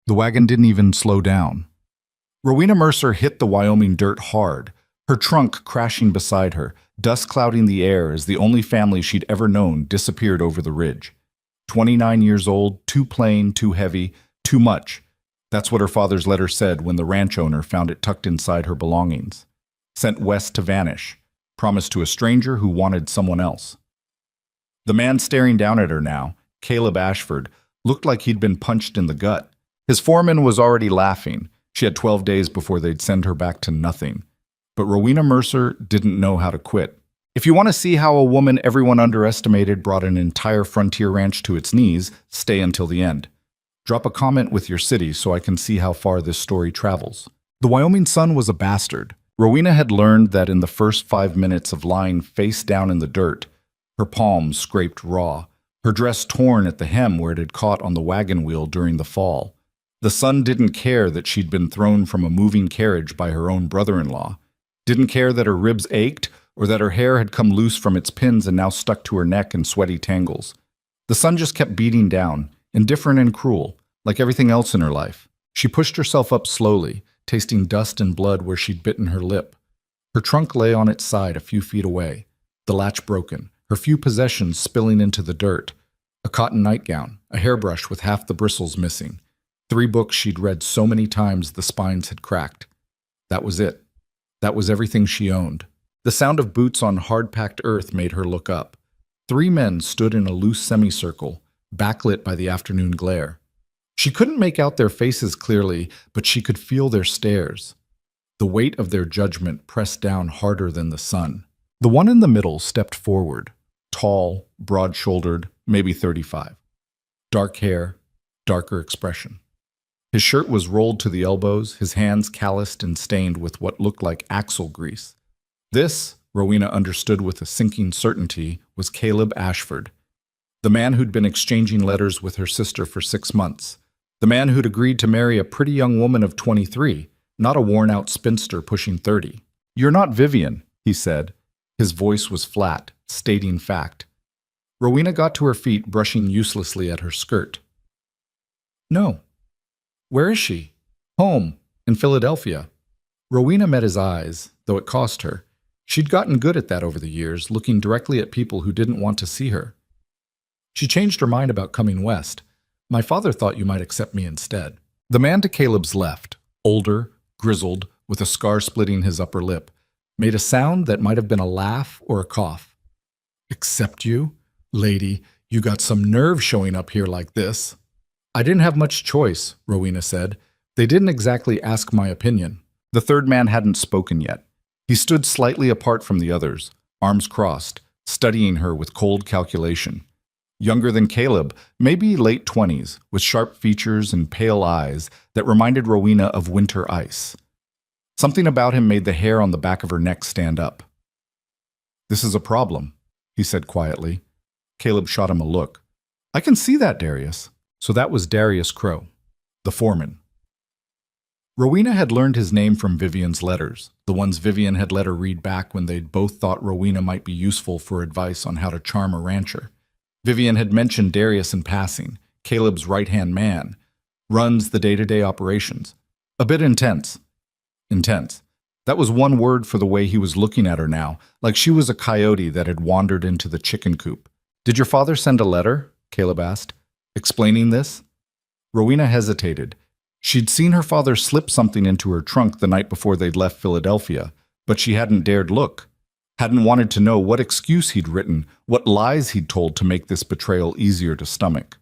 The wagon didn't even slow down. Rowena Mercer hit the Wyoming dirt hard, her trunk crashing beside her, dust clouding the air as the only family she'd ever known disappeared over the ridge. 29 years old, too plain, too heavy, too much. That's what her father's letter said when the ranch owner found it tucked inside her belongings. Sent west to vanish, promised to a stranger who wanted someone else. The man staring down at her now, Caleb Ashford, looked like he'd been punched in the gut. His foreman was already laughing. She had 12 days before they'd send her back to nothing. But Rowena Mercer didn't know how to quit. If you want to see how a woman everyone underestimated brought an entire frontier ranch to its knees, stay until the end. Drop a comment with your city so I can see how far this story travels. The Wyoming Sun was a bastard. Rowena had learned that in the first 5 minutes of lying face down in the dirt, her palms scraped raw, her dress torn at the hem where it had caught on the wagon wheel during the fall. The Sun didn't care that she'd been thrown from a moving carriage by her own brother-in-law, didn't care that her ribs ached or that her hair had come loose from its pins and now stuck to her neck in sweaty tangles. The Sun just kept beating down, indifferent and cruel, like everything else in her life. She pushed herself up slowly, tasting dust and blood where she'd bitten her lip. Her trunk lay on its side a few feet away, the latch broken, her few possessions spilling into the dirt. A cotton nightgown, a hairbrush with half the bristles missing, 3 books she'd read so many times the spines had cracked. That was it. That was everything she owned. The sound of boots on hard-packed earth made her look up. 3 men stood in a loose semicircle, backlit by the afternoon glare. She couldn't make out their faces clearly, but she could feel their stares. The weight of their judgment pressed down harder than the sun. The one in the middle stepped forward, tall, broad-shouldered, maybe 35. Dark hair, darker expression. His shirt was rolled to the elbows, his hands calloused and stained with what looked like axle grease. This, Rowena understood with a sinking certainty, was Caleb Ashford, the man who'd been exchanging letters with her sister for 6 months. The man who'd agreed to marry a pretty young woman of 23, not a worn-out spinster pushing 30. "You're not Vivian," he said. His voice was flat, stating fact. Rowena got to her feet, brushing uselessly at her skirt. "No." "Where is she?" "Home, in Philadelphia." Rowena met his eyes, though it cost her. She'd gotten good at that over the years, looking directly at people who didn't want to see her. "She changed her mind about coming west. My father thought you might accept me instead." The man to Caleb's left, older, grizzled, with a scar splitting his upper lip, made a sound that might have been a laugh or a cough. "Accept you? Lady, you got some nerve showing up here like this." "I didn't have much choice," Rowena said. "They didn't exactly ask my opinion." The third man hadn't spoken yet. He stood slightly apart from the others, arms crossed, studying her with cold calculation. Younger than Caleb, maybe late 20s, with sharp features and pale eyes that reminded Rowena of winter ice. Something about him made the hair on the back of her neck stand up. "This is a problem," he said quietly. Caleb shot him a look. "I can see that, Darius." So that was Darius Crow, the foreman. Rowena had learned his name from Vivian's letters, the ones Vivian had let her read back when they'd both thought Rowena might be useful for advice on how to charm a rancher. Vivian had mentioned Darius in passing, Caleb's right-hand man, runs the day-to-day operations. A bit intense. Intense. That was one word for the way he was looking at her now, like she was a coyote that had wandered into the chicken coop. "Did your father send a letter?" Caleb asked. "Explaining this?" Rowena hesitated. She'd seen her father slip something into her trunk the night before they'd left Philadelphia, but she hadn't dared look. Hadn't wanted to know what excuse he'd written, what lies he'd told to make this betrayal easier to stomach.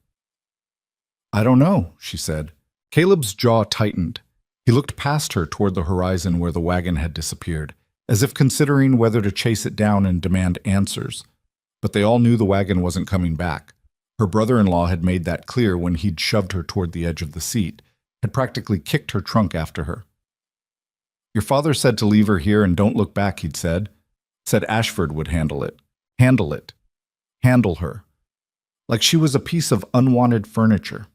"I don't know," she said. Caleb's jaw tightened. He looked past her toward the horizon where the wagon had disappeared, as if considering whether to chase it down and demand answers. But they all knew the wagon wasn't coming back. Her brother-in-law had made that clear when he'd shoved her toward the edge of the seat, had practically kicked her trunk after her. "Your father said to leave her here and don't look back," he'd said. Said Ashford would handle it. Handle it. Handle her. Like she was a piece of unwanted furniture.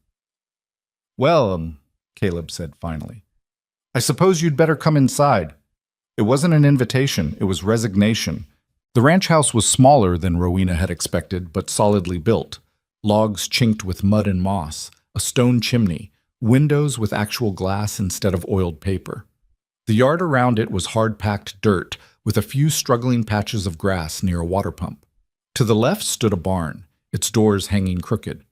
"Well, Caleb said finally, "I suppose you'd better come inside." It wasn't an invitation, it was resignation. The ranch house was smaller than Rowena had expected, but solidly built. Logs chinked with mud and moss, a stone chimney, windows with actual glass instead of oiled paper. The yard around it was hard-packed dirt, with a few struggling patches of grass near a water pump. To the left stood a barn, its doors hanging crooked.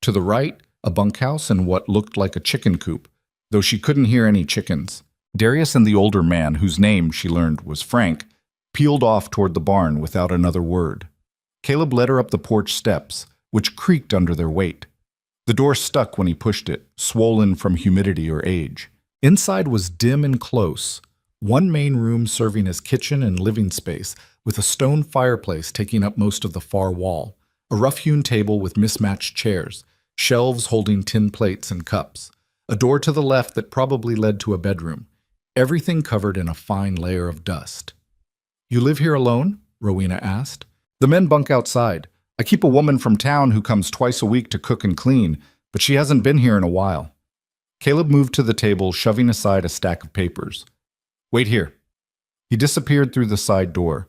To the right, a bunkhouse and what looked like a chicken coop, though she couldn't hear any chickens. Darius and the older man, whose name, she learned, was Frank, peeled off toward the barn without another word. Caleb led her up the porch steps, which creaked under their weight. The door stuck when he pushed it, swollen from humidity or age. Inside was dim and close, one main room serving as kitchen and living space, with a stone fireplace taking up most of the far wall, a rough-hewn table with mismatched chairs, shelves holding tin plates and cups, a door to the left that probably led to a bedroom, everything covered in a fine layer of dust. "You live here alone?" Rowena asked. "The men bunk outside. I keep a woman from town who comes twice a week to cook and clean, but she hasn't been here in a while." Caleb moved to the table, shoving aside a stack of papers. "Wait here." He disappeared through the side door.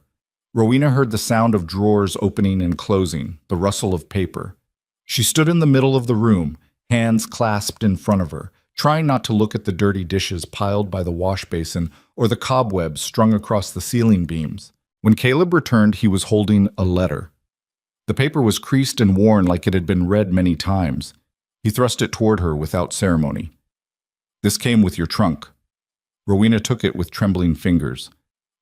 Rowena heard the sound of drawers opening and closing, the rustle of paper. She stood in the middle of the room, hands clasped in front of her, trying not to look at the dirty dishes piled by the wash basin or the cobwebs strung across the ceiling beams. When Caleb returned, he was holding a letter. The paper was creased and worn like it had been read many times. He thrust it toward her without ceremony. "This came with your trunk." Rowena took it with trembling fingers.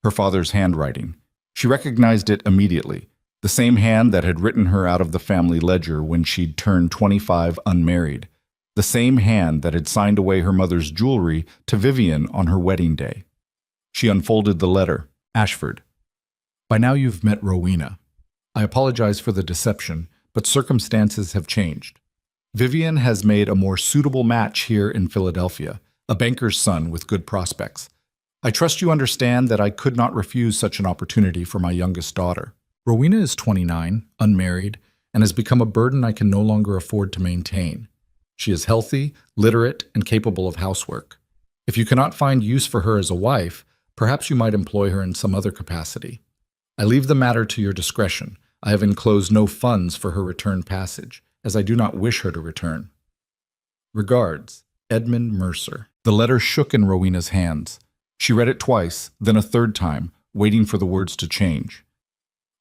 Her father's handwriting. She recognized it immediately, the same hand that had written her out of the family ledger when she'd turned 25 unmarried, the same hand that had signed away her mother's jewelry to Vivian on her wedding day. She unfolded the letter. "Ashford. By now you've met Rowena. I apologize for the deception, but circumstances have changed. Vivian has made a more suitable match here in Philadelphia, a banker's son with good prospects. I trust you understand that I could not refuse such an opportunity for my youngest daughter. Rowena is 29, unmarried, and has become a burden I can no longer afford to maintain. She is healthy, literate, and capable of housework. If you cannot find use for her as a wife, perhaps you might employ her in some other capacity. I leave the matter to your discretion. I have enclosed no funds for her return passage, as I do not wish her to return. Regards, Edmund Mercer." The letter shook in Rowena's hands. She read it twice, then a third time, waiting for the words to change.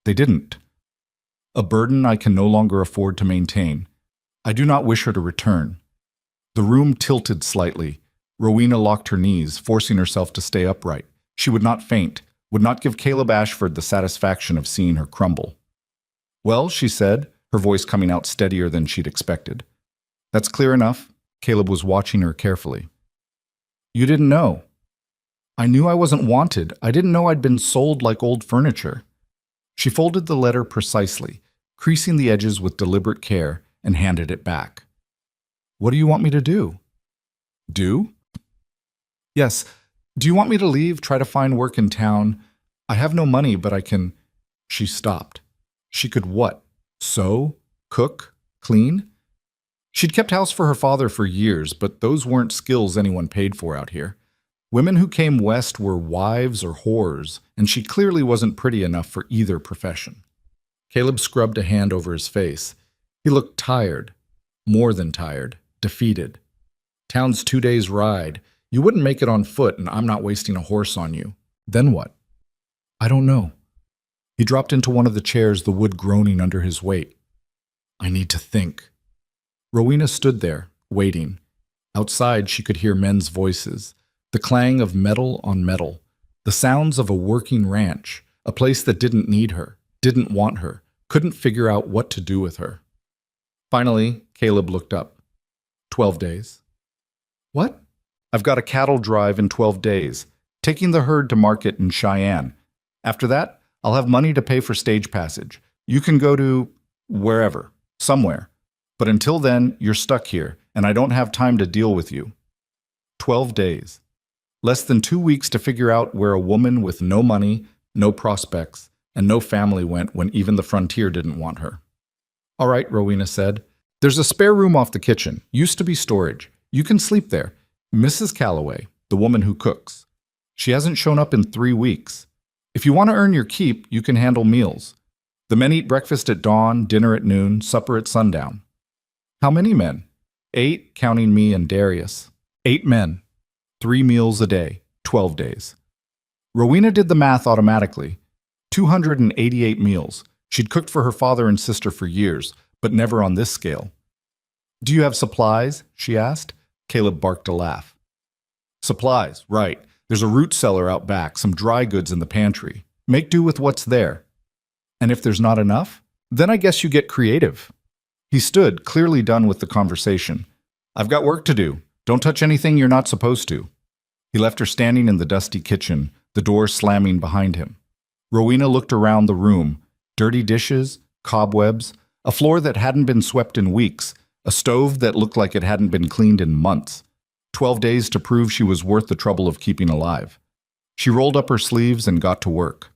They didn't. "A burden I can no longer afford to maintain. I do not wish her to return." The room tilted slightly. Rowena locked her knees, forcing herself to stay upright. She would not faint, would not give Caleb Ashford the satisfaction of seeing her crumble. "Well," she said, her voice coming out steadier than she'd expected. "That's clear enough." Caleb was watching her carefully. "You didn't know." "I knew I wasn't wanted. I didn't know I'd been sold like old furniture." She folded the letter precisely, creasing the edges with deliberate care, and handed it back. "What do you want me to do?" "Do?" "Yes. Do you want me to leave, try to find work in town? I have no money, but I can—" She stopped. She could what? Sew? Cook? Clean? She'd kept house for her father for years, but those weren't skills anyone paid for out here. Women who came west were wives or whores, and she clearly wasn't pretty enough for either profession. Caleb scrubbed a hand over his face. He looked tired, more than tired, defeated. "Town's 2 days' ride. You wouldn't make it on foot, and I'm not wasting a horse on you. Then what?" "I don't know." He dropped into one of the chairs, the wood groaning under his weight. "I need to think." Rowena stood there, waiting. Outside, she could hear men's voices, the clang of metal on metal, the sounds of a working ranch, a place that didn't need her, didn't want her, couldn't figure out what to do with her. Finally, Caleb looked up. 12 days. "What?" "I've got a cattle drive in 12 days, taking the herd to market in Cheyenne. After that, I'll have money to pay for stage passage. You can go to wherever, somewhere. But until then, you're stuck here, and I don't have time to deal with you." 12 days. Less than 2 weeks to figure out where a woman with no money, no prospects, and no family went when even the frontier didn't want her. "All right," Rowena said. "There's a spare room off the kitchen. Used to be storage. You can sleep there. Mrs. Calloway, the woman who cooks. She hasn't shown up in 3 weeks. If you want to earn your keep, you can handle meals. The men eat breakfast at dawn, dinner at noon, supper at sundown." "How many men?" 8, counting me and Darius. 8 men. 3 meals a day. 12 days. Rowena did the math automatically. 288 meals. She'd cooked for her father and sister for years, but never on this scale. Do you have supplies? She asked. Caleb barked a laugh. Supplies, right. There's a root cellar out back, some dry goods in the pantry. Make do with what's there. And if there's not enough, then I guess you get creative. He stood, clearly done with the conversation. I've got work to do. Don't touch anything you're not supposed to. He left her standing in the dusty kitchen, the door slamming behind him. Rowena looked around the room. Dirty dishes, cobwebs, a floor that hadn't been swept in weeks, a stove that looked like it hadn't been cleaned in months. 12 days to prove she was worth the trouble of keeping alive. She rolled up her sleeves and got to work.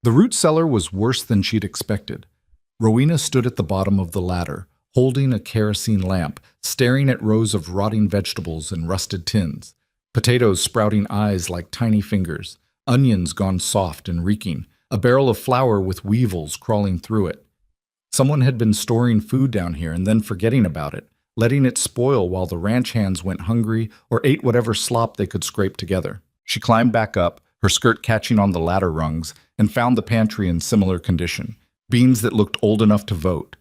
The root cellar was worse than she'd expected. Rowena stood at the bottom of the ladder, holding a kerosene lamp, staring at rows of rotting vegetables and rusted tins, potatoes sprouting eyes like tiny fingers, onions gone soft and reeking, a barrel of flour with weevils crawling through it. Someone had been storing food down here and then forgetting about it, letting it spoil while the ranch hands went hungry or ate whatever slop they could scrape together. She climbed back up, her skirt catching on the ladder rungs, and found the pantry in similar condition. Beans that looked old enough to vote.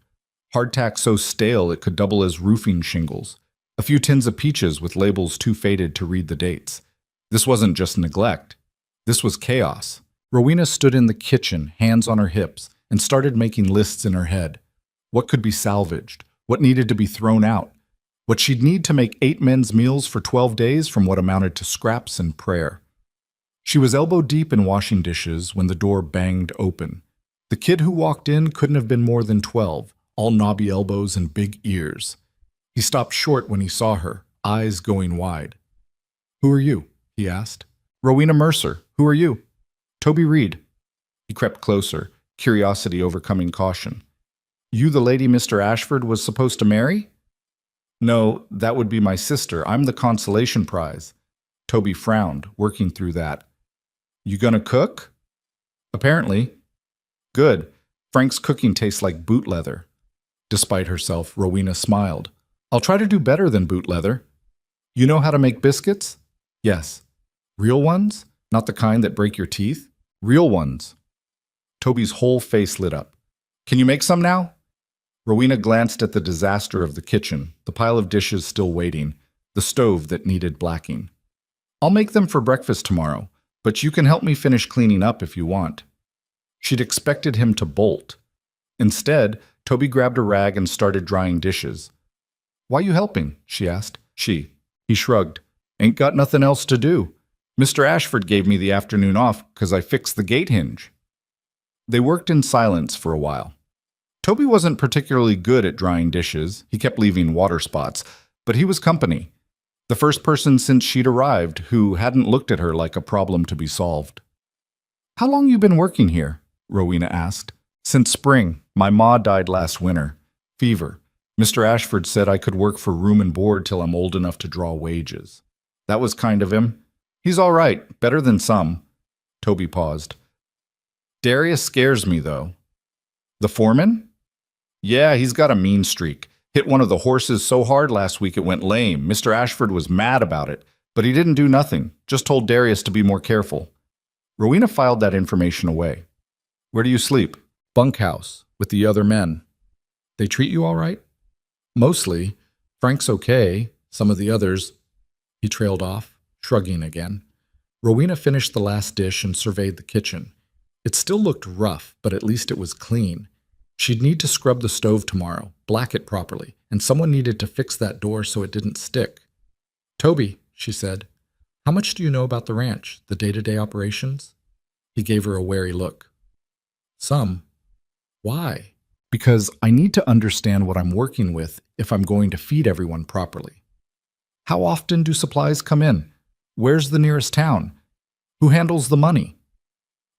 Hardtack so stale it could double as roofing shingles. A few tins of peaches with labels too faded to read the dates. This wasn't just neglect. This was chaos. Rowena stood in the kitchen, hands on her hips, and started making lists in her head. What could be salvaged? What needed to be thrown out? What she'd need to make 8 men's meals for 12 days from what amounted to scraps and prayer. She was elbow deep in washing dishes when the door banged open. The kid who walked in couldn't have been more than 12, all knobby elbows and big ears. He stopped short when he saw her, eyes going wide. "Who are you?" he asked. "Rowena Mercer. Who are you?" "Toby Reed." He crept closer, curiosity overcoming caution. "You the lady Mr. Ashford was supposed to marry?" "No, that would be my sister. I'm the consolation prize." Toby frowned, working through that. "You gonna cook?" "Apparently." "Good. Frank's cooking tastes like boot leather." Despite herself, Rowena smiled. "I'll try to do better than boot leather." "You know how to make biscuits?" "Yes." "Real ones? Not the kind that break your teeth?" "Real ones." Toby's whole face lit up. "Can you make some now?" Rowena glanced at the disaster of the kitchen, the pile of dishes still waiting, the stove that needed blacking. "I'll make them for breakfast tomorrow, but you can help me finish cleaning up if you want." She'd expected him to bolt. Instead, Toby grabbed a rag and started drying dishes. "Why you helping?" she asked. He shrugged. "Ain't got nothing else to do. Mr. Ashford gave me the afternoon off 'cause I fixed the gate hinge." They worked in silence for a while. Toby wasn't particularly good at drying dishes. He kept leaving water spots, but he was company. The first person since she'd arrived who hadn't looked at her like a problem to be solved. "How long you been working here?" Rowena asked. "Since spring. My ma died last winter. Fever. Mr. Ashford said I could work for room and board till I'm old enough to draw wages. That was kind of him. He's all right, better than some." Toby paused. "Darius scares me, though." "The foreman?" "Yeah, he's got a mean streak. Hit one of the horses so hard last week it went lame. Mr. Ashford was mad about it, but he didn't do nothing, just told Darius to be more careful." Rowena filed that information away. "Where do you sleep?" "Bunkhouse, with the other men." "They treat you all right?" "Mostly. Frank's okay. Some of the others." He trailed off, shrugging again. Rowena finished the last dish and surveyed the kitchen. It still looked rough, but at least it was clean. She'd need to scrub the stove tomorrow, black it properly, and someone needed to fix that door so it didn't stick. "Toby," she said, "how much do you know about the ranch, the day-to-day operations?" He gave her a wary look. "Some." "Why?" "Because I need to understand what I'm working with if I'm going to feed everyone properly." "How often do supplies come in? Where's the nearest town? Who handles the money?"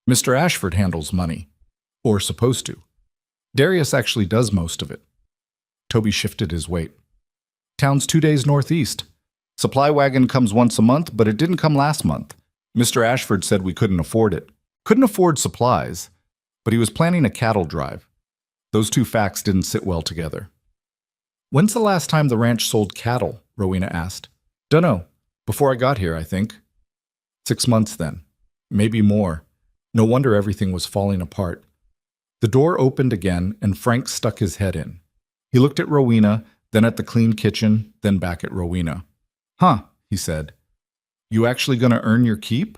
"Mr. Ashford handles money. Or supposed to. Darius actually does most of it." Toby shifted his weight. "Town's 2 days northeast. Supply wagon comes once a month, but it didn't come last month. Mr. Ashford said we couldn't afford it. Couldn't afford supplies, but he was planning a cattle drive. Those two facts didn't sit well together. When's the last time the ranch sold cattle? Rowena asked. Dunno. Before I got here, I think. 6 months then. Maybe more. No wonder everything was falling apart. The door opened again and Frank stuck his head in. He looked at Rowena, then at the clean kitchen, then back at Rowena. Huh, he said. You actually gonna earn your keep?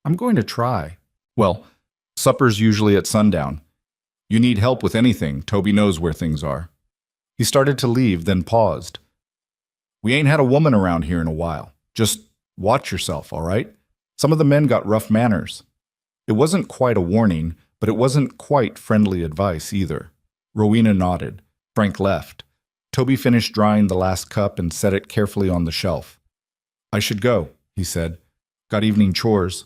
I'm going to try. Well, supper's usually at sundown. You need help with anything, Toby knows where things are. He started to leave, then paused. We ain't had a woman around here in a while. Just watch yourself, all right? Some of the men got rough manners. It wasn't quite a warning, but it wasn't quite friendly advice either. Rowena nodded. Frank left. Toby finished drying the last cup and set it carefully on the shelf. I should go, he said. Got evening chores.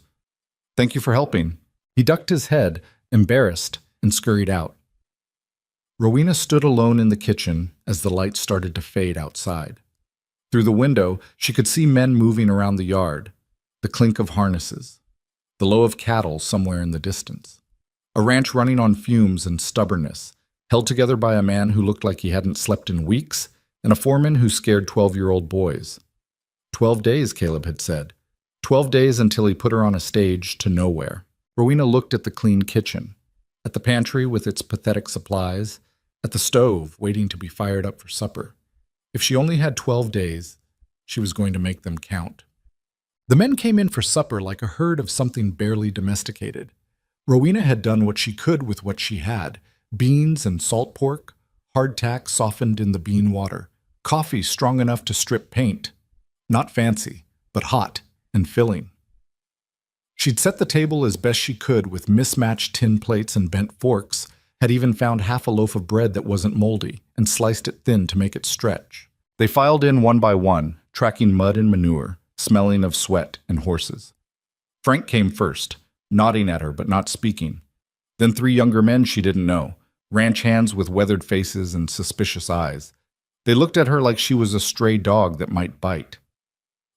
Thank you for helping. He ducked his head, embarrassed, and scurried out. Rowena stood alone in the kitchen as the lights started to fade outside. Through the window, she could see men moving around the yard, the clink of harnesses, the low of cattle somewhere in the distance. A ranch running on fumes and stubbornness, held together by a man who looked like he hadn't slept in weeks, and a foreman who scared 12-year-old boys. 12 days, Caleb had said. 12 days until he put her on a stage to nowhere. Rowena looked at the clean kitchen, at the pantry with its pathetic supplies, at the stove waiting to be fired up for supper. If she only had 12 days, she was going to make them count. The men came in for supper like a herd of something barely domesticated. Rowena had done what she could with what she had: beans and salt pork, hardtack softened in the bean water, coffee strong enough to strip paint. Not fancy, but hot and filling. She'd set the table as best she could with mismatched tin plates and bent forks, had even found half a loaf of bread that wasn't moldy, and sliced it thin to make it stretch. They filed in one by one, tracking mud and manure, smelling of sweat and horses. Frank came first, nodding at her but not speaking. Then 3 younger men she didn't know, ranch hands with weathered faces and suspicious eyes. They looked at her like she was a stray dog that might bite.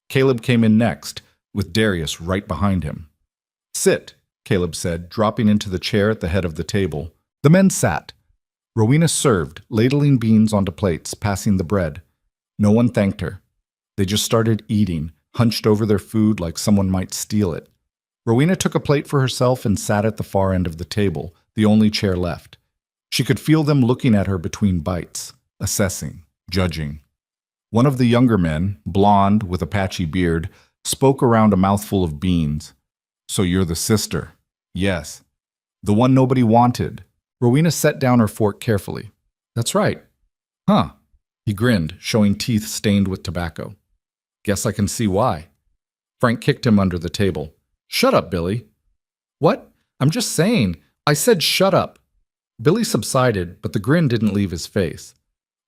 Caleb came in next, with Darius right behind him. Sit, Caleb said, dropping into the chair at the head of the table. The men sat. Rowena served, ladling beans onto plates, passing the bread. No one thanked her. They just started eating, hunched over their food like someone might steal it. Rowena took a plate for herself and sat at the far end of the table, the only chair left. She could feel them looking at her between bites, assessing, judging. One of the younger men, blond with a patchy beard, spoke around a mouthful of beans. So you're the sister. Yes. The one nobody wanted. Rowena set down her fork carefully. That's right. Huh. He grinned, showing teeth stained with tobacco. Guess I can see why. Frank kicked him under the table. Shut up, Billy. What? I'm just saying. I said shut up. Billy subsided, but the grin didn't leave his face.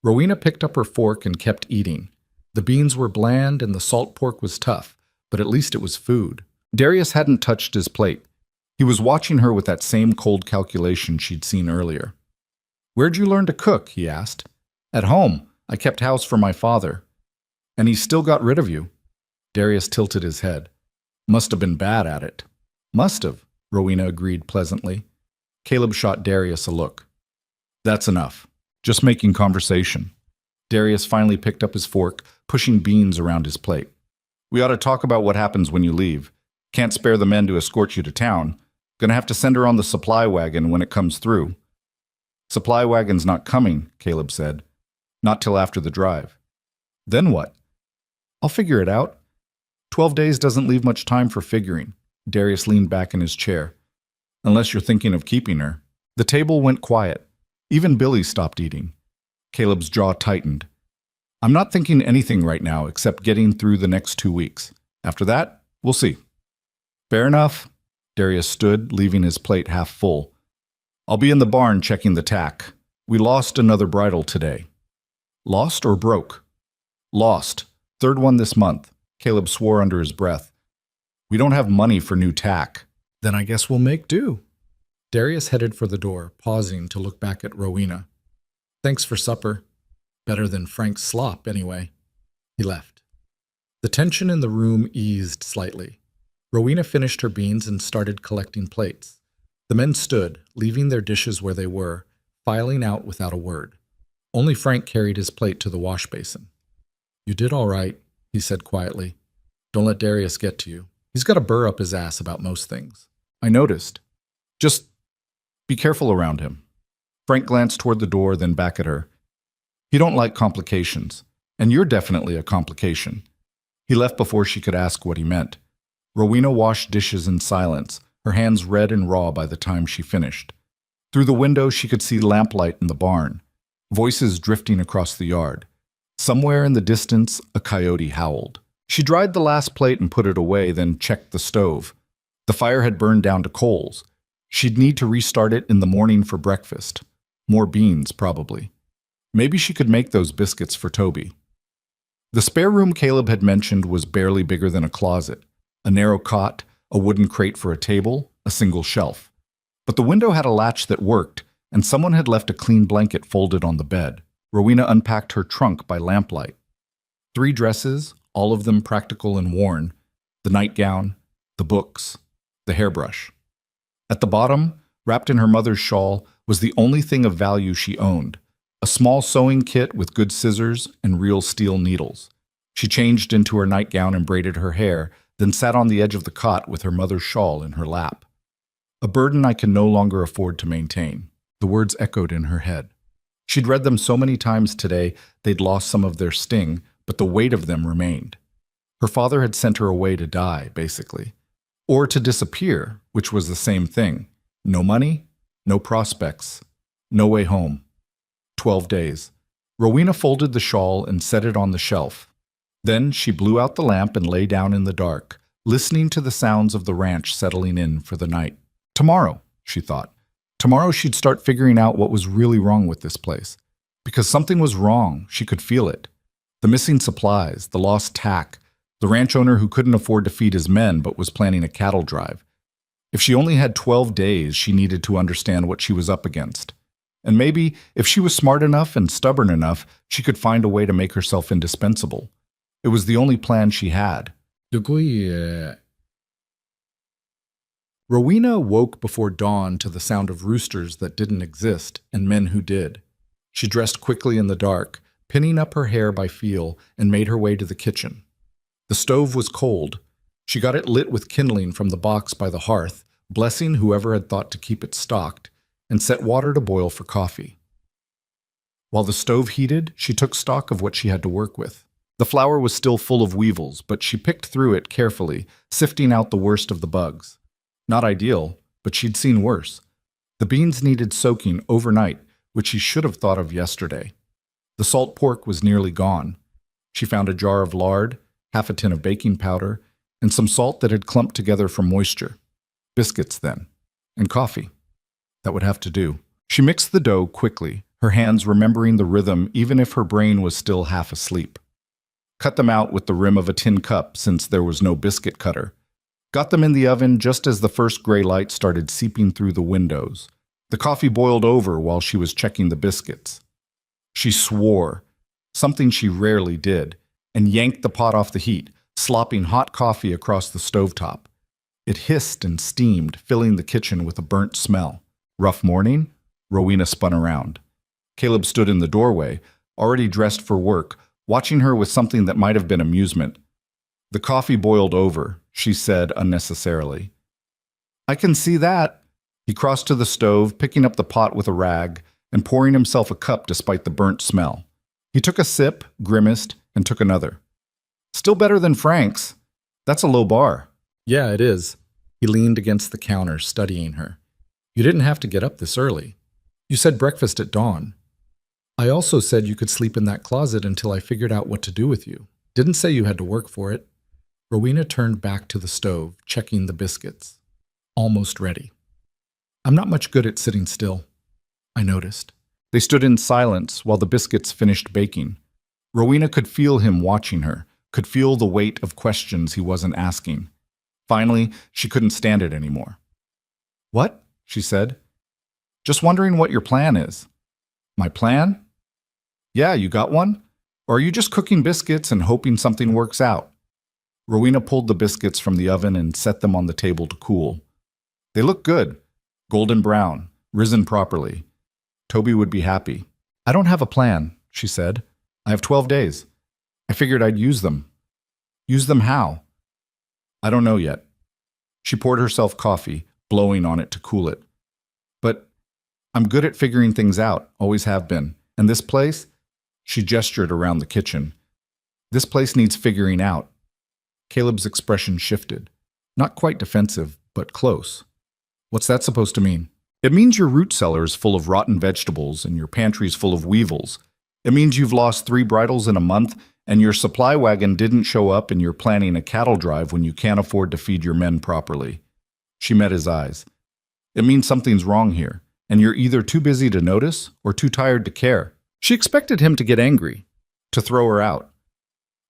Rowena picked up her fork and kept eating. The beans were bland and the salt pork was tough, but at least it was food. Darius hadn't touched his plate. He was watching her with that same cold calculation she'd seen earlier. Where'd you learn to cook? He asked. At home. I kept house for my father. And he still got rid of you. Darius tilted his head. Must have been bad at it. Must have, Rowena agreed pleasantly. Caleb shot Darius a look. That's enough. Just making conversation. Darius finally picked up his fork, pushing beans around his plate. We ought to talk about what happens when you leave. Can't spare the men to escort you to town. Gonna have to send her on the supply wagon when it comes through. Supply wagon's not coming, Caleb said. Not till after the drive. Then what? I'll figure it out. 12 days doesn't leave much time for figuring. Darius leaned back in his chair. Unless you're thinking of keeping her. The table went quiet. Even Billy stopped eating. Caleb's jaw tightened. I'm not thinking anything right now except getting through the next 2 weeks. After that, we'll see. Fair enough. Darius stood, leaving his plate half full. I'll be in the barn checking the tack. We lost another bridle today. Lost or broke? Lost. 3rd one this month. Caleb swore under his breath. We don't have money for new tack. Then I guess we'll make do. Darius headed for the door, pausing to look back at Rowena. Thanks for supper. Better than Frank's slop, anyway. He left. The tension in the room eased slightly. Rowena finished her beans and started collecting plates. The men stood, leaving their dishes where they were, filing out without a word. Only Frank carried his plate to the wash basin. "You did all right," he said quietly. "Don't let Darius get to you. He's got a burr up his ass about most things." I noticed. Just be careful around him. Frank glanced toward the door, then back at her. He don't like complications, and you're definitely a complication. He left before she could ask what he meant. Rowena washed dishes in silence, her hands red and raw by the time she finished. Through the window, she could see lamplight in the barn, voices drifting across the yard. Somewhere in the distance, a coyote howled. She dried the last plate and put it away, then checked the stove. The fire had burned down to coals. She'd need to restart it in the morning for breakfast. More beans, probably. Maybe she could make those biscuits for Toby. The spare room Caleb had mentioned was barely bigger than a closet. A narrow cot, a wooden crate for a table, a single shelf. But the window had a latch that worked, and someone had left a clean blanket folded on the bed. Rowena unpacked her trunk by lamplight. 3 dresses, all of them practical and worn, the nightgown, the books, the hairbrush. At the bottom, wrapped in her mother's shawl, was the only thing of value she owned, a small sewing kit with good scissors and real steel needles. She changed into her nightgown and braided her hair, then sat on the edge of the cot with her mother's shawl in her lap. "A burden I can no longer afford to maintain." The words echoed in her head. She'd read them so many times today they'd lost some of their sting, but the weight of them remained. Her father had sent her away to die, basically. Or to disappear, which was the same thing. No money, no prospects, no way home. 12 days. Rowena folded the shawl and set it on the shelf. Then she blew out the lamp and lay down in the dark, listening to the sounds of the ranch settling in for the night. Tomorrow, she thought. Tomorrow she'd start figuring out what was really wrong with this place. Because something was wrong, she could feel it. The missing supplies, the lost tack, the ranch owner who couldn't afford to feed his men but was planning a cattle drive. If she only had 12 days, she needed to understand what she was up against. And maybe, if she was smart enough and stubborn enough, she could find a way to make herself indispensable. It was the only plan she had. Rowena woke before dawn to the sound of roosters that didn't exist and men who did. She dressed quickly in the dark, pinning up her hair by feel, and made her way to the kitchen. The stove was cold. She got it lit with kindling from the box by the hearth, blessing whoever had thought to keep it stocked, and set water to boil for coffee. While the stove heated, she took stock of what she had to work with. The flour was still full of weevils, but she picked through it carefully, sifting out the worst of the bugs. Not ideal, but she'd seen worse. The beans needed soaking overnight, which she should have thought of yesterday. The salt pork was nearly gone. She found a jar of lard, half a tin of baking powder, and some salt that had clumped together from moisture. Biscuits, then. And coffee. That would have to do. She mixed the dough quickly, her hands remembering the rhythm even if her brain was still half asleep. Cut them out with the rim of a tin cup since there was no biscuit cutter. Got them in the oven just as the first gray light started seeping through the windows. The coffee boiled over while she was checking the biscuits. She swore, something she rarely did, and yanked the pot off the heat, slopping hot coffee across the stovetop. It hissed and steamed, filling the kitchen with a burnt smell. Rough morning? Rowena spun around. Caleb stood in the doorway, already dressed for work, watching her with something that might have been amusement. "The coffee boiled over," she said unnecessarily. "I can see that." He crossed to the stove, picking up the pot with a rag, and pouring himself a cup despite the burnt smell. He took a sip, grimaced, and took another. "Still better than Frank's. That's a low bar." "Yeah, it is." He leaned against the counter, studying her. "You didn't have to get up this early. You said breakfast at dawn. I also said you could sleep in that closet until I figured out what to do with you. Didn't say you had to work for it." Rowena turned back to the stove, checking the biscuits. Almost ready. "I'm not much good at sitting still," I noticed. They stood in silence while the biscuits finished baking. Rowena could feel him watching her, could feel the weight of questions he wasn't asking. Finally, she couldn't stand it anymore. "What?" she said. "Just wondering what your plan is." "My plan?" "Yeah, you got one? Or are you just cooking biscuits and hoping something works out?" Rowena pulled the biscuits from the oven and set them on the table to cool. They looked good, golden brown, risen properly. Toby would be happy. I don't have a plan, she said. I have 12 days. I figured I'd use them. Use them how? I don't know yet. She poured herself coffee, blowing on it to cool it. But I'm good at figuring things out, always have been. And this place? She gestured around the kitchen. This place needs figuring out. Caleb's expression shifted. Not quite defensive, but close. What's that supposed to mean? It means your root cellar is full of rotten vegetables and your pantry's full of weevils. It means you've lost 3 bridles in a month and your supply wagon didn't show up and you're planning a cattle drive when you can't afford to feed your men properly. She met his eyes. It means something's wrong here, and you're either too busy to notice or too tired to care. She expected him to get angry, to throw her out.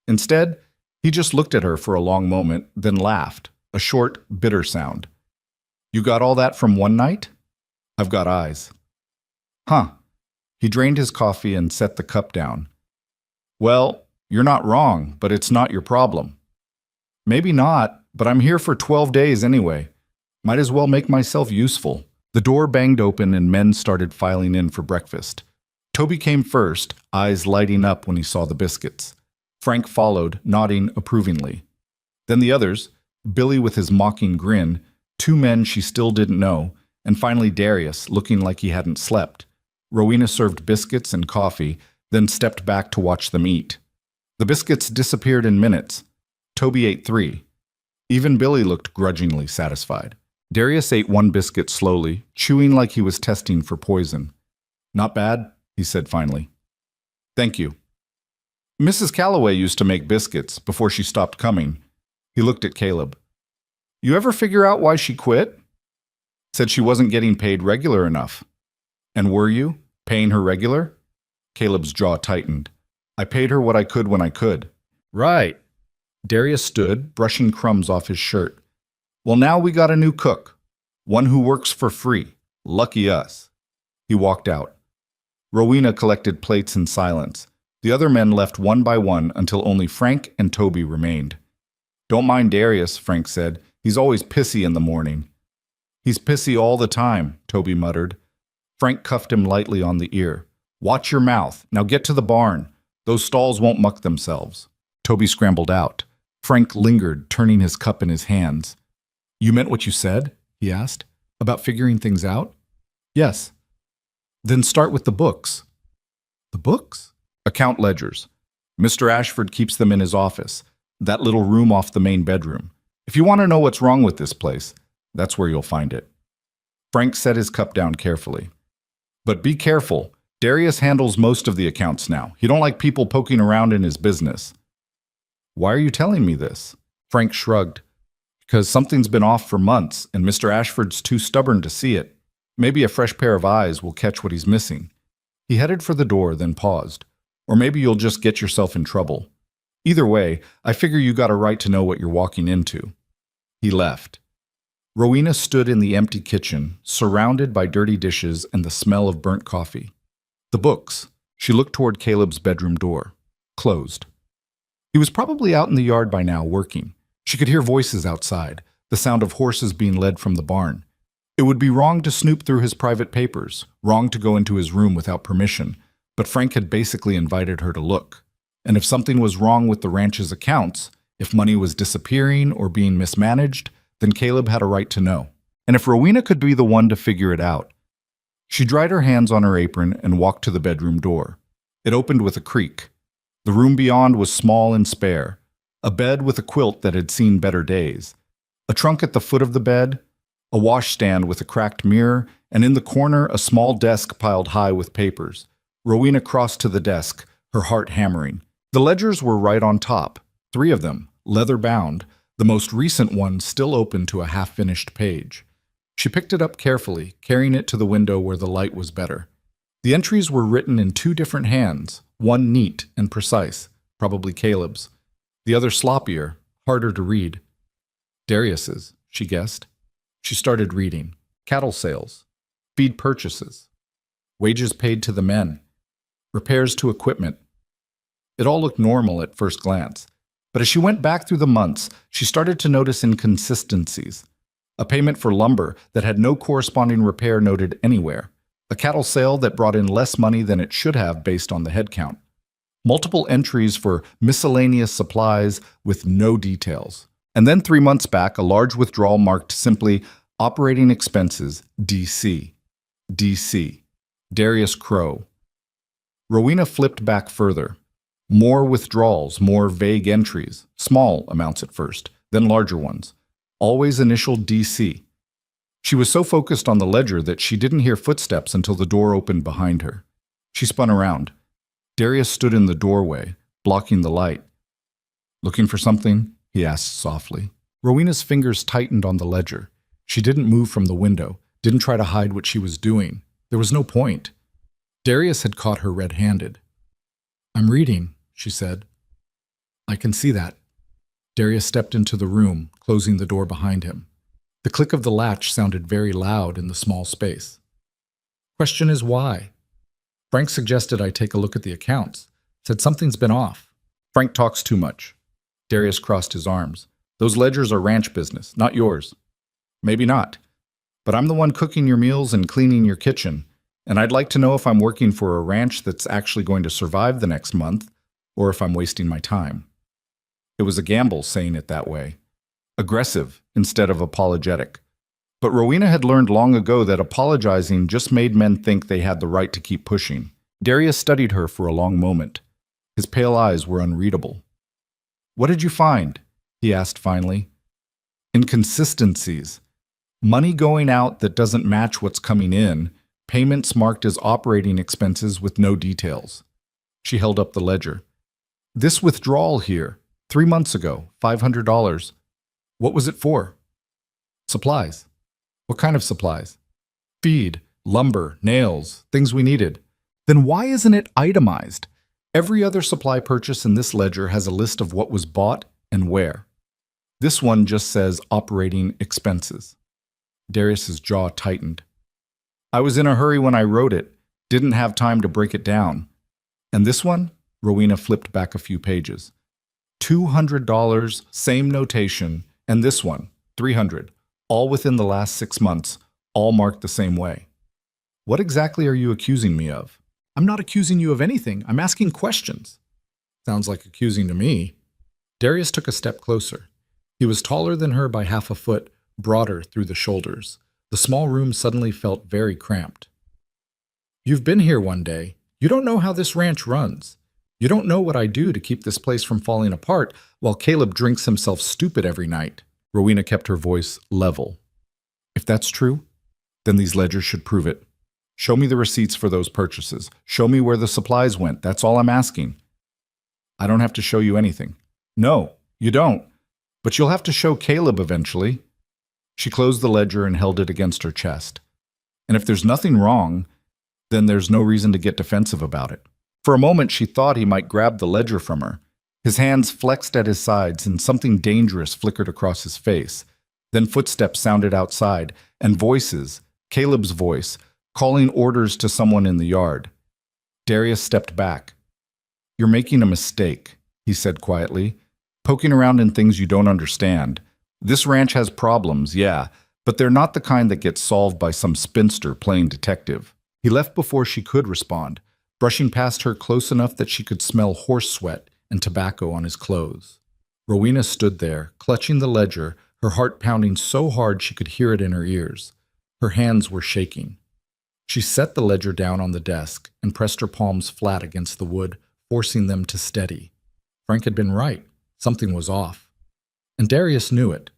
Instead, he just looked at her for a long moment, then laughed, a short, bitter sound. You got all that from one night? I've got eyes. Huh. He drained his coffee and set the cup down. Well, you're not wrong, but it's not your problem. Maybe not, but I'm here for 12 days anyway. Might as well make myself useful. The door banged open and men started filing in for breakfast. Toby came first, eyes lighting up when he saw the biscuits. Frank followed, nodding approvingly. Then the others, Billy with his mocking grin, 2 men she still didn't know, and finally Darius, looking like he hadn't slept. Rowena served biscuits and coffee, then stepped back to watch them eat. The biscuits disappeared in minutes. Toby ate 3. Even Billy looked grudgingly satisfied. Darius ate 1 biscuit slowly, chewing like he was testing for poison. Not bad, he said finally. Thank you. Mrs. Calloway used to make biscuits before she stopped coming. He looked at Caleb. You ever figure out why she quit? Said she wasn't getting paid regular enough. And were you? Paying her regular? Caleb's jaw tightened. I paid her what I could when I could. Right. Darius stood, brushing crumbs off his shirt. Well, now we got a new cook. One who works for free. Lucky us. He walked out. Rowena collected plates in silence. The other men left one by one until only Frank and Toby remained. Don't mind Darius, Frank said. He's always pissy in the morning. He's pissy all the time, Toby muttered. Frank cuffed him lightly on the ear. Watch your mouth. Now get to the barn. Those stalls won't muck themselves. Toby scrambled out. Frank lingered, turning his cup in his hands. You meant what you said? He asked. About figuring things out? Yes. Then start with the books. The books? Account ledgers. Mr. Ashford keeps them in his office, that little room off the main bedroom. If you want to know what's wrong with this place, that's where you'll find it. Frank set his cup down carefully. But be careful. Darius handles most of the accounts now. He don't like people poking around in his business. Why are you telling me this? Frank shrugged. Because something's been off for months, and Mr. Ashford's too stubborn to see it. Maybe a fresh pair of eyes will catch what he's missing. He headed for the door, then paused. Or maybe you'll just get yourself in trouble. Either way, I figure you got a right to know what you're walking into. He left. Rowena stood in the empty kitchen, surrounded by dirty dishes and the smell of burnt coffee. The books. She looked toward Caleb's bedroom door. Closed. He was probably out in the yard by now, working. She could hear voices outside, the sound of horses being led from the barn. It would be wrong to snoop through his private papers, wrong to go into his room without permission, but Frank had basically invited her to look. And if something was wrong with the ranch's accounts, if money was disappearing or being mismanaged, then Caleb had a right to know. And if Rowena could be the one to figure it out. She dried her hands on her apron and walked to the bedroom door. It opened with a creak. The room beyond was small and spare, a bed with a quilt that had seen better days, a trunk at the foot of the bed, a washstand with a cracked mirror, and in the corner a small desk piled high with papers. Rowena crossed to the desk, her heart hammering. The ledgers were right on top, 3 of them, leather-bound, the most recent one still open to a half-finished page. She picked it up carefully, carrying it to the window where the light was better. The entries were written in 2 different hands, one neat and precise, probably Caleb's, the other sloppier, harder to read. Darius's, she guessed. She started reading. Cattle sales, feed purchases, wages paid to the men, repairs to equipment. It all looked normal at first glance, but as she went back through the months, she started to notice inconsistencies. A payment for lumber that had no corresponding repair noted anywhere. A cattle sale that brought in less money than it should have based on the head count. Multiple entries for miscellaneous supplies with no details. And then 3 months back, a large withdrawal marked simply Operating Expenses, DC. DC. Darius Crow. Rowena flipped back further. More withdrawals, more vague entries, small amounts at first, then larger ones. Always initial DC. She was so focused on the ledger that she didn't hear footsteps until the door opened behind her. She spun around. Darius stood in the doorway, blocking the light. "Looking for something?" he asked softly. Rowena's fingers tightened on the ledger. She didn't move from the window, didn't try to hide what she was doing. There was no point. Darius had caught her red-handed. "I'm reading," she said. "I can see that." Darius stepped into the room, closing the door behind him. The click of the latch sounded very loud in the small space. "Question is why?" "Frank suggested I take a look at the accounts. Said something's been off." "Frank talks too much." Darius crossed his arms. "Those ledgers are ranch business, not yours." "Maybe not. But I'm the one cooking your meals and cleaning your kitchen, and I'd like to know if I'm working for a ranch that's actually going to survive the next month, or if I'm wasting my time." It was a gamble saying it that way. Aggressive instead of apologetic. But Rowena had learned long ago that apologizing just made men think they had the right to keep pushing. Darius studied her for a long moment. His pale eyes were unreadable. "What did you find?" he asked finally. "Inconsistencies. Money going out that doesn't match what's coming in, payments marked as operating expenses with no details." She held up the ledger. "This withdrawal here, 3 months ago, $500. What was it for?" "Supplies." "What kind of supplies?" "Feed, lumber, nails, things we needed." "Then why isn't it itemized? Every other supply purchase in this ledger has a list of what was bought and where. This one just says operating expenses." Darius's jaw tightened. "I was in a hurry when I wrote it, didn't have time to break it down. And this one?" Rowena flipped back a few pages. $200, same notation, and this one, $300, all within the last 6 months, all marked the same way. "What exactly are you accusing me of?" "I'm not accusing you of anything. I'm asking questions." "Sounds like accusing to me." Darius took a step closer. He was taller than her by half a foot, broader through the shoulders. The small room suddenly felt very cramped. "You've been here one day. You don't know how this ranch runs. You don't know what I do to keep this place from falling apart while Caleb drinks himself stupid every night." Rowena kept her voice level. "If that's true, then these ledgers should prove it. Show me the receipts for those purchases. Show me where the supplies went. That's all I'm asking." "I don't have to show you anything." "No, you don't. But you'll have to show Caleb eventually." She closed the ledger and held it against her chest. "And if there's nothing wrong, then there's no reason to get defensive about it." For a moment, she thought he might grab the ledger from her. His hands flexed at his sides and something dangerous flickered across his face. Then footsteps sounded outside, and voices, Caleb's voice, calling orders to someone in the yard. Darius stepped back. "You're making a mistake," he said quietly, "poking around in things you don't understand. This ranch has problems, yeah, but they're not the kind that get solved by some spinster playing detective." He left before she could respond, brushing past her close enough that she could smell horse sweat and tobacco on his clothes. Rowena stood there, clutching the ledger, her heart pounding so hard she could hear it in her ears. Her hands were shaking. She set the ledger down on the desk and pressed her palms flat against the wood, forcing them to steady. Frank had been right. Something was off. And Darius knew it.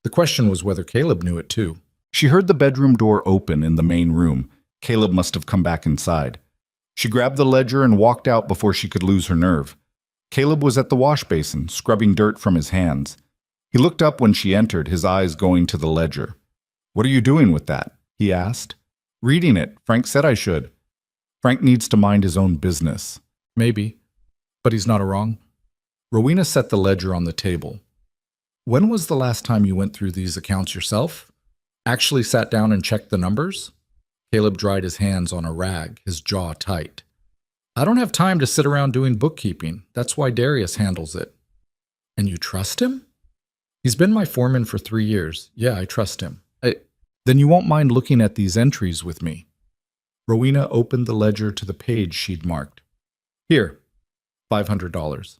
The question was whether Caleb knew it too. She heard the bedroom door open in the main room. Caleb must have come back inside. She grabbed the ledger and walked out before she could lose her nerve. Caleb was at the wash basin, scrubbing dirt from his hands. He looked up when she entered, his eyes going to the ledger. "What are you doing with that?" he asked. "Reading it. Frank said I should." "Frank needs to mind his own business." "Maybe. But he's not wrong." Rowena set the ledger on the table. "When was the last time you went through these accounts yourself? Actually sat down and checked the numbers?" Caleb dried his hands on a rag, his jaw tight. "I don't have time to sit around doing bookkeeping. That's why Darius handles it." "And you trust him?" "He's been my foreman for 3 years. Yeah, I trust him." Then you won't mind looking at these entries with me." Rowena opened the ledger to the page she'd marked. Here, $500.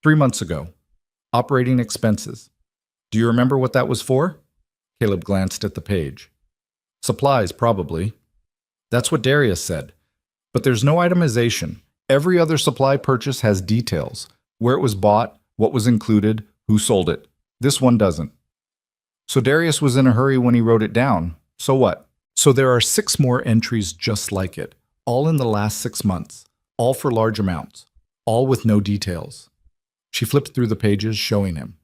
3 months ago. Operating expenses. Do you remember what that was for? Caleb glanced at the page. Supplies, probably. That's what Darius said. But there's no itemization. Every other supply purchase has details. Where it was bought, what was included, who sold it. This one doesn't. So Darius was in a hurry when he wrote it down. So what? So there are 6 more entries just like it, all in the last 6 months, all for large amounts, all with no details. She flipped through the pages, showing him.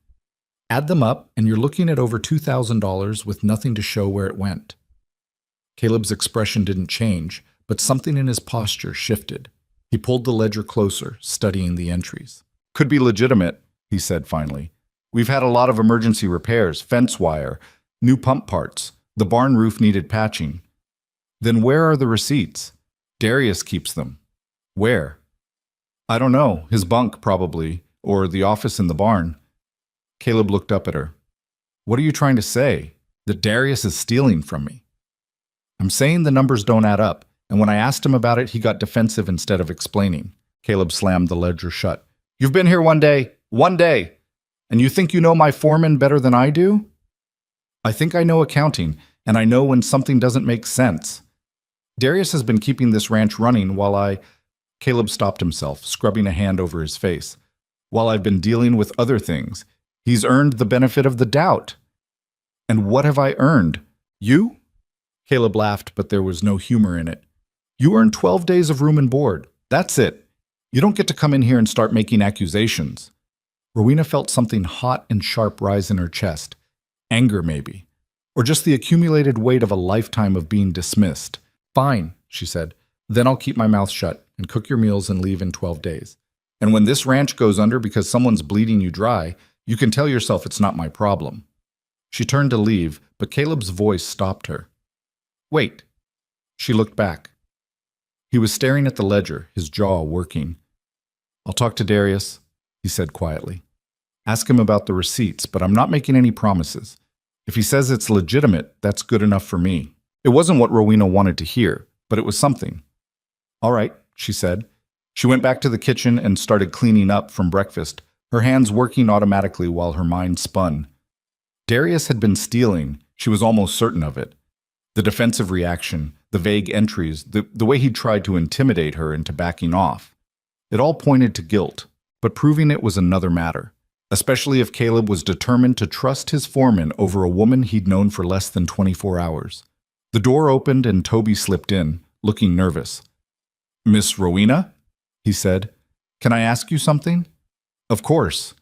Add them up, and you're looking at over $2,000 with nothing to show where it went. Caleb's expression didn't change, but something in his posture shifted. He pulled the ledger closer, studying the entries. Could be legitimate, he said finally. We've had a lot of emergency repairs, fence wire, new pump parts. The barn roof needed patching. Then where are the receipts? Darius keeps them. Where? I don't know. His bunk, probably, or the office in the barn. Caleb looked up at her. What are you trying to say? That Darius is stealing from me? I'm saying the numbers don't add up, and when I asked him about it, he got defensive instead of explaining. Caleb slammed the ledger shut. You've been here one day, and you think you know my foreman better than I do? I think I know accounting, and I know when something doesn't make sense. Darius has been keeping this ranch running while Caleb stopped himself, scrubbing a hand over his face. While I've been dealing with other things, he's earned the benefit of the doubt. And what have I earned? You? Caleb laughed, but there was no humor in it. You earned 12 days of room and board. That's it. You don't get to come in here and start making accusations. Rowena felt something hot and sharp rise in her chest. Anger, maybe. Or just the accumulated weight of a lifetime of being dismissed. Fine, she said. Then I'll keep my mouth shut and cook your meals and leave in 12 days. And when this ranch goes under because someone's bleeding you dry, you can tell yourself it's not my problem. She turned to leave, but Caleb's voice stopped her. Wait. She looked back. He was staring at the ledger, his jaw working. I'll talk to Darius, he said quietly. Ask him about the receipts, but I'm not making any promises. If he says it's legitimate, that's good enough for me. It wasn't what Rowena wanted to hear, but it was something. All right, she said. She went back to the kitchen and started cleaning up from breakfast, her hands working automatically while her mind spun. Darius had been stealing, she was almost certain of it. The defensive reaction, the vague entries, the way he tried to intimidate her into backing off. It all pointed to guilt, but proving it was another matter, especially if Caleb was determined to trust his foreman over a woman he'd known for less than 24 hours. The door opened and Toby slipped in, looking nervous. Miss Rowena? He said. Can I ask you something? Of course.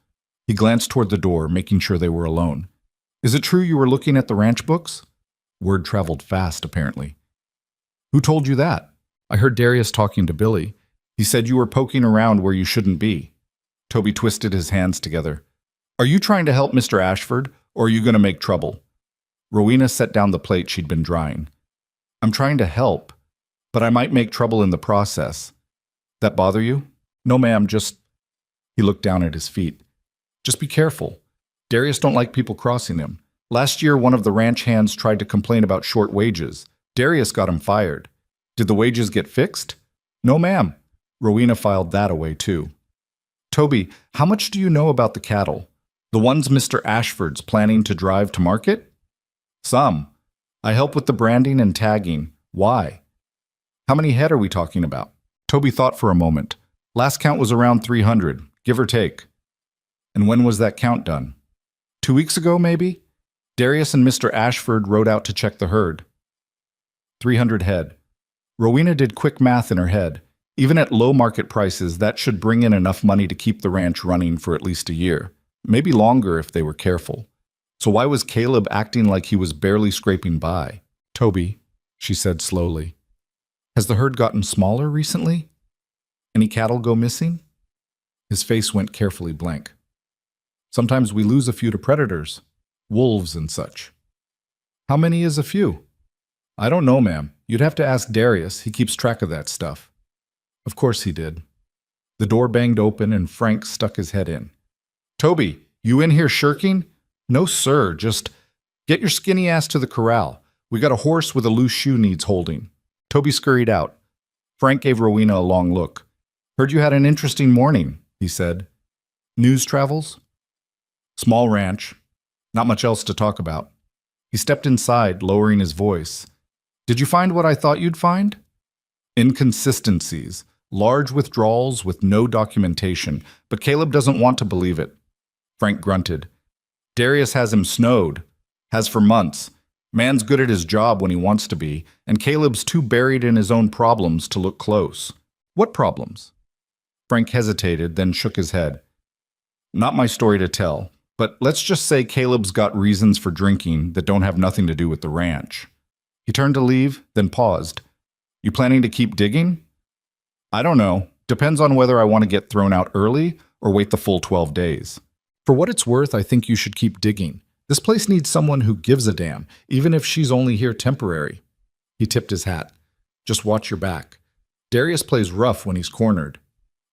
He glanced toward the door, making sure they were alone. Is it true you were looking at the ranch books? Word traveled fast, apparently. Who told you that? I heard Darius talking to Billy. He said you were poking around where you shouldn't be. Toby twisted his hands together. Are you trying to help Mr. Ashford, or are you going to make trouble? Rowena set down the plate she'd been drying. I'm trying to help, but I might make trouble in the process. That bother you? No, ma'am, just... He looked down at his feet. Just be careful. Darius don't like people crossing him. Last year, one of the ranch hands tried to complain about short wages. Darius got him fired. Did the wages get fixed? No, ma'am. Rowena filed that away, too. Toby, how much do you know about the cattle? The ones Mr. Ashford's planning to drive to market? Some. I help with the branding and tagging. Why? How many head are we talking about? Toby thought for a moment. Last count was around 300, give or take. And when was that count done? 2 weeks ago, maybe? Darius and Mr. Ashford rode out to check the herd. 300 head. Rowena did quick math in her head. Even at low market prices, that should bring in enough money to keep the ranch running for at least a year. Maybe longer if they were careful. So why was Caleb acting like he was barely scraping by? Toby, she said slowly. Has the herd gotten smaller recently? Any cattle go missing? His face went carefully blank. Sometimes we lose a few to predators, wolves and such. How many is a few? I don't know, ma'am. You'd have to ask Darius. He keeps track of that stuff. Of course he did. The door banged open and Frank stuck his head in. Toby, you in here shirking? No, sir. Just get your skinny ass to the corral. We got a horse with a loose shoe needs holding. Toby scurried out. Frank gave Rowena a long look. Heard you had an interesting morning, he said. News travels? Small ranch. Not much else to talk about. He stepped inside, lowering his voice. Did you find what I thought you'd find? Inconsistencies. Large withdrawals with no documentation, but Caleb doesn't want to believe it. Frank grunted. Darius has him snowed. Has for months. Man's good at his job when he wants to be, and Caleb's too buried in his own problems to look close. What problems? Frank hesitated, then shook his head. Not my story to tell, but let's just say Caleb's got reasons for drinking that don't have nothing to do with the ranch. He turned to leave, then paused. You planning to keep digging? I don't know. Depends on whether I want to get thrown out early or wait the full 12 days. For what it's worth, I think you should keep digging. This place needs someone who gives a damn, even if she's only here temporary. He tipped his hat. Just watch your back. Darius plays rough when he's cornered.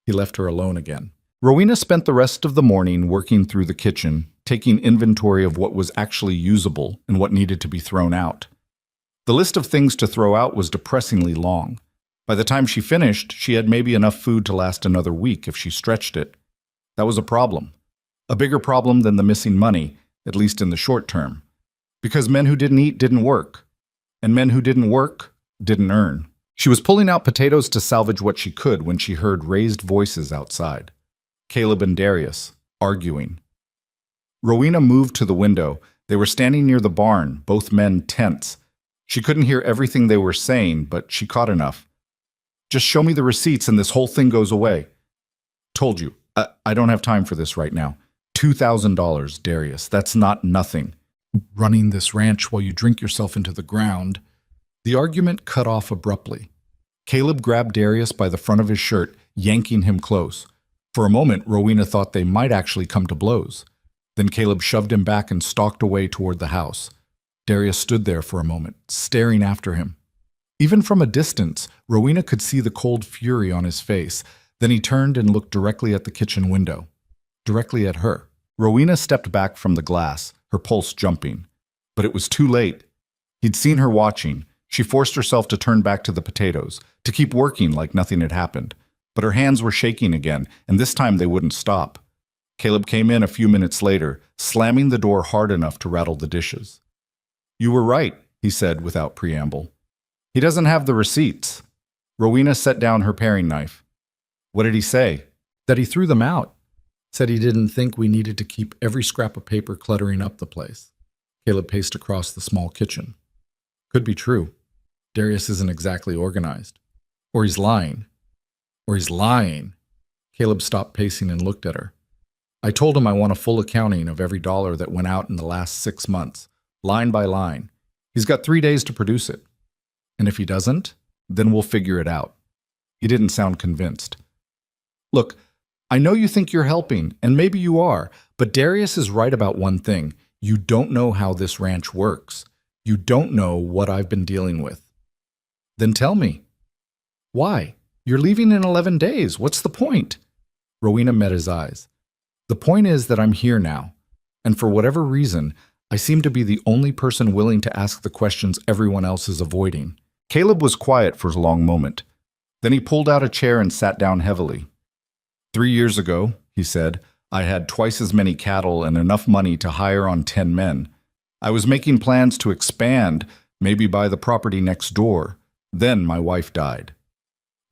He left her alone again. Rowena spent the rest of the morning working through the kitchen, taking inventory of what was actually usable and what needed to be thrown out. The list of things to throw out was depressingly long. By the time she finished, she had maybe enough food to last another week if she stretched it. That was a problem. A bigger problem than the missing money, at least in the short term. Because men who didn't eat didn't work. And men who didn't work didn't earn. She was pulling out potatoes to salvage what she could when she heard raised voices outside. Caleb and Darius, arguing. Rowena moved to the window. They were standing near the barn, both men tense. She couldn't hear everything they were saying, but she caught enough. Just show me the receipts and this whole thing goes away. Told you, I don't have time for this right now. $2,000, Darius. That's not nothing. Running this ranch while you drink yourself into the ground. The argument cut off abruptly. Caleb grabbed Darius by the front of his shirt, yanking him close. For a moment, Rowena thought they might actually come to blows. Then Caleb shoved him back and stalked away toward the house. Darius stood there for a moment, staring after him. Even from a distance, Rowena could see the cold fury on his face. Then he turned and looked directly at the kitchen window. Directly at her. Rowena stepped back from the glass, her pulse jumping. But it was too late. He'd seen her watching. She forced herself to turn back to the potatoes, to keep working like nothing had happened. But her hands were shaking again, and this time they wouldn't stop. Caleb came in a few minutes later, slamming the door hard enough to rattle the dishes. You were right, he said without preamble. He doesn't have the receipts. Rowena set down her paring knife. What did he say? That he threw them out. Said he didn't think we needed to keep every scrap of paper cluttering up the place. Caleb paced across the small kitchen. Could be true. Darius isn't exactly organized. Or he's lying. Or he's lying. Caleb stopped pacing and looked at her. I told him I want a full accounting of every dollar that went out in the last 6 months, line by line. He's got 3 days to produce it. And if he doesn't, then we'll figure it out. He didn't sound convinced. Look, I know you think you're helping, and maybe you are, but Darius is right about one thing. You don't know how this ranch works. You don't know what I've been dealing with. Then tell me. Why? You're leaving in 11 days. What's the point? Rowena met his eyes. The point is that I'm here now, and for whatever reason, I seem to be the only person willing to ask the questions everyone else is avoiding. Caleb was quiet for a long moment. Then he pulled out a chair and sat down heavily. 3 years ago, he said, I had twice as many cattle and enough money to hire on 10 men. I was making plans to expand, maybe buy the property next door. Then my wife died.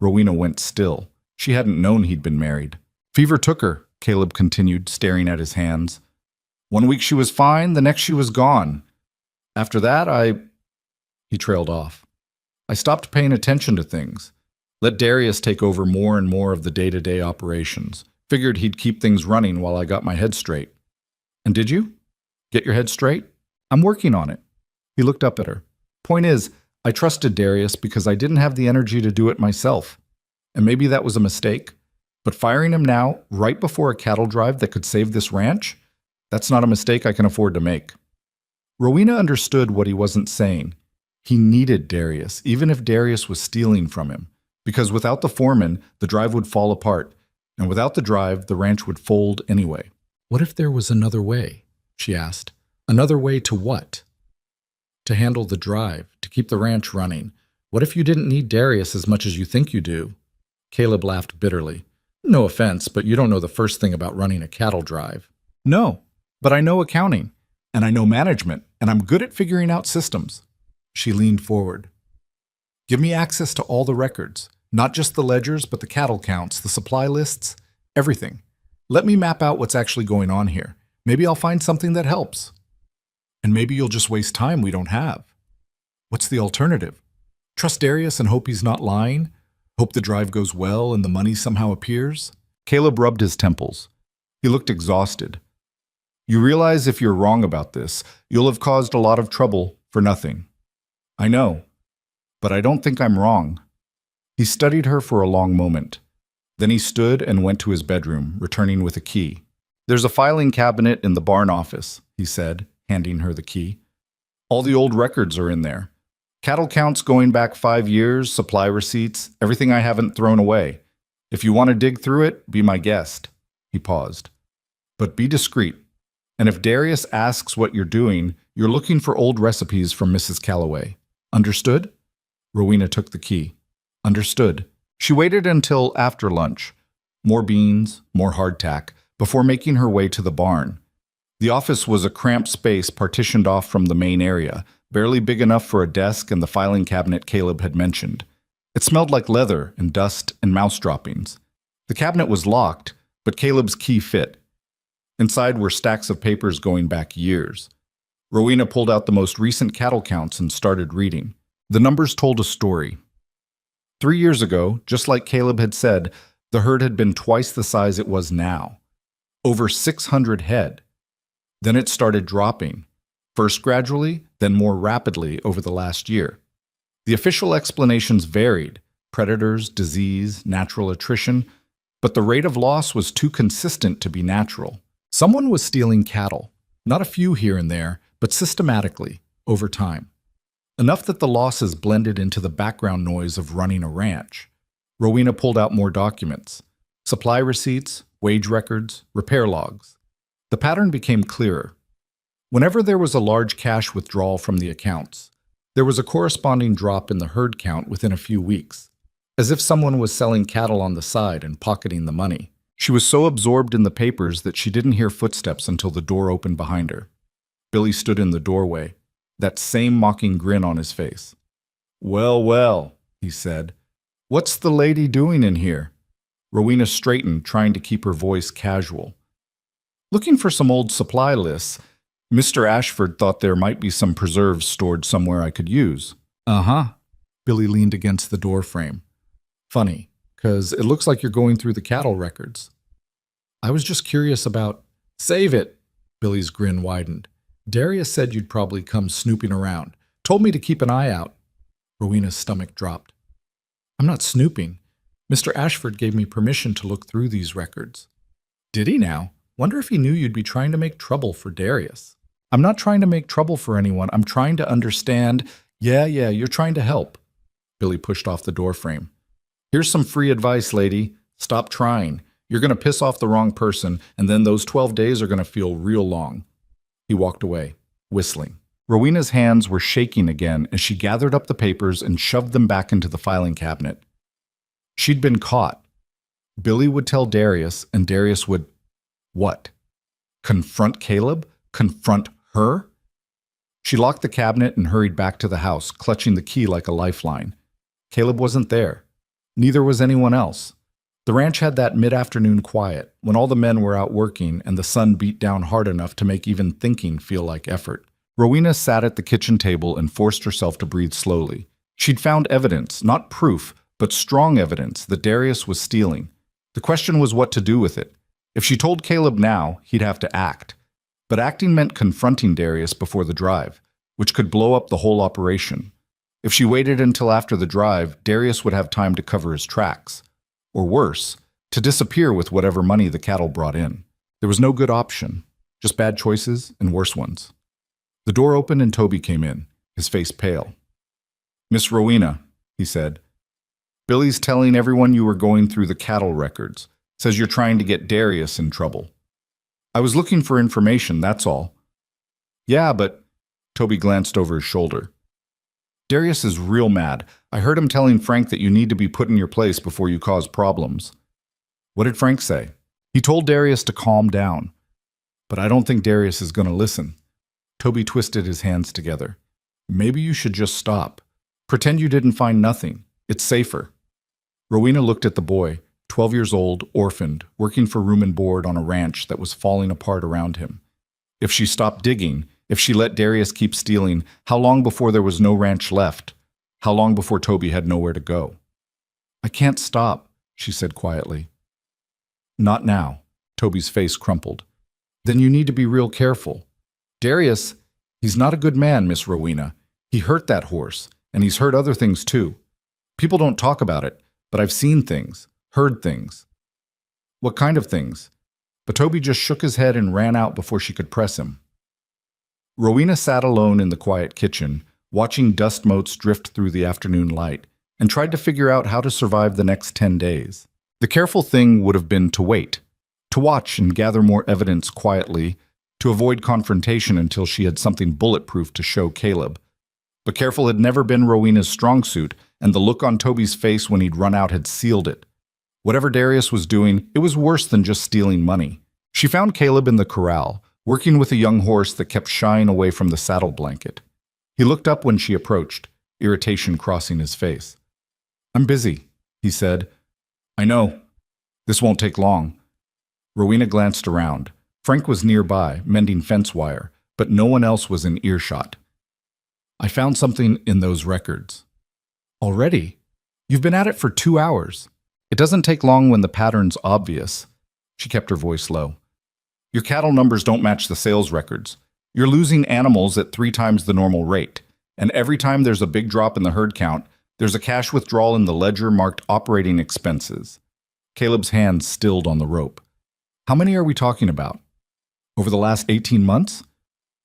Rowena went still. She hadn't known he'd been married. Fever took her, Caleb continued, staring at his hands. 1 week she was fine, the next she was gone. After that, He trailed off. I stopped paying attention to things. Let Darius take over more and more of the day-to-day operations. Figured he'd keep things running while I got my head straight. And did you? Get your head straight? I'm working on it. He looked up at her. Point is, I trusted Darius because I didn't have the energy to do it myself. And maybe that was a mistake. But firing him now, right before a cattle drive that could save this ranch, that's not a mistake I can afford to make. Rowena understood what he wasn't saying. He needed Darius, even if Darius was stealing from him. Because without the foreman, the drive would fall apart. And without the drive, the ranch would fold anyway. What if there was another way? She asked. Another way to what? To handle the drive, to keep the ranch running. What if you didn't need Darius as much as you think you do? Caleb laughed bitterly. No offense, but you don't know the first thing about running a cattle drive. No, but I know accounting, and I know management, and I'm good at figuring out systems. She leaned forward. Give me access to all the records, not just the ledgers, but the cattle counts, the supply lists, everything. Let me map out what's actually going on here. Maybe I'll find something that helps. And maybe you'll just waste time we don't have. What's the alternative? Trust Darius and hope he's not lying? Hope the drive goes well and the money somehow appears? Caleb rubbed his temples. He looked exhausted. You realize if you're wrong about this, you'll have caused a lot of trouble for nothing. I know, but I don't think I'm wrong. He studied her for a long moment. Then he stood and went to his bedroom, returning with a key. There's a filing cabinet in the barn office, he said, handing her the key. All the old records are in there. Cattle counts going back 5 years, supply receipts, everything I haven't thrown away. If you want to dig through it, be my guest. He paused. But be discreet. And if Darius asks what you're doing, you're looking for old recipes from Mrs. Calloway. Understood? Rowena took the key. Understood. She waited until after lunch. More beans, more hardtack, before making her way to the barn. The office was a cramped space partitioned off from the main area, barely big enough for a desk and the filing cabinet Caleb had mentioned. It smelled like leather and dust and mouse droppings. The cabinet was locked, but Caleb's key fit. Inside were stacks of papers going back years. Rowena pulled out the most recent cattle counts and started reading. The numbers told a story. 3 years ago, just like Caleb had said, the herd had been twice the size it was now. Over 600 head. Then it started dropping. First gradually, then more rapidly over the last year. The official explanations varied: predators, disease, natural attrition, but the rate of loss was too consistent to be natural. Someone was stealing cattle, not a few here and there, but systematically, over time. Enough that the losses blended into the background noise of running a ranch. Rowena pulled out more documents: supply receipts, wage records, repair logs. The pattern became clearer. Whenever there was a large cash withdrawal from the accounts, there was a corresponding drop in the herd count within a few weeks, as if someone was selling cattle on the side and pocketing the money. She was so absorbed in the papers that she didn't hear footsteps until the door opened behind her. Billy stood in the doorway, that same mocking grin on his face. "Well, well," he said. "What's the lady doing in here?" Rowena straightened, trying to keep her voice casual. "Looking for some old supply lists. Mr. Ashford thought there might be some preserves stored somewhere I could use." "Uh-huh." Billy leaned against the door frame. "Funny, 'cause it looks like you're going through the cattle records." "I was just curious about—" "Save it!" Billy's grin widened. "Darius said you'd probably come snooping around. Told me to keep an eye out." Rowena's stomach dropped. "I'm not snooping. Mr. Ashford gave me permission to look through these records." "Did he now? Wonder if he knew you'd be trying to make trouble for Darius." "I'm not trying to make trouble for anyone. I'm trying to understand—" Yeah, you're trying to help." Billy pushed off the door frame. "Here's some free advice, lady. Stop trying. You're going to piss off the wrong person, and then those 12 days are going to feel real long." He walked away, whistling. Rowena's hands were shaking again as she gathered up the papers and shoved them back into the filing cabinet. She'd been caught. Billy would tell Darius, and Darius would— what? Confront Caleb? Confront her? She locked the cabinet and hurried back to the house, clutching the key like a lifeline. Caleb wasn't there. Neither was anyone else. The ranch had that mid-afternoon quiet, when all the men were out working and the sun beat down hard enough to make even thinking feel like effort. Rowena sat at the kitchen table and forced herself to breathe slowly. She'd found evidence, not proof, but strong evidence that Darius was stealing. The question was what to do with it. If she told Caleb now, he'd have to act. But acting meant confronting Darius before the drive, which could blow up the whole operation. If she waited until after the drive, Darius would have time to cover his tracks. Or worse, to disappear with whatever money the cattle brought in. There was no good option, just bad choices and worse ones. The door opened and Toby came in, his face pale. "Miss Rowena," he said, "Billy's telling everyone you were going through the cattle records. Says you're trying to get Darius in trouble." "I was looking for information, that's all." "Yeah, but—" Toby glanced over his shoulder. Darius is real mad. I heard him telling Frank that you need to be put in your place before you cause problems. What did Frank say? He told Darius to calm down. But I don't think Darius is going to listen. Toby twisted his hands together. Maybe you should just stop. Pretend you didn't find nothing. It's safer. Rowena looked at the boy, 12 years old, orphaned, working for room and board on a ranch that was falling apart around him. If she stopped digging, if she let Darius keep stealing, how long before there was no ranch left? How long before Toby had nowhere to go? I can't stop, she said quietly. Not now. Toby's face crumpled. Then you need to be real careful. Darius, he's not a good man, Miss Rowena. He hurt that horse, and he's hurt other things too. People don't talk about it, but I've seen things, heard things. What kind of things? But Toby just shook his head and ran out before she could press him. Rowena sat alone in the quiet kitchen, watching dust motes drift through the afternoon light, and tried to figure out how to survive the next 10 days. The careful thing would have been to wait, to watch and gather more evidence quietly, to avoid confrontation until she had something bulletproof to show Caleb. But careful had never been Rowena's strong suit, and the look on Toby's face when he'd run out had sealed it. Whatever Darius was doing, it was worse than just stealing money. She found Caleb in the corral, working with a young horse that kept shying away from the saddle blanket. He looked up when she approached, irritation crossing his face. I'm busy, he said. I know. This won't take long. Rowena glanced around. Frank was nearby, mending fence wire, but no one else was in earshot. I found something in those records. Already? You've been at it for 2 hours. It doesn't take long when the pattern's obvious. She kept her voice low. Your cattle numbers don't match the sales records. You're losing animals at 3 times the normal rate. And every time there's a big drop in the herd count, there's a cash withdrawal in the ledger marked operating expenses. Caleb's hands stilled on the rope. How many are we talking about? Over the last 18 months?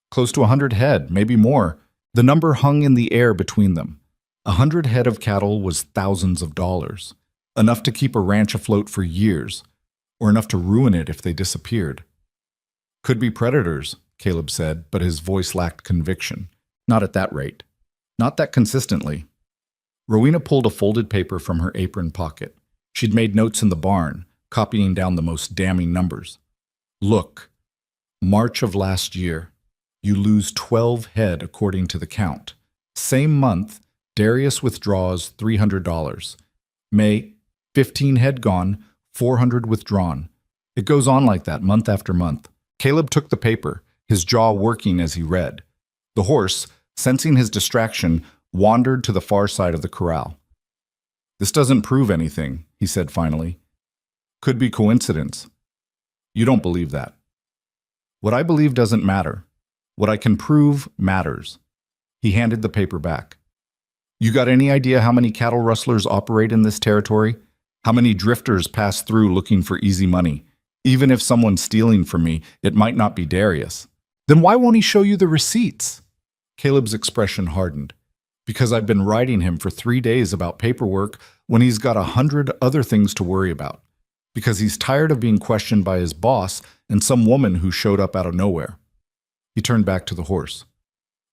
Close to 100 head, maybe more. The number hung in the air between them. 100 head of cattle was thousands of dollars. Enough to keep a ranch afloat for years, or enough to ruin it if they disappeared. Could be predators, Caleb said, but his voice lacked conviction. Not at that rate. Not that consistently. Rowena pulled a folded paper from her apron pocket. She'd made notes in the barn, copying down the most damning numbers. Look, March of last year, you lose 12 head according to the count. Same month, Darius withdraws $300. May, 15 head gone, 400 withdrawn. It goes on like that month after month. Caleb took the paper, his jaw working as he read. The horse, sensing his distraction, wandered to the far side of the corral. This doesn't prove anything, he said finally. Could be coincidence. You don't believe that. What I believe doesn't matter. What I can prove matters. He handed the paper back. You got any idea how many cattle rustlers operate in this territory? How many drifters pass through looking for easy money? Even if someone's stealing from me, it might not be Darius. Then why won't he show you the receipts? Caleb's expression hardened. Because I've been writing him for 3 days about paperwork when he's got 100 other things to worry about. Because he's tired of being questioned by his boss and some woman who showed up out of nowhere. He turned back to the horse.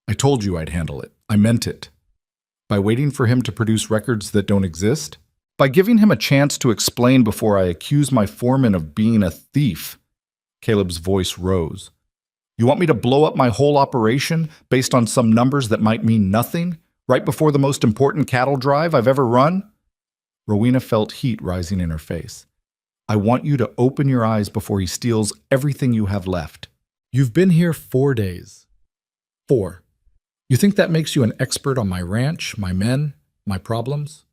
I told you I'd handle it. I meant it. By waiting for him to produce records that don't exist? By giving him a chance to explain before I accuse my foreman of being a thief? Caleb's voice rose. You want me to blow up my whole operation based on some numbers that might mean nothing, right before the most important cattle drive I've ever run? Rowena felt heat rising in her face. I want you to open your eyes before he steals everything you have left. You've been here 4 days. 4. You think that makes you an expert on my ranch, my men, my problems?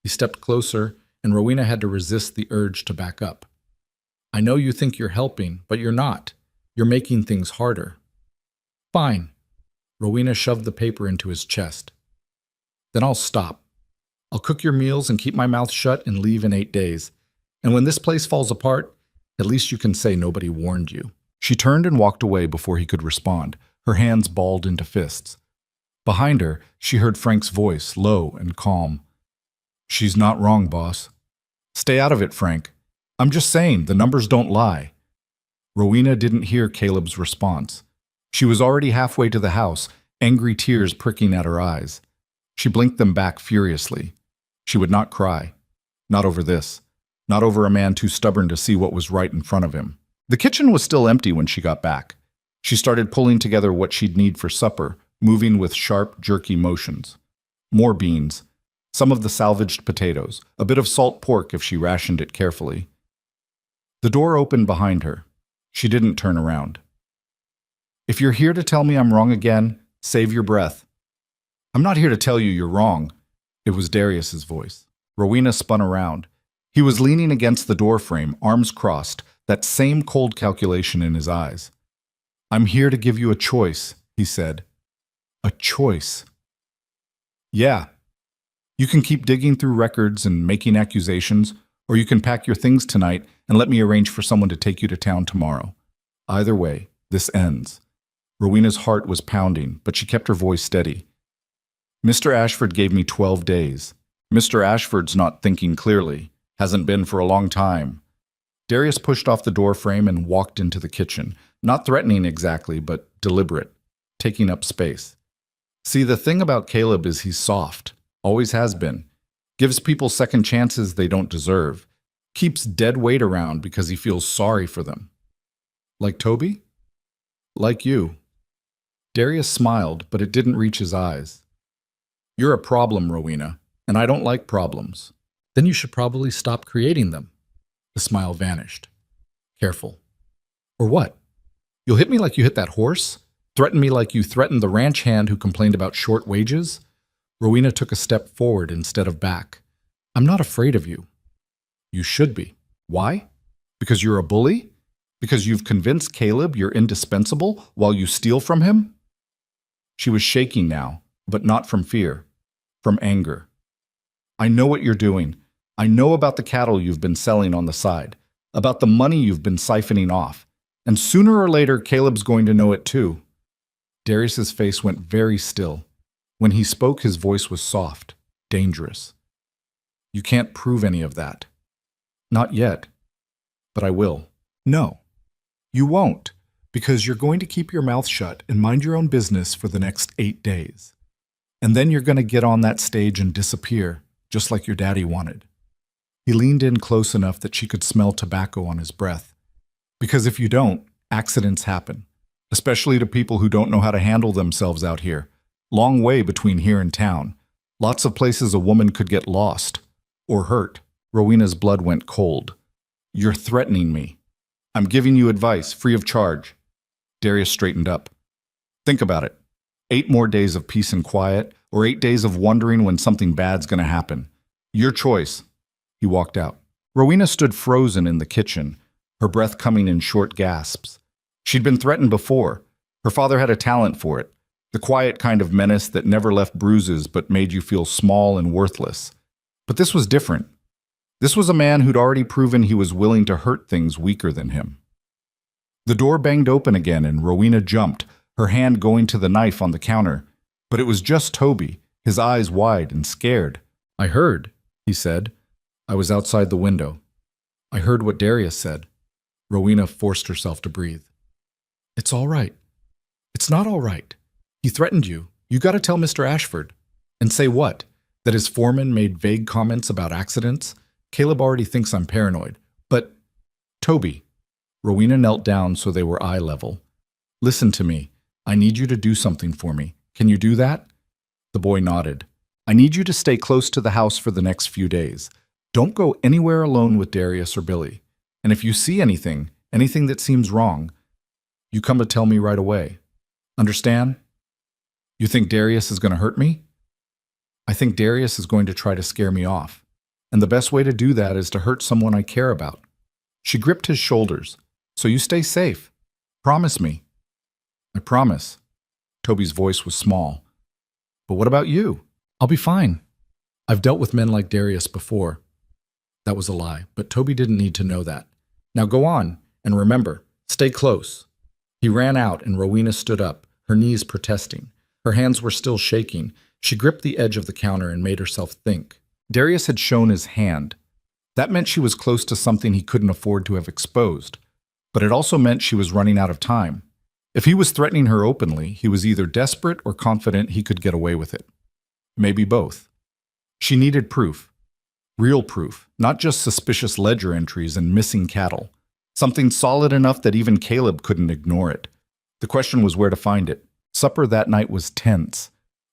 He stepped closer, and Rowena had to resist the urge to back up. I know you think you're helping, but you're not. You're making things harder. Fine. Rowena shoved the paper into his chest. Then I'll stop. I'll cook your meals and keep my mouth shut and leave in 8 days. And when this place falls apart, at least you can say nobody warned you. She turned and walked away before he could respond, her hands balled into fists. Behind her, she heard Frank's voice, low and calm. She's not wrong, boss. Stay out of it, Frank. I'm just saying, the numbers don't lie. Rowena didn't hear Caleb's response. She was already halfway to the house, angry tears pricking at her eyes. She blinked them back furiously. She would not cry. Not over this. Not over a man too stubborn to see what was right in front of him. The kitchen was still empty when she got back. She started pulling together what she'd need for supper, moving with sharp, jerky motions. More beans, some of the salvaged potatoes, a bit of salt pork if she rationed it carefully. The door opened behind her. She didn't turn around. If you're here to tell me I'm wrong again, save your breath. I'm not here to tell you you're wrong. It was Darius's voice. Rowena spun around. He was leaning against the door frame, arms crossed, that same cold calculation in his eyes. I'm here to give you a choice, he said. A choice. Yeah. You can keep digging through records and making accusations, or you can pack your things tonight and let me arrange for someone to take you to town tomorrow. Either way, this ends. Rowena's heart was pounding, but she kept her voice steady. Mr. Ashford gave me 12 days. Mr. Ashford's not thinking clearly. Hasn't been for a long time. Darius pushed off the door frame and walked into the kitchen, not threatening exactly, but deliberate, taking up space. See, the thing about Caleb is he's soft, always has been. Gives people second chances they don't deserve. Keeps dead weight around because he feels sorry for them. Like Toby? Like you. Darius smiled, but it didn't reach his eyes. You're a problem, Rowena, and I don't like problems. Then you should probably stop creating them. The smile vanished. Careful. Or what? You'll hit me like you hit that horse? Threaten me like you threatened the ranch hand who complained about short wages? Rowena took a step forward instead of back. I'm not afraid of you. You should be. Why? Because you're a bully? Because you've convinced Caleb you're indispensable while you steal from him? She was shaking now, but not from fear, from anger. I know what you're doing. I know about the cattle you've been selling on the side, about the money you've been siphoning off, and sooner or later Caleb's going to know it too. Darius's face went very still. When he spoke, his voice was soft, dangerous. You can't prove any of that. Not yet. But I will. No, you won't, because you're going to keep your mouth shut and mind your own business for the next 8 days. And then you're going to get on that stage and disappear, just like your daddy wanted. He leaned in close enough that she could smell tobacco on his breath. Because if you don't, accidents happen, especially to people who don't know how to handle themselves out here. Long way between here and town. Lots of places a woman could get lost or hurt. Rowena's blood went cold. You're threatening me. I'm giving you advice, free of charge. Darius straightened up. Think about it. 8 more days of peace and quiet, or 8 days of wondering when something bad's going to happen. Your choice. He walked out. Rowena stood frozen in the kitchen, her breath coming in short gasps. She'd been threatened before. Her father had a talent for it. The quiet kind of menace that never left bruises but made you feel small and worthless. But this was different. This was a man who'd already proven he was willing to hurt things weaker than him. The door banged open again and Rowena jumped, her hand going to the knife on the counter. But it was just Toby, his eyes wide and scared. I heard, he said. I was outside the window. I heard what Darius said. Rowena forced herself to breathe. It's all right. It's not all right. He threatened you. You got to tell Mr. Ashford. And say what? That his foreman made vague comments about accidents? Caleb already thinks I'm paranoid. But, Toby. Rowena knelt down so they were eye level. Listen to me. I need you to do something for me. Can you do that? The boy nodded. I need you to stay close to the house for the next few days. Don't go anywhere alone with Darius or Billy. And if you see anything that seems wrong, you come to tell me right away. Understand? You think Darius is going to hurt me? I think Darius is going to try to scare me off. And the best way to do that is to hurt someone I care about. She gripped his shoulders. So you stay safe. Promise me. I promise. Toby's voice was small. But what about you? I'll be fine. I've dealt with men like Darius before. That was a lie, but Toby didn't need to know that. Now go on, and remember, stay close. He ran out, and Rowena stood up, her knees protesting. Her hands were still shaking. She gripped the edge of the counter and made herself think. Darius had shown his hand. That meant she was close to something he couldn't afford to have exposed. But it also meant she was running out of time. If he was threatening her openly, he was either desperate or confident he could get away with it. Maybe both. She needed proof. Real proof, not just suspicious ledger entries and missing cattle. Something solid enough that even Caleb couldn't ignore it. The question was where to find it. Supper that night was tense.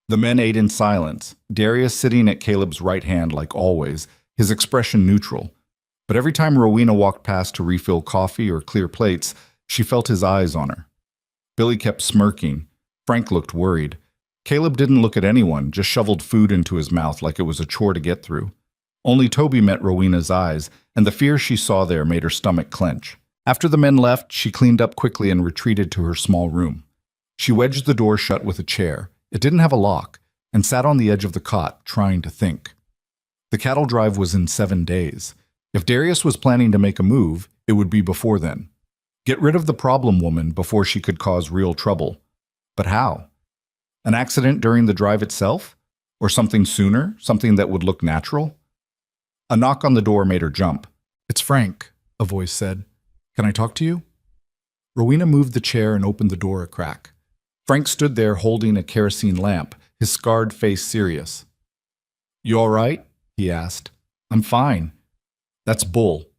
The men ate in silence, Darius sitting at Caleb's right hand like always, his expression neutral. But every time Rowena walked past to refill coffee or clear plates, she felt his eyes on her. Billy kept smirking. Frank looked worried. Caleb didn't look at anyone, just shoveled food into his mouth like it was a chore to get through. Only Toby met Rowena's eyes, and the fear she saw there made her stomach clench. After the men left, she cleaned up quickly and retreated to her small room. She wedged the door shut with a chair. It didn't have a lock, and sat on the edge of the cot, trying to think. The cattle drive was in 7 days. If Darius was planning to make a move, it would be before then. Get rid of the problem woman before she could cause real trouble. But how? An accident during the drive itself? Or something sooner? Something that would look natural? A knock on the door made her jump. "It's Frank," a voice said. "Can I talk to you?" Rowena moved the chair and opened the door a crack. Frank stood there holding a kerosene lamp, his scarred face serious. "You all right?" he asked. "I'm fine." "That's bull.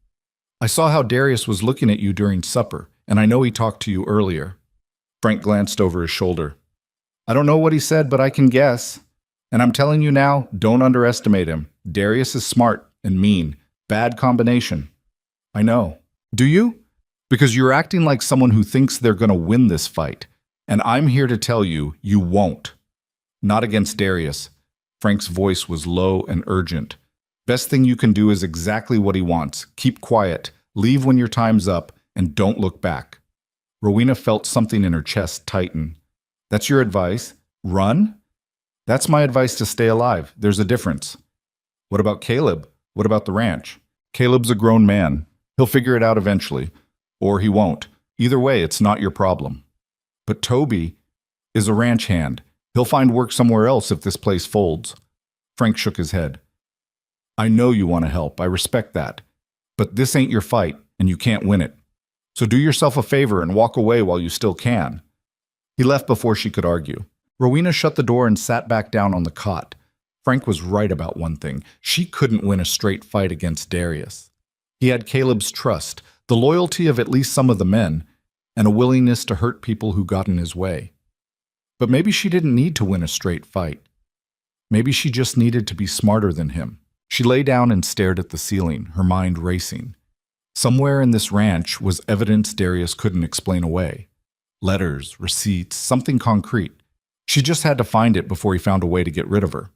I saw how Darius was looking at you during supper, and I know he talked to you earlier." Frank glanced over his shoulder. "I don't know what he said, but I can guess. And I'm telling you now, don't underestimate him. Darius is smart and mean. Bad combination." "I know." "Do you? Because you're acting like someone who thinks they're going to win this fight. And I'm here to tell you, you won't. Not against Darius." Frank's voice was low and urgent. "Best thing you can do is exactly what he wants. Keep quiet, leave when your time's up, and don't look back." Rowena felt something in her chest tighten. "That's your advice? Run?" "That's my advice to stay alive. There's a difference." "What about Caleb? What about the ranch?" "Caleb's a grown man. He'll figure it out eventually. Or he won't. Either way, it's not your problem." "But Toby is a ranch hand. He'll find work somewhere else if this place folds." Frank shook his head. "I know you want to help. I respect that. But this ain't your fight, and you can't win it. So do yourself a favor and walk away while you still can." He left before she could argue. Rowena shut the door and sat back down on the cot. Frank was right about one thing. She couldn't win a straight fight against Darius. He had Caleb's trust, the loyalty of at least some of the men, and a willingness to hurt people who got in his way. But maybe she didn't need to win a straight fight. Maybe she just needed to be smarter than him. She lay down and stared at the ceiling, her mind racing. Somewhere in this ranch was evidence Darius couldn't explain away. Letters, receipts, something concrete. She just had to find it before he found a way to get rid of her.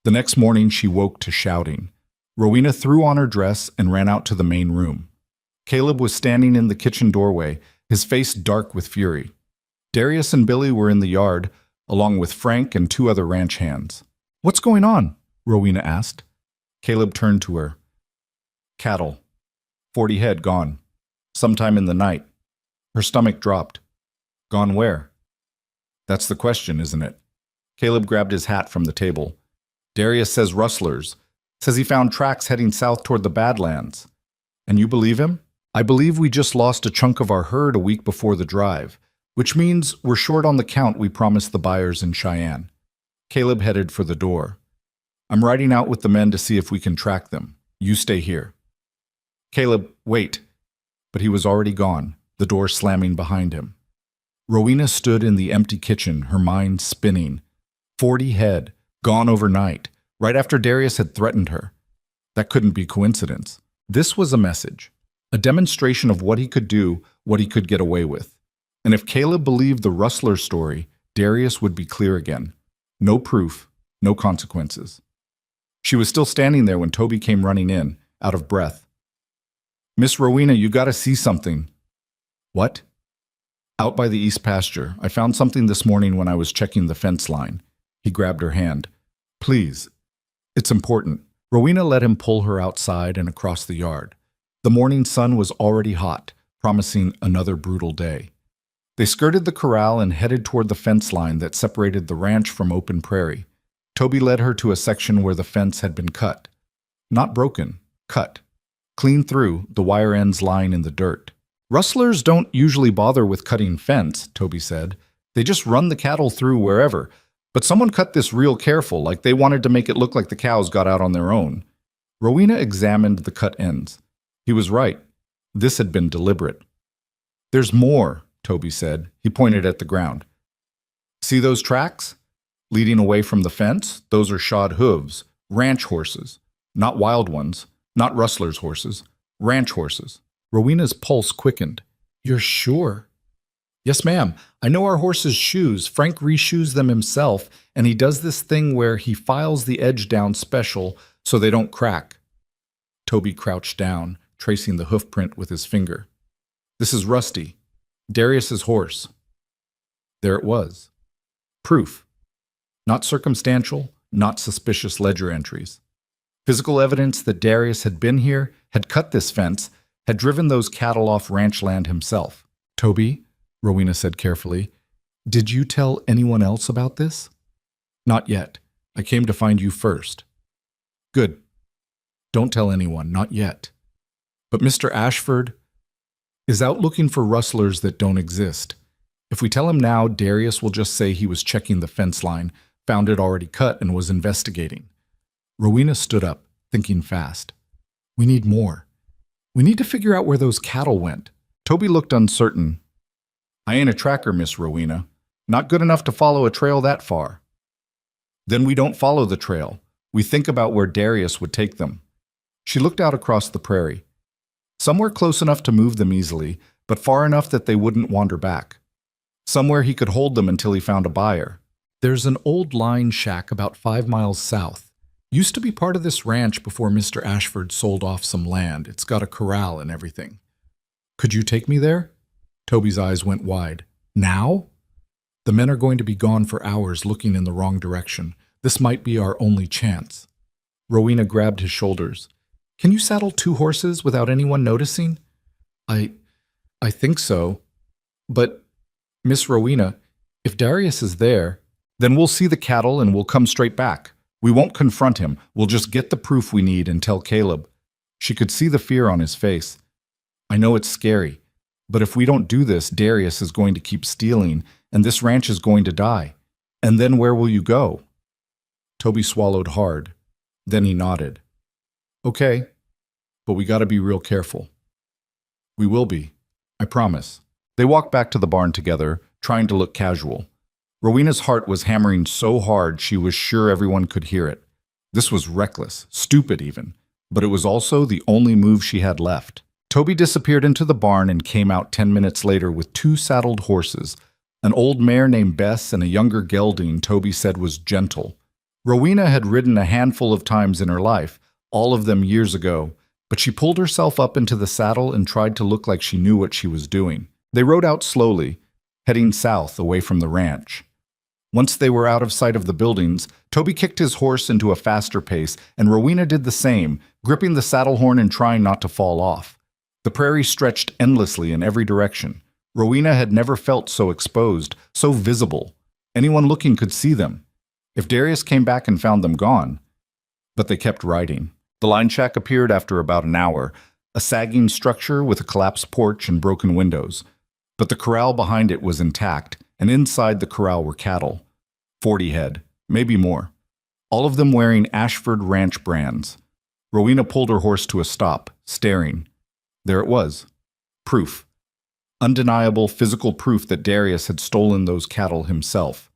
The next morning she woke to shouting. Rowena threw on her dress and ran out to the main room. Caleb was standing in the kitchen doorway, his face dark with fury. Darius and Billy were in the yard, along with Frank and 2 other ranch hands. "What's going on?" Rowena asked. Caleb turned to her. "Cattle. 40 head gone. Sometime in the night." Her stomach dropped. "Gone where?" "That's the question, isn't it?" Caleb grabbed his hat from the table. "Darius says rustlers. Says he found tracks heading south toward the Badlands." "And you believe him?" "I believe we just lost a chunk of our herd a week before the drive, which means we're short on the count we promised the buyers in Cheyenne." Caleb headed for the door. "I'm riding out with the men to see if we can track them. You stay here." "Caleb, wait." But he was already gone, the door slamming behind him. Rowena stood in the empty kitchen, her mind spinning. 40 head, gone overnight, right after Darius had threatened her. That couldn't be coincidence. This was a message, a demonstration of what he could do, what he could get away with. And if Caleb believed the rustler story, Darius would be clear again. No proof, no consequences. She was still standing there when Toby came running in, out of breath. "Miss Rowena, you gotta see something." "What?" "Out by the east pasture. I found something this morning when I was checking the fence line." He grabbed her hand. "Please. It's important." Rowena let him pull her outside and across the yard. The morning sun was already hot, promising another brutal day. They skirted the corral and headed toward the fence line that separated the ranch from open prairie. Toby led her to a section where the fence had been cut. Not broken, cut. Clean through, the wire ends lying in the dirt. "Rustlers don't usually bother with cutting fence," Toby said. "They just run the cattle through wherever. But someone cut this real careful, like they wanted to make it look like the cows got out on their own. Rowena examined the cut ends. He was right. This had been deliberate. There's more, Toby said. He pointed at the ground. See those tracks? Leading away from the fence? Those are shod hooves, ranch horses. Not wild ones, not rustlers' horses, ranch horses. Rowena's pulse quickened. You're sure? Yes, ma'am. I know our horses' shoes. Frank reshoes them himself, and he does this thing where he files the edge down special so they don't crack. Toby crouched down, tracing the hoof print with his finger. This is Rusty, Darius's horse. There it was. Proof. Not circumstantial, not suspicious ledger entries. Physical evidence that Darius had been here, had cut this fence, had driven those cattle off ranch land himself. Toby, Rowena said carefully, did you tell anyone else about this? Not yet. I came to find you first. Good. Don't tell anyone, not yet. But Mr. Ashford is out looking for rustlers that don't exist. If we tell him now, Darius will just say he was checking the fence line, found it already cut, and was investigating. Rowena stood up, thinking fast. We need more. We need to figure out where those cattle went. Toby looked uncertain. I ain't a tracker, Miss Rowena. Not good enough to follow a trail that far. Then we don't follow the trail. We think about where Darius would take them. She looked out across the prairie. Somewhere close enough to move them easily, but far enough that they wouldn't wander back. Somewhere he could hold them until he found a buyer. There's an old line shack about 5 miles south. Used to be part of this ranch before Mr. Ashford sold off some land. It's got a corral and everything. Could you take me there? Toby's eyes went wide. Now? The men are going to be gone for hours looking in the wrong direction. This might be our only chance. Rowena grabbed his shoulders. Can you saddle 2 horses without anyone noticing? I think so. But, Miss Rowena, if Darius is there, then we'll see the cattle and we'll come straight back. We won't confront him. We'll just get the proof we need and tell Caleb. She could see the fear on his face. I know it's scary, but if we don't do this, Darius is going to keep stealing, and this ranch is going to die. And then where will you go? Toby swallowed hard. Then he nodded. Okay, but we gotta be real careful. We will be. I promise. They walked back to the barn together, trying to look casual. Rowena's heart was hammering so hard she was sure everyone could hear it. This was reckless, stupid even, but it was also the only move she had left. Toby disappeared into the barn and came out 10 minutes later with 2 saddled horses, an old mare named Bess and a younger gelding Toby said was gentle. Rowena had ridden a handful of times in her life, all of them years ago, but she pulled herself up into the saddle and tried to look like she knew what she was doing. They rode out slowly, heading south away from the ranch. Once they were out of sight of the buildings, Toby kicked his horse into a faster pace, and Rowena did the same, gripping the saddle horn and trying not to fall off. The prairie stretched endlessly in every direction. Rowena had never felt so exposed, so visible. Anyone looking could see them. If Darius came back and found them gone. But they kept riding. The line shack appeared after about an hour, a sagging structure with a collapsed porch and broken windows. But the corral behind it was intact, and inside the corral were cattle. 40 head, maybe more. All of them wearing Ashford Ranch brands. Rowena pulled her horse to a stop, staring. There it was. Proof. Undeniable physical proof that Darius had stolen those cattle himself.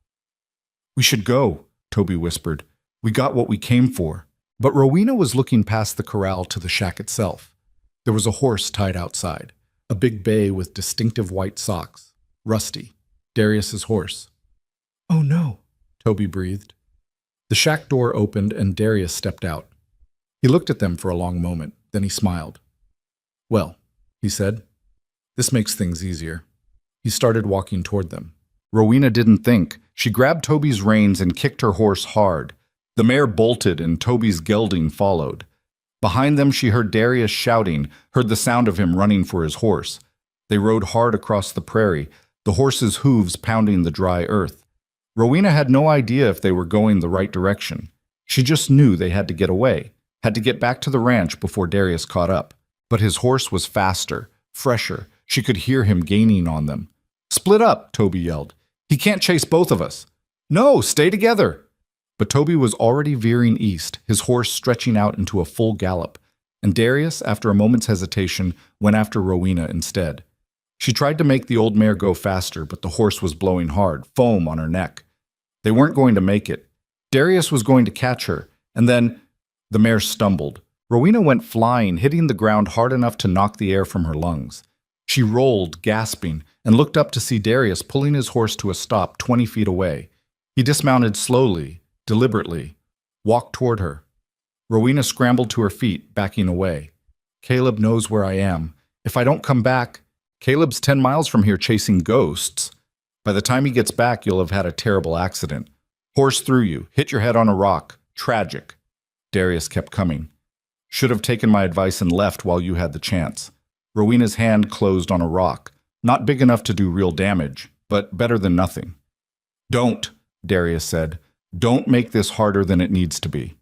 We should go, Toby whispered. We got what we came for. But Rowena was looking past the corral to the shack itself. There was a horse tied outside, a big bay with distinctive white socks. Rusty, Darius's horse. Oh no, Toby breathed. The shack door opened and Darius stepped out. He looked at them for a long moment, then he smiled. Well, he said, this makes things easier. He started walking toward them. Rowena didn't think. She grabbed Toby's reins and kicked her horse hard. The mare bolted and Toby's gelding followed. Behind them she heard Darius shouting, heard the sound of him running for his horse. They rode hard across the prairie, the horse's hooves pounding the dry earth. Rowena had no idea if they were going the right direction. She just knew they had to get away, had to get back to the ranch before Darius caught up. But his horse was faster, fresher. She could hear him gaining on them. Split up, Toby yelled. He can't chase both of us. No, stay together! But Toby was already veering east, his horse stretching out into a full gallop, and Darius, after a moment's hesitation, went after Rowena instead. She tried to make the old mare go faster, but the horse was blowing hard, foam on her neck. They weren't going to make it. Darius was going to catch her, and then the mare stumbled. Rowena went flying, hitting the ground hard enough to knock the air from her lungs. She rolled, gasping, and looked up to see Darius pulling his horse to a stop 20 feet away. He dismounted slowly, deliberately, walked toward her. Rowena scrambled to her feet, backing away. Caleb knows where I am. If I don't come back, Caleb's 10 miles from here chasing ghosts. By the time he gets back, you'll have had a terrible accident. Horse through you, hit your head on a rock. Tragic. Darius kept coming. Should have taken my advice and left while you had the chance. Rowena's hand closed on a rock. Not big enough to do real damage, but better than nothing. Don't, Darius said. Don't make this harder than it needs to be.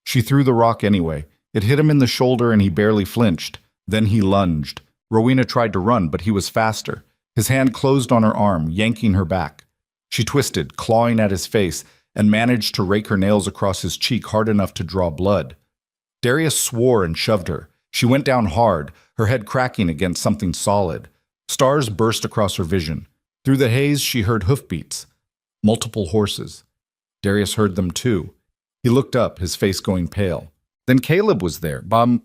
She threw the rock anyway. It hit him in the shoulder and he barely flinched. Then he lunged. Rowena tried to run, but he was faster. His hand closed on her arm, yanking her back. She twisted, clawing at his face, and managed to rake her nails across his cheek hard enough to draw blood. Darius swore and shoved her. She went down hard, her head cracking against something solid. Stars burst across her vision. Through the haze, she heard hoofbeats. Multiple horses. Darius heard them too. He looked up, his face going pale. Then Caleb was there, bum,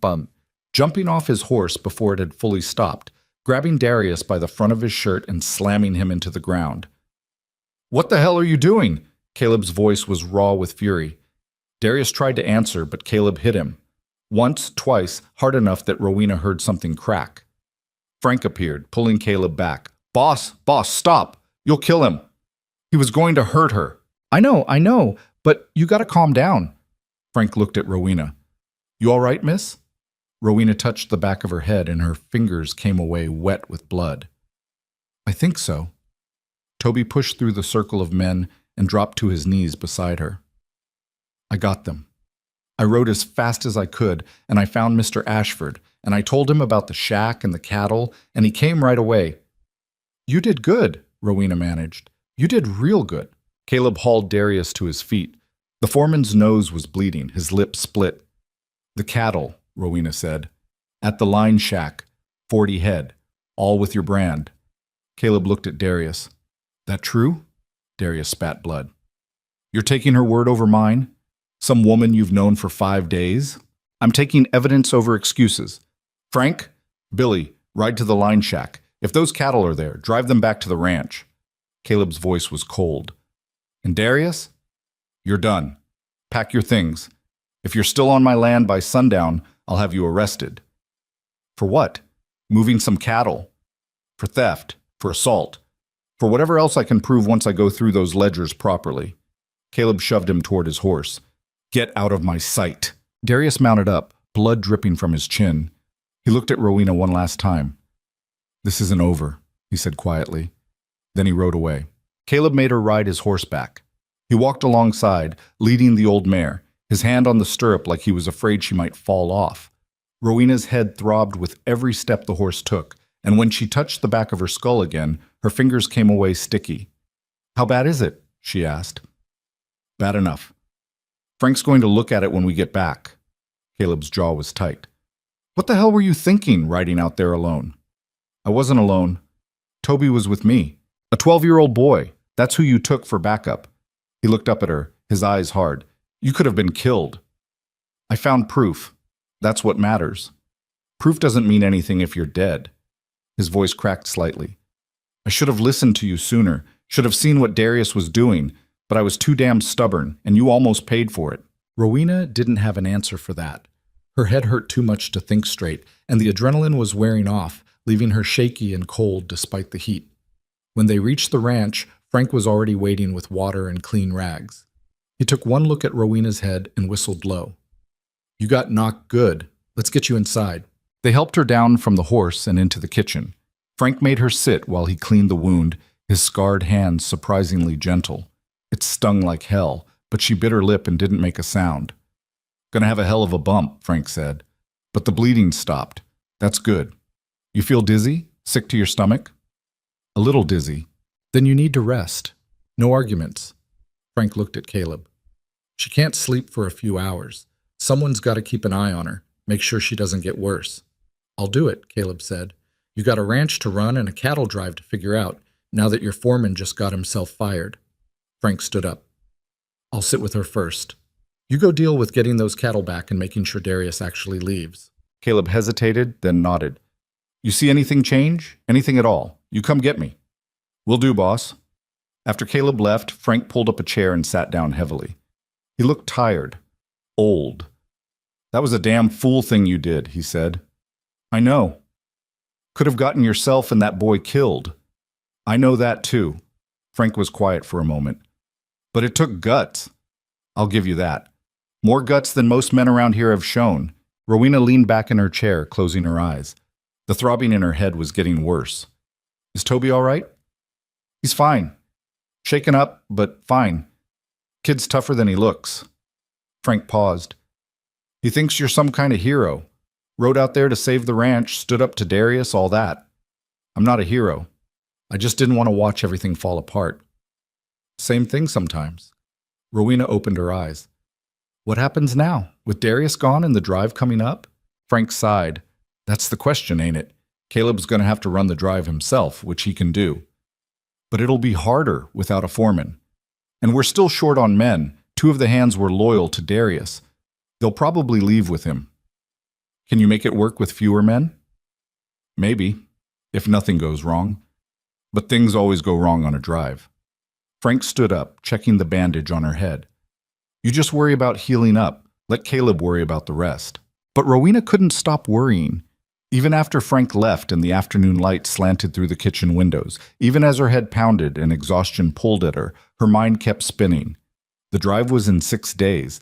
jumping off his horse before it had fully stopped, grabbing Darius by the front of his shirt and slamming him into the ground. What the hell are you doing? Caleb's voice was raw with fury. Darius tried to answer, but Caleb hit him. Once, twice, hard enough that Rowena heard something crack. Frank appeared, pulling Caleb back. Boss, stop! You'll kill him! He was going to hurt her. I know, but you gotta calm down. Frank looked at Rowena. You all right, miss? Rowena touched the back of her head and her fingers came away wet with blood. I think so. Toby pushed through the circle of men and dropped to his knees beside her. I got them. I rode as fast as I could, and I found Mr. Ashford, and I told him about the shack and the cattle, and he came right away. You did good, Rowena managed. You did real good. Caleb hauled Darius to his feet. The foreman's nose was bleeding, his lips split. The cattle, Rowena said. At the line shack, 40 head, all with your brand. Caleb looked at Darius. That true? Darius spat blood. You're taking her word over mine? Some woman you've known for 5 days? I'm taking evidence over excuses. Frank, Billy, ride to the line shack. If those cattle are there, drive them back to the ranch. Caleb's voice was cold. And Darius? You're done. Pack your things. If you're still on my land by sundown, I'll have you arrested. For what? Moving some cattle. For theft. For assault. For whatever else I can prove once I go through those ledgers properly. Caleb shoved him toward his horse. Get out of my sight. Darius mounted up, blood dripping from his chin. He looked at Rowena one last time. This isn't over, he said quietly. Then he rode away. Caleb made her ride his horse back. He walked alongside, leading the old mare, his hand on the stirrup like he was afraid she might fall off. Rowena's head throbbed with every step the horse took, and when she touched the back of her skull again, her fingers came away sticky. How bad is it? She asked. Bad enough. Frank's going to look at it when we get back. Caleb's jaw was tight. What the hell were you thinking, riding out there alone? I wasn't alone. Toby was with me. A 12-year-old boy. That's who you took for backup. He looked up at her, his eyes hard. You could have been killed. I found proof. That's what matters. Proof doesn't mean anything if you're dead. His voice cracked slightly. I should have listened to you sooner, should have seen what Darius was doing, but I was too damn stubborn, and you almost paid for it. Rowena didn't have an answer for that. Her head hurt too much to think straight, and the adrenaline was wearing off, leaving her shaky and cold despite the heat. When they reached the ranch, Frank was already waiting with water and clean rags. He took one look at Rowena's head and whistled low. You got knocked good. Let's get you inside. They helped her down from the horse and into the kitchen. Frank made her sit while he cleaned the wound, his scarred hands surprisingly gentle. It stung like hell, but she bit her lip and didn't make a sound. Gonna have a hell of a bump, Frank said. But the bleeding stopped. That's good. You feel dizzy? Sick to your stomach? A little dizzy. Then you need to rest. No arguments. Frank looked at Caleb. She can't sleep for a few hours. Someone's got to keep an eye on her, make sure she doesn't get worse. I'll do it, Caleb said. You got a ranch to run and a cattle drive to figure out, now that your foreman just got himself fired. Frank stood up. I'll sit with her first. You go deal with getting those cattle back and making sure Darius actually leaves. Caleb hesitated, then nodded. You see anything change? Anything at all? You come get me. Will do, boss. After Caleb left, Frank pulled up a chair and sat down heavily. He looked tired. Old. That was a damn fool thing you did, he said. I know. Could have gotten yourself and that boy killed. I know that too. Frank was quiet for a moment. But it took guts. I'll give you that. More guts than most men around here have shown. Rowena leaned back in her chair, closing her eyes. The throbbing in her head was getting worse. Is Toby all right? He's fine. Shaken up, but fine. Kid's tougher than he looks. Frank paused. He thinks you're some kind of hero. Rode out there to save the ranch, stood up to Darius, all that. I'm not a hero. I just didn't want to watch everything fall apart. Same thing sometimes. Rowena opened her eyes. What happens now? With Darius gone and the drive coming up? Frank sighed. That's the question, ain't it? Caleb's going to have to run the drive himself, which he can do. But it'll be harder without a foreman. And we're still short on men. 2 of the hands were loyal to Darius. They'll probably leave with him. Can you make it work with fewer men? Maybe, if nothing goes wrong. But things always go wrong on a drive. Frank stood up, checking the bandage on her head. You just worry about healing up. Let Caleb worry about the rest. But Rowena couldn't stop worrying. Even after Frank left and the afternoon light slanted through the kitchen windows, even as her head pounded and exhaustion pulled at her, her mind kept spinning. The drive was in 6 days.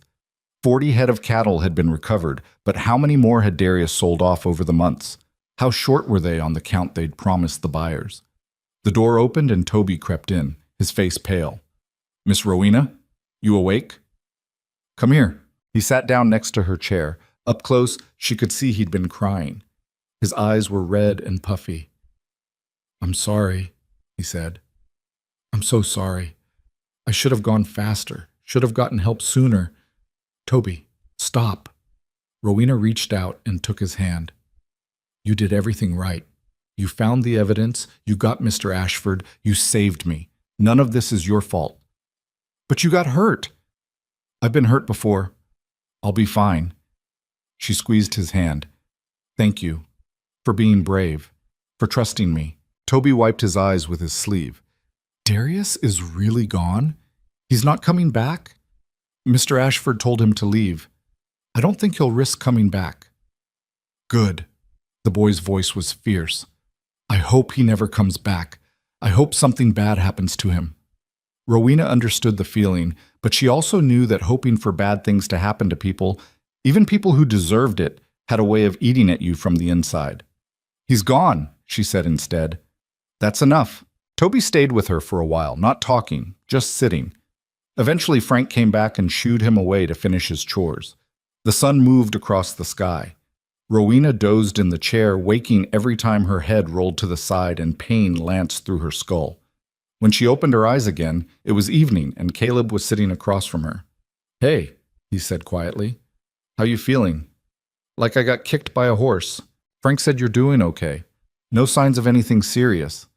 40 head of cattle had been recovered, but how many more had Darius sold off over the months? How short were they on the count they'd promised the buyers? The door opened and Toby crept in, his face pale. Miss Rowena, you awake? Come here. He sat down next to her chair. Up close, she could see he'd been crying. His eyes were red and puffy. I'm sorry, he said. I'm so sorry. I should have gone faster, should have gotten help sooner. Toby, stop. Rowena reached out and took his hand. You did everything right. You found the evidence, you got Mr. Ashford, you saved me. None of this is your fault. But you got hurt. I've been hurt before. I'll be fine. She squeezed his hand. Thank you. For being brave. For trusting me. Toby wiped his eyes with his sleeve. Darius is really gone? He's not coming back? Mr. Ashford told him to leave. I don't think he'll risk coming back. Good. The boy's voice was fierce. I hope he never comes back. I hope something bad happens to him. Rowena understood the feeling, but she also knew that hoping for bad things to happen to people, even people who deserved it, had a way of eating at you from the inside. He's gone, she said instead. That's enough. Toby stayed with her for a while, not talking, just sitting. Eventually Frank came back and shooed him away to finish his chores. The sun moved across the sky. Rowena dozed in the chair, waking every time her head rolled to the side and pain lanced through her skull. When she opened her eyes again, it was evening and Caleb was sitting across from her. Hey, he said quietly. How you feeling? Like I got kicked by a horse. Frank said you're doing okay. No signs of anything serious.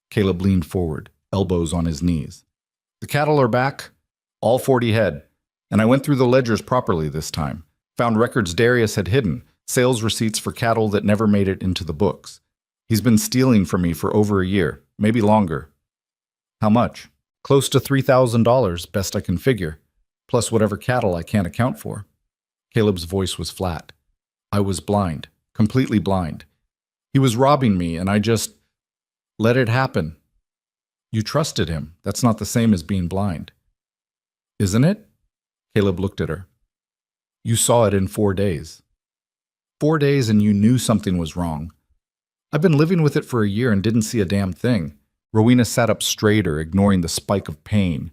Caleb leaned forward, elbows on his knees. The cattle are back, all 40 head, and I went through the ledgers properly this time. Found records Darius had hidden, sales receipts for cattle that never made it into the books. He's been stealing from me for over a year, maybe longer. How much? Close to $3,000, best I can figure, plus whatever cattle I can't account for. Caleb's voice was flat. I was blind, completely blind. He was robbing me, and I just let it happen. You trusted him. That's not the same as being blind. Isn't it? Caleb looked at her. You saw it in 4 days. 4 days and you knew something was wrong. I've been living with it for a year and didn't see a damn thing. Rowena sat up straighter, ignoring the spike of pain.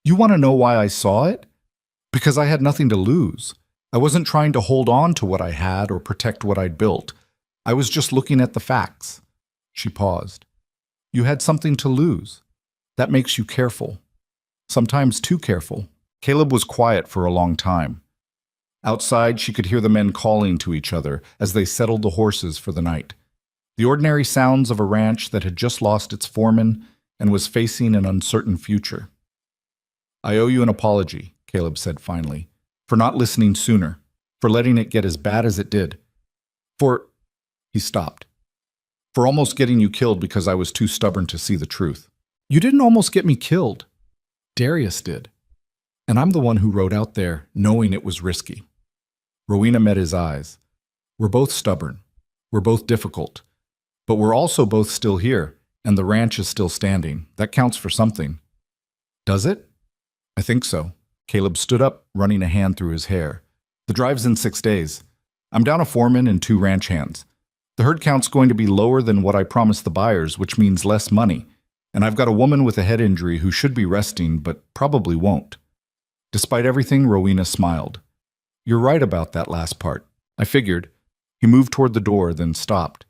You want to know why I saw it? Because I had nothing to lose. I wasn't trying to hold on to what I had or protect what I'd built. I was just looking at the facts. She paused. You had something to lose. That makes you careful. sometimes too careful. Caleb was quiet for a long time. Outside, she could hear the men calling to each other as they settled the horses for the night. The ordinary sounds of a ranch that had just lost its foreman and was facing an uncertain future. "I owe you an apology," Caleb said finally, "for not listening sooner, for letting it get as bad as it did. He stopped. "For almost getting you killed because I was too stubborn to see the truth." "You didn't almost get me killed. Darius did. And I'm the one who rode out there knowing it was risky." Rowena met his eyes. "We're both stubborn. We're both difficult. But we're also both still here, and the ranch is still standing. That counts for something." "Does it?" "I think so." Caleb stood up, running a hand through his hair. "The drive's in 6 days. I'm down a foreman and 2 ranch hands. The herd count's going to be lower than what I promised the buyers, which means less money. And I've got a woman with a head injury who should be resting, but probably won't." Despite everything, Rowena smiled. "You're right about that last part. I figured." He moved toward the door, then stopped.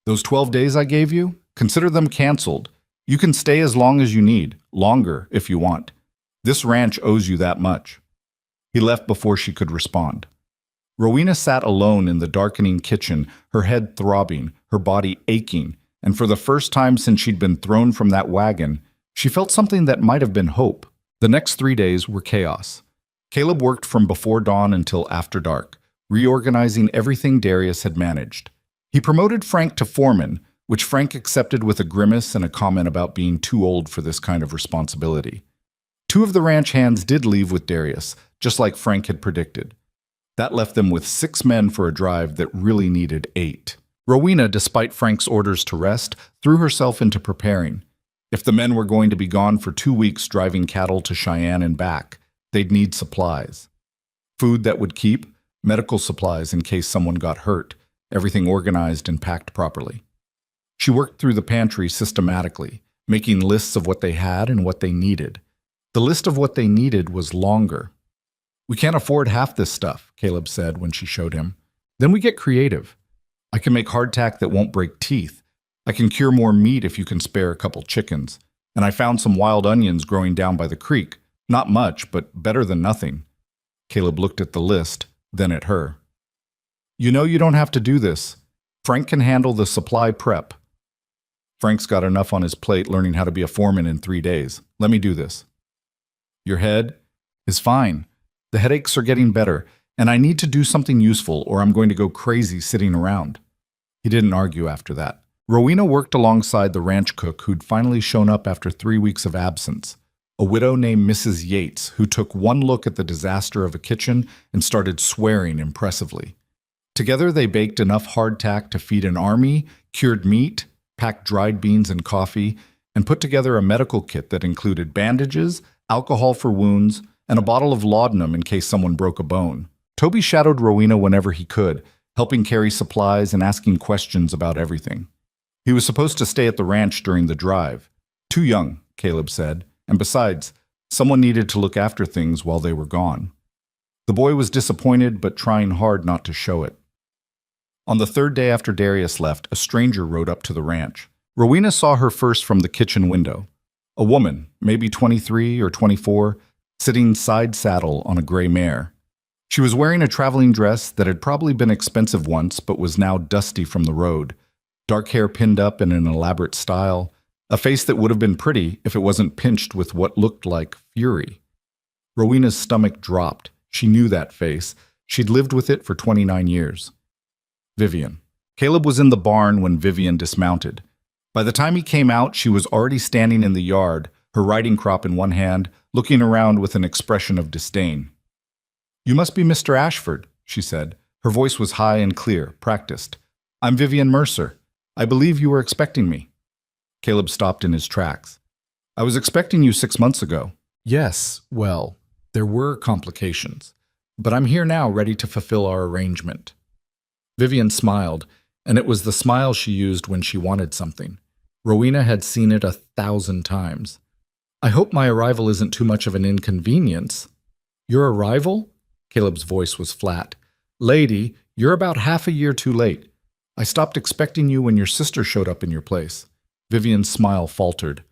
"Those 12 days I gave you, consider them canceled. You can stay as long as you need, longer if you want. This ranch owes you that much." He left before she could respond. Rowena sat alone in the darkening kitchen, her head throbbing, her body aching, and for the first time since she'd been thrown from that wagon, she felt something that might have been hope. The next 3 days were chaos. Caleb worked from before dawn until after dark, reorganizing everything Darius had managed. He promoted Frank to foreman, which Frank accepted with a grimace and a comment about being too old for this kind of responsibility. 2 of the ranch hands did leave with Darius, just like Frank had predicted. That left them with 6 men for a drive that really needed 8. Rowena, despite Frank's orders to rest, threw herself into preparing. If the men were going to be gone for 2 weeks driving cattle to Cheyenne and back, they'd need supplies. Food that would keep, medical supplies in case someone got hurt, everything organized and packed properly. She worked through the pantry systematically, making lists of what they had and what they needed. The list of what they needed was longer. "We can't afford half this stuff," Caleb said when she showed him. "Then we get creative. I can make hardtack that won't break teeth. I can cure more meat if you can spare a couple chickens. And I found some wild onions growing down by the creek. Not much, but better than nothing." Caleb looked at the list, then at her. "You know you don't have to do this. Frank can handle the supply prep." "Frank's got enough on his plate learning how to be a foreman in 3 days. Let me do this." "Your head is fine. The headaches are getting better, and I need to do something useful or I'm going to go crazy sitting around." He didn't argue after that. Rowena worked alongside the ranch cook who'd finally shown up after 3 weeks of absence, a widow named Mrs. Yates who took one look at the disaster of a kitchen and started swearing impressively. Together they baked enough hardtack to feed an army, cured meat, packed dried beans and coffee, and put together a medical kit that included bandages, alcohol for wounds, and a bottle of laudanum in case someone broke a bone. Toby shadowed Rowena whenever he could, helping carry supplies and asking questions about everything. He was supposed to stay at the ranch during the drive. Too young, Caleb said, and besides, someone needed to look after things while they were gone. The boy was disappointed but trying hard not to show it. On the 3rd day after Darius left, a stranger rode up to the ranch. Rowena saw her first from the kitchen window. A woman, maybe 23 or 24, sitting side saddle on a gray mare. She was wearing a traveling dress that had probably been expensive once but was now dusty from the road, dark hair pinned up in an elaborate style, a face that would have been pretty if it wasn't pinched with what looked like fury. Rowena's stomach dropped. She knew that face. She'd lived with it for 29 years. Vivian. Caleb was in the barn when Vivian dismounted. By the time he came out, she was already standing in the yard, her riding crop in one hand, looking around with an expression of disdain. "You must be Mr. Ashford," she said. Her voice was high and clear, practiced. "I'm Vivian Mercer. I believe you were expecting me." Caleb stopped in his tracks. "I was expecting you 6 months ago." "Yes, well, there were complications. But I'm here now ready to fulfill our arrangement." Vivian smiled, and it was the smile she used when she wanted something. Rowena had seen it 1,000 times. "I hope my arrival isn't too much of an inconvenience." "Your arrival?" Caleb's voice was flat. "Lady, you're about half a year too late. I stopped expecting you when your sister showed up in your place." Vivian's smile faltered.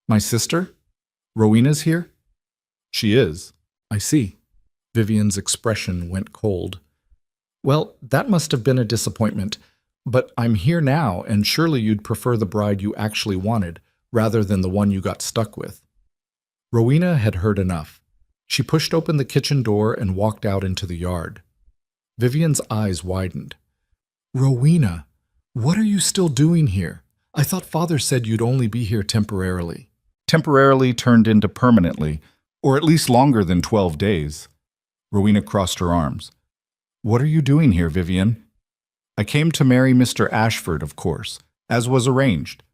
"My sister? Rowena's here?" She is. I see. Vivian's expression went cold. Well, that must have been a disappointment, but I'm here now, and surely you'd prefer the bride you actually wanted, rather than the one you got stuck with. Rowena had heard enough. She pushed open the kitchen door and walked out into the yard. Vivian's eyes widened. Rowena, what are you still doing here? I thought Father said you'd only be here temporarily. Temporarily turned into permanently, or at least longer than 12 days. Rowena crossed her arms. What are you doing here, Vivian? I came to marry Mr. Ashford, of course, as was arranged.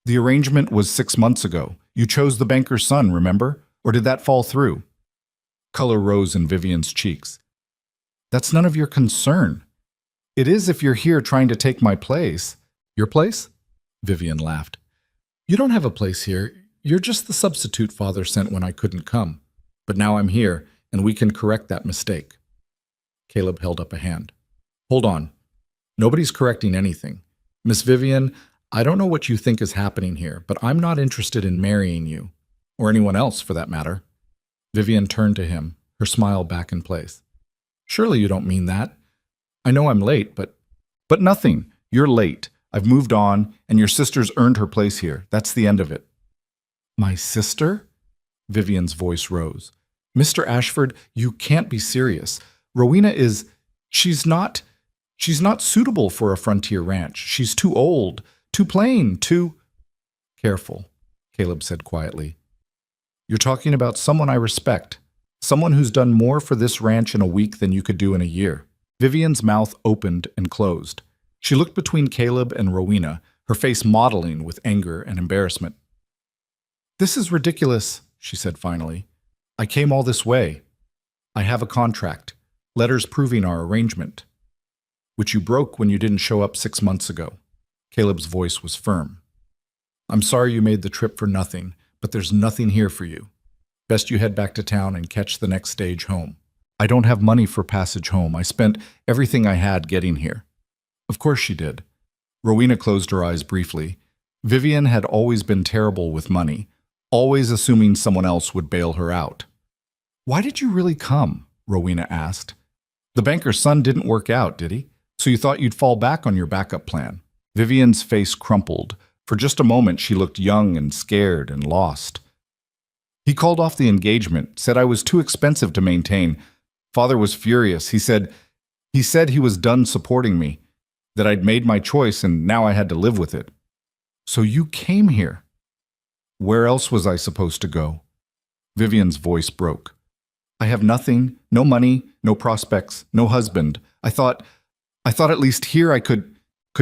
The arrangement was 6 months ago. You chose the banker's son, remember? Or did that fall through? Color rose in Vivian's cheeks. That's none of your concern. It is if you're here trying to take my place. Your place? Vivian laughed. You don't have a place here. You're just the substitute Father sent when I couldn't come. But now I'm here, and we can correct that mistake. Caleb held up a hand. Hold on. Nobody's correcting anything. Miss Vivian, I don't know what you think is happening here, but I'm not interested in marrying you. Or anyone else, for that matter. Vivian turned to him, her smile back in place. Surely you don't mean that. I know I'm late, but nothing. You're late. I've moved on, and your sister's earned her place here. That's the end of it. My sister? Vivian's voice rose. Mr. Ashford, you can't be serious. Rowena is... She's not suitable for a frontier ranch. She's too old, too plain, too... Careful, Caleb said quietly. You're talking about someone I respect. Someone who's done more for this ranch in a week than you could do in a year. Vivian's mouth opened and closed. She looked between Caleb and Rowena, her face mottling with anger and embarrassment. This is ridiculous, she said finally. I came all this way. I have a contract, letters proving our arrangement, which you broke when you didn't show up 6 months ago. Caleb's voice was firm. I'm sorry you made the trip for nothing, but there's nothing here for you. Best you head back to town and catch the next stage home. I don't have money for passage home. I spent everything I had getting here. Of course she did. Rowena closed her eyes briefly. Vivian had always been terrible with money, always assuming someone else would bail her out. Why did you really come? Rowena asked. The banker's son didn't work out, did he? So you thought you'd fall back on your backup plan. Vivian's face crumpled. For just a moment she looked young and scared and lost. He called off the engagement, said I was too expensive to maintain. Father was furious. He said he was done supporting me, that I'd made my choice and now I had to live with it. So you came here. Where else was I supposed to go? Vivian's voice broke. I have nothing, no money, no prospects, no husband. I thought at least here I could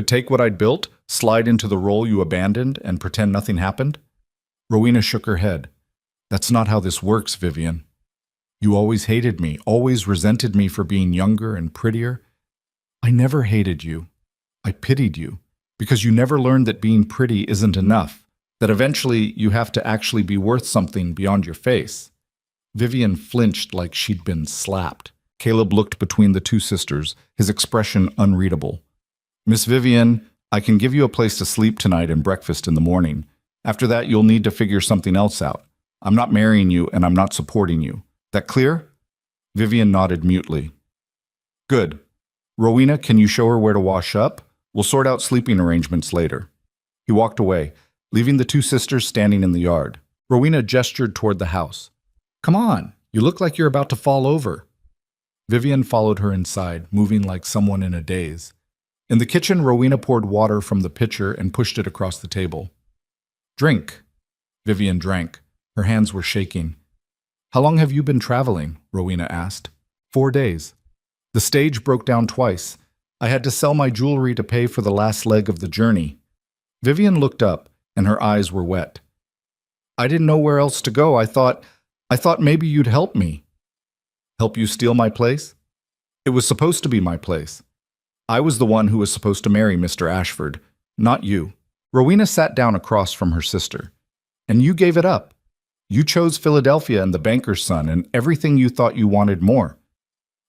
take what I'd built, slide into the role you abandoned, and pretend nothing happened. Rowena shook her head. That's not how this works, Vivian. You always hated me, always resented me for being younger and prettier. I never hated you. I pitied you, because you never learned that being pretty isn't enough, that eventually you have to actually be worth something beyond your face. Vivian flinched like she'd been slapped. Caleb looked between the two sisters, his expression unreadable. Miss Vivian, I can give you a place to sleep tonight and breakfast in the morning. After that, you'll need to figure something else out. I'm not marrying you and I'm not supporting you. That clear? Vivian nodded mutely. Good. Rowena, can you show her where to wash up? We'll sort out sleeping arrangements later. He walked away, leaving the two sisters standing in the yard. Rowena gestured toward the house. Come on, you look like you're about to fall over. Vivian followed her inside, moving like someone in a daze. In the kitchen, Rowena poured water from the pitcher and pushed it across the table. Drink. Vivian drank. Her hands were shaking. How long have you been traveling? Rowena asked. 4 days. The stage broke down twice. I had to sell my jewelry to pay for the last leg of the journey. Vivian looked up, and her eyes were wet. I didn't know where else to go. I thought maybe you'd help me. Help you steal my place? It was supposed to be my place. I was the one who was supposed to marry Mr. Ashford, not you. Rowena sat down across from her sister. And you gave it up. You chose Philadelphia and the banker's son and everything you thought you wanted more.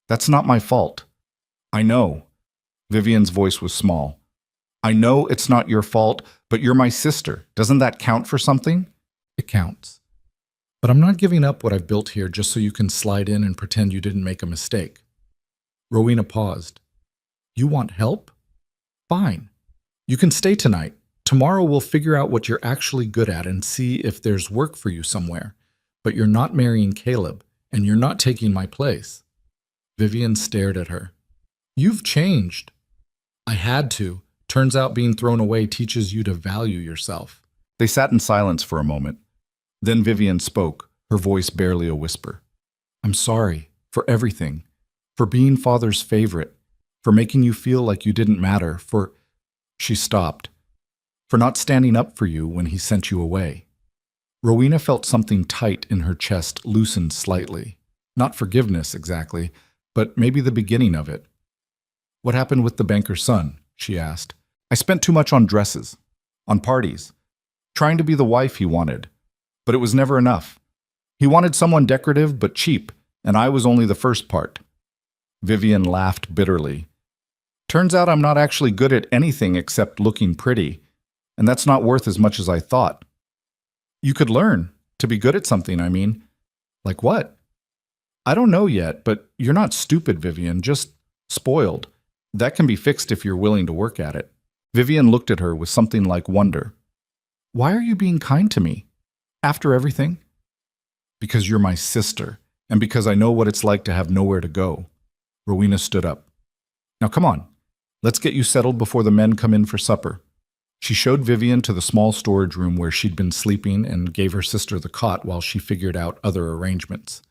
That's not my fault. I know. Vivian's voice was small. I know it's not your fault, but you're my sister. Doesn't that count for something? It counts. But I'm not giving up what I've built here just so you can slide in and pretend you didn't make a mistake. Rowena paused. You want help? Fine. You can stay tonight. Tomorrow we'll figure out what you're actually good at and see if there's work for you somewhere. But you're not marrying Caleb, and you're not taking my place. Vivian stared at her. You've changed. I had to. Turns out being thrown away teaches you to value yourself. They sat in silence for a moment. Then Vivian spoke, her voice barely a whisper. I'm sorry for everything. For being father's favorite. For making you feel like you didn't matter. For... She stopped. For not standing up for you when he sent you away. Rowena felt something tight in her chest loosened slightly. Not forgiveness, exactly, but maybe the beginning of it. What happened with the banker's son? She asked. I spent too much on dresses, on parties, trying to be the wife he wanted. But it was never enough. He wanted someone decorative but cheap, and I was only the first part. Vivian laughed bitterly. Turns out I'm not actually good at anything except looking pretty, and that's not worth as much as I thought. You could learn to be good at something, I mean. Like what? I don't know yet, but you're not stupid, Vivian, just spoiled. That can be fixed if you're willing to work at it. Vivian looked at her with something like wonder. Why are you being kind to me? After everything? Because you're my sister, and because I know what it's like to have nowhere to go. Rowena stood up. Now come on, let's get you settled before the men come in for supper. She showed Vivian to the small storage room where she'd been sleeping and gave her sister the cot while she figured out other arrangements.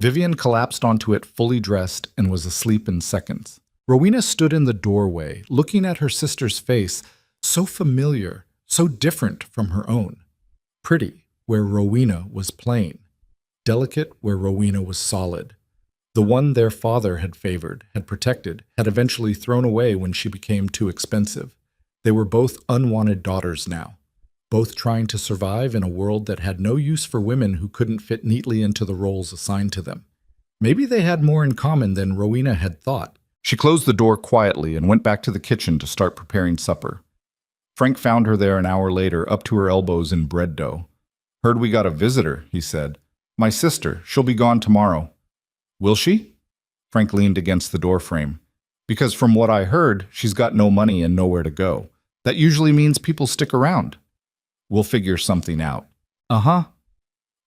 Vivian collapsed onto it fully dressed and was asleep in seconds. Rowena stood in the doorway, looking at her sister's face, so familiar, so different from her own. Pretty, where Rowena was plain. Delicate, where Rowena was solid. The one their father had favored, had protected, had eventually thrown away when she became too expensive. They were both unwanted daughters now, both trying to survive in a world that had no use for women who couldn't fit neatly into the roles assigned to them. Maybe they had more in common than Rowena had thought. She closed the door quietly and went back to the kitchen to start preparing supper. Frank found her there an hour later, up to her elbows in bread dough. Heard we got a visitor, he said. My sister, she'll be gone tomorrow. Will she? Frank leaned against the doorframe. Because from what I heard, she's got no money and nowhere to go. That usually means people stick around. We'll figure something out. Uh-huh.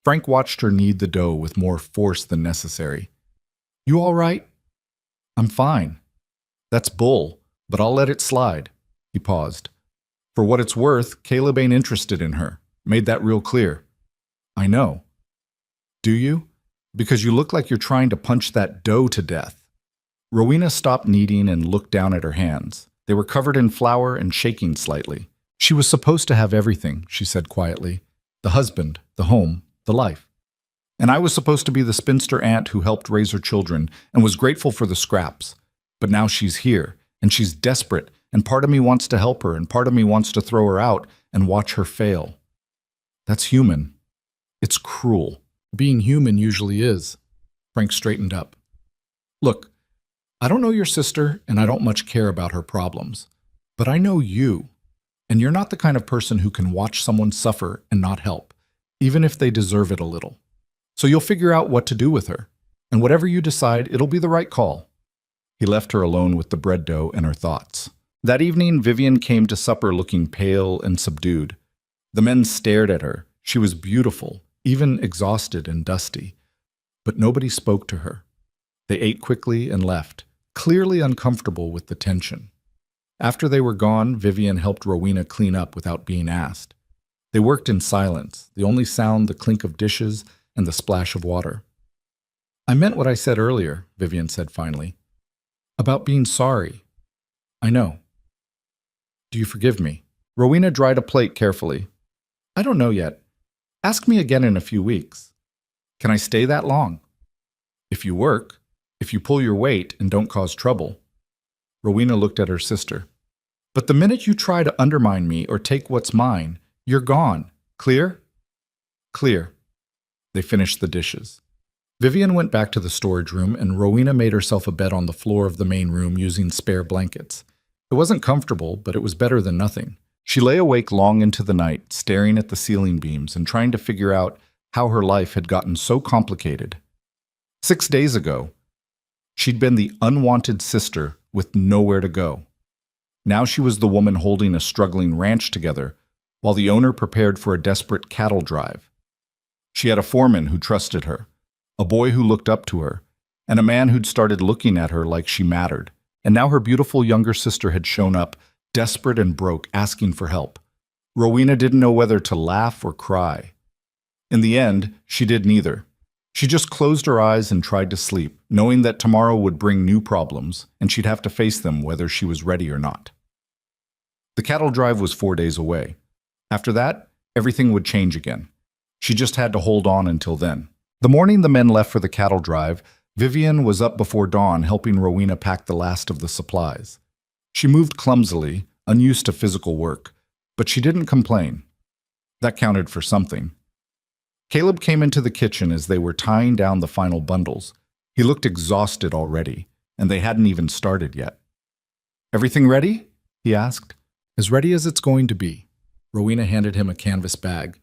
Frank watched her knead the dough with more force than necessary. You all right? I'm fine. That's bull, but I'll let it slide. He paused. For what it's worth, Caleb ain't interested in her. Made that real clear. I know. Do you? Because you look like you're trying to punch that dough to death. Rowena stopped kneading and looked down at her hands. They were covered in flour and shaking slightly. She was supposed to have everything, she said quietly. The husband, the home, the life. And I was supposed to be the spinster aunt who helped raise her children and was grateful for the scraps. But now she's here, and she's desperate, and part of me wants to help her, and part of me wants to throw her out and watch her fail. That's human. It's cruel. Being human usually is. Frank straightened up. Look, I don't know your sister, and I don't much care about her problems. But I know you, and you're not the kind of person who can watch someone suffer and not help, even if they deserve it a little. So you'll figure out what to do with her, and whatever you decide, it'll be the right call. He left her alone with the bread dough and her thoughts. That evening, Vivian came to supper looking pale and subdued. The men stared at her. She was beautiful, even exhausted and dusty. But nobody spoke to her. They ate quickly and left, clearly uncomfortable with the tension. After they were gone, Vivian helped Rowena clean up without being asked. They worked in silence, the only sound the clink of dishes and the splash of water. I meant what I said earlier, Vivian said finally. About being sorry. I know. Do you forgive me? Rowena dried a plate carefully. I don't know yet. Ask me again in a few weeks. Can I stay that long? If you work, if you pull your weight and don't cause trouble. Rowena looked at her sister. But the minute you try to undermine me or take what's mine, you're gone. Clear? Clear. They finished the dishes. Vivian went back to the storage room, and Rowena made herself a bed on the floor of the main room using spare blankets. It wasn't comfortable, but it was better than nothing. She lay awake long into the night, staring at the ceiling beams and trying to figure out how her life had gotten so complicated. 6 days ago, she'd been the unwanted sister with nowhere to go. Now she was the woman holding a struggling ranch together, while the owner prepared for a desperate cattle drive. She had a foreman who trusted her, a boy who looked up to her, and a man who'd started looking at her like she mattered. And now her beautiful younger sister had shown up, desperate and broke, asking for help. Rowena didn't know whether to laugh or cry. In the end, she did neither. She just closed her eyes and tried to sleep, knowing that tomorrow would bring new problems, and she'd have to face them whether she was ready or not. The cattle drive was 4 days away. After that, everything would change again. She just had to hold on until then. The morning the men left for the cattle drive, Vivian was up before dawn helping Rowena pack the last of the supplies. She moved clumsily, unused to physical work, but she didn't complain. That counted for something. Caleb came into the kitchen as they were tying down the final bundles. He looked exhausted already, and they hadn't even started yet. "Everything ready?" he asked. As ready as it's going to be. Rowena handed him a canvas bag.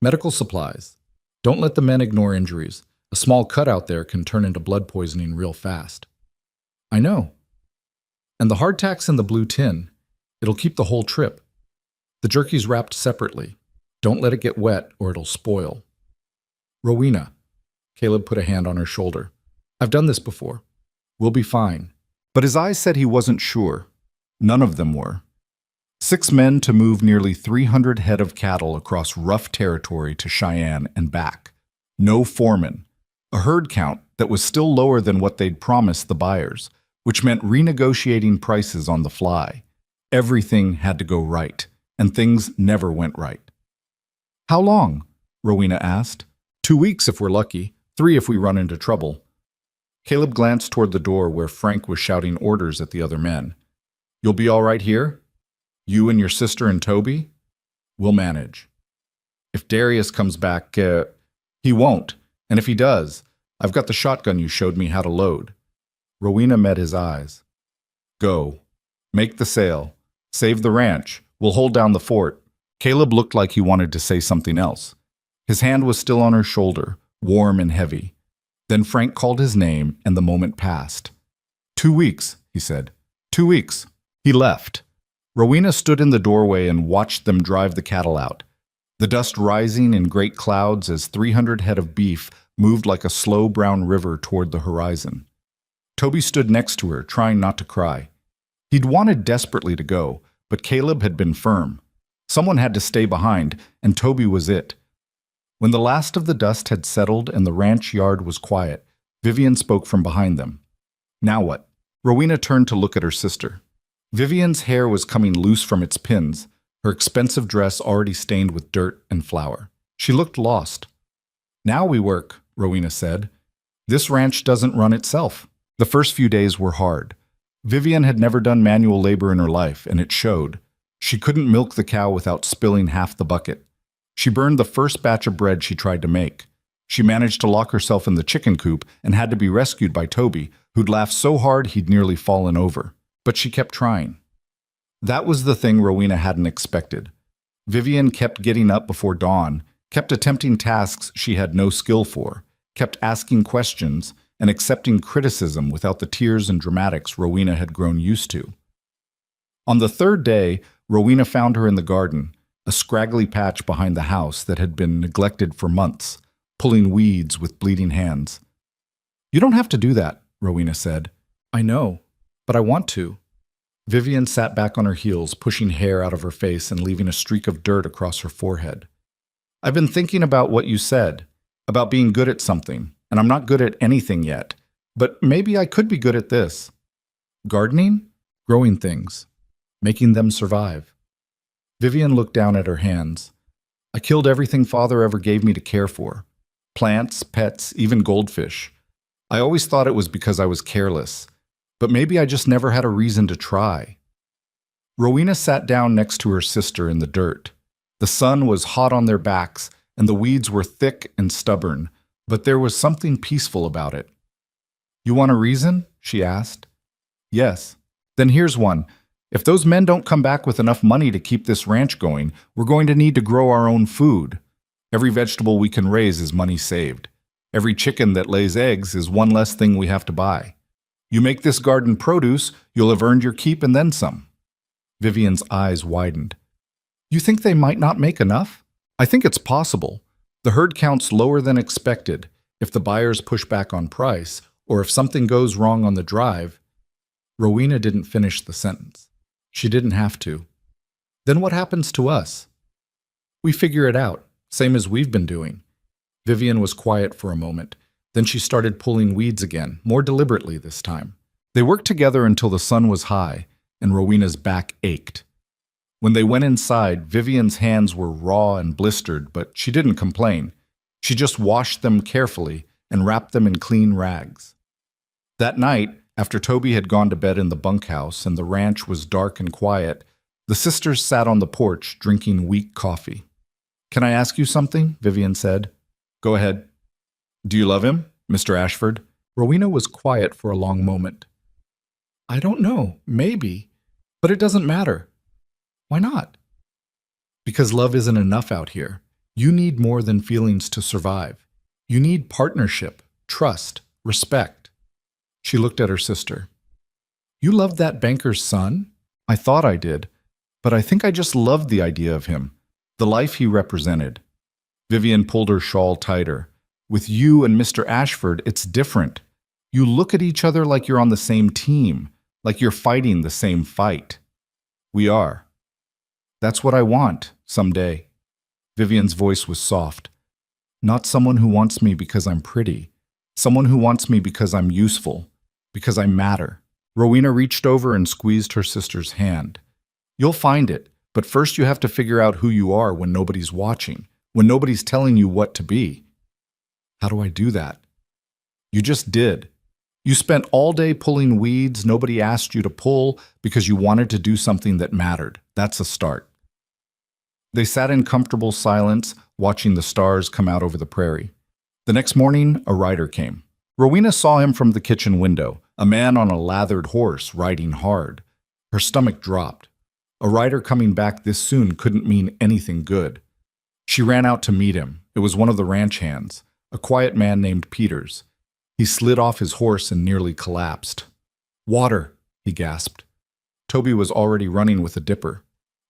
Medical supplies. Don't let the men ignore injuries. A small cut out there can turn into blood poisoning real fast. I know. And the hardtack's in the blue tin. It'll keep the whole trip. The jerky's wrapped separately. Don't let it get wet or it'll spoil. Rowena. Caleb put a hand on her shoulder. I've done this before. We'll be fine. But his eyes said he wasn't sure. None of them were. 6 men to move nearly 300 head of cattle across rough territory to Cheyenne and back. No foreman. A herd count that was still lower than what they'd promised the buyers, which meant renegotiating prices on the fly. Everything had to go right, and things never went right. "How long?" Rowena asked. 2 weeks if we're lucky, 3 if we run into trouble. Caleb glanced toward the door where Frank was shouting orders at the other men. "You'll be all right here? You and your sister and Toby? We'll manage. If Darius comes back, he won't. And if he does, I've got the shotgun you showed me how to load." Rowena met his eyes. "Go. Make the sale. Save the ranch. We'll hold down the fort." Caleb looked like he wanted to say something else. His hand was still on her shoulder, warm and heavy. Then Frank called his name, and the moment passed. 2 weeks, he said. 2 weeks. He left. Rowena stood in the doorway and watched them drive the cattle out, the dust rising in great clouds as 300 head of beef moved like a slow brown river toward the horizon. Toby stood next to her, trying not to cry. He'd wanted desperately to go, but Caleb had been firm. Someone had to stay behind, and Toby was it. When the last of the dust had settled and the ranch yard was quiet, Vivian spoke from behind them. "Now what?" Rowena turned to look at her sister. Vivian's hair was coming loose from its pins, her expensive dress already stained with dirt and flour. She looked lost. "Now we work," Rowena said. "This ranch doesn't run itself." The first few days were hard. Vivian had never done manual labor in her life, and it showed. She couldn't milk the cow without spilling half the bucket. She burned the first batch of bread she tried to make. She managed to lock herself in the chicken coop and had to be rescued by Toby, who'd laughed so hard he'd nearly fallen over. But she kept trying. That was the thing Rowena hadn't expected. Vivian kept getting up before dawn, kept attempting tasks she had no skill for, kept asking questions, and accepting criticism without the tears and dramatics Rowena had grown used to. On the third day, Rowena found her in the garden, a scraggly patch behind the house that had been neglected for months, pulling weeds with bleeding hands. "You don't have to do that," Rowena said. "I know, but I want to." Vivian sat back on her heels, pushing hair out of her face and leaving a streak of dirt across her forehead. "I've been thinking about what you said, about being good at something, and I'm not good at anything yet, but maybe I could be good at this." "Gardening?" "Growing things. Making them survive." Vivian looked down at her hands. "I killed everything Father ever gave me to care for. Plants, pets, even goldfish. I always thought it was because I was careless, but maybe I just never had a reason to try." Rowena sat down next to her sister in the dirt. The sun was hot on their backs, and the weeds were thick and stubborn, but there was something peaceful about it. "You want a reason?" she asked. "Yes." "Then here's one. If those men don't come back with enough money to keep this ranch going, we're going to need to grow our own food. Every vegetable we can raise is money saved. Every chicken that lays eggs is one less thing we have to buy. You make this garden produce, you'll have earned your keep and then some. Vivian's eyes widened. You think they might not make enough? I think it's possible. The herd count's lower than expected. If the buyers push back on price, or if something goes wrong on the drive. Rowena didn't finish the sentence. She didn't have to. Then what happens to us? We figure it out, same as we've been doing. Vivian was quiet for a moment. Then she started pulling weeds again, more deliberately this time. They worked together until the sun was high, and Rowena's back ached. When they went inside, Vivian's hands were raw and blistered, but she didn't complain. She just washed them carefully and wrapped them in clean rags. That night, after Toby had gone to bed in the bunkhouse and the ranch was dark and quiet, the sisters sat on the porch drinking weak coffee. "Can I ask you something?" Vivian said. "Go ahead." "Do you love him, Mr. Ashford?" Rowena was quiet for a long moment. "I don't know, maybe, but it doesn't matter." "Why not?" "Because love isn't enough out here. You need more than feelings to survive. You need partnership, trust, respect." She looked at her sister. "You loved that banker's son?" "I thought I did, but I think I just loved the idea of him, the life he represented." Vivian pulled her shawl tighter. "With you and Mr. Ashford, it's different. You look at each other like you're on the same team, like you're fighting the same fight." "We are. That's what I want, someday." Vivian's voice was soft. "Not someone who wants me because I'm pretty. Someone who wants me because I'm useful, because I matter." Rowena reached over and squeezed her sister's hand. "You'll find it, but first you have to figure out who you are when nobody's watching, when nobody's telling you what to be." "How do I do that?" "You just did. You spent all day pulling weeds nobody asked you to pull because you wanted to do something that mattered. That's a start." They sat in comfortable silence, watching the stars come out over the prairie. The next morning, a rider came. Rowena saw him from the kitchen window, a man on a lathered horse riding hard. Her stomach dropped. A rider coming back this soon couldn't mean anything good. She ran out to meet him. It was one of the ranch hands, a quiet man named Peters. He slid off his horse and nearly collapsed. "Water," he gasped. Toby was already running with a dipper.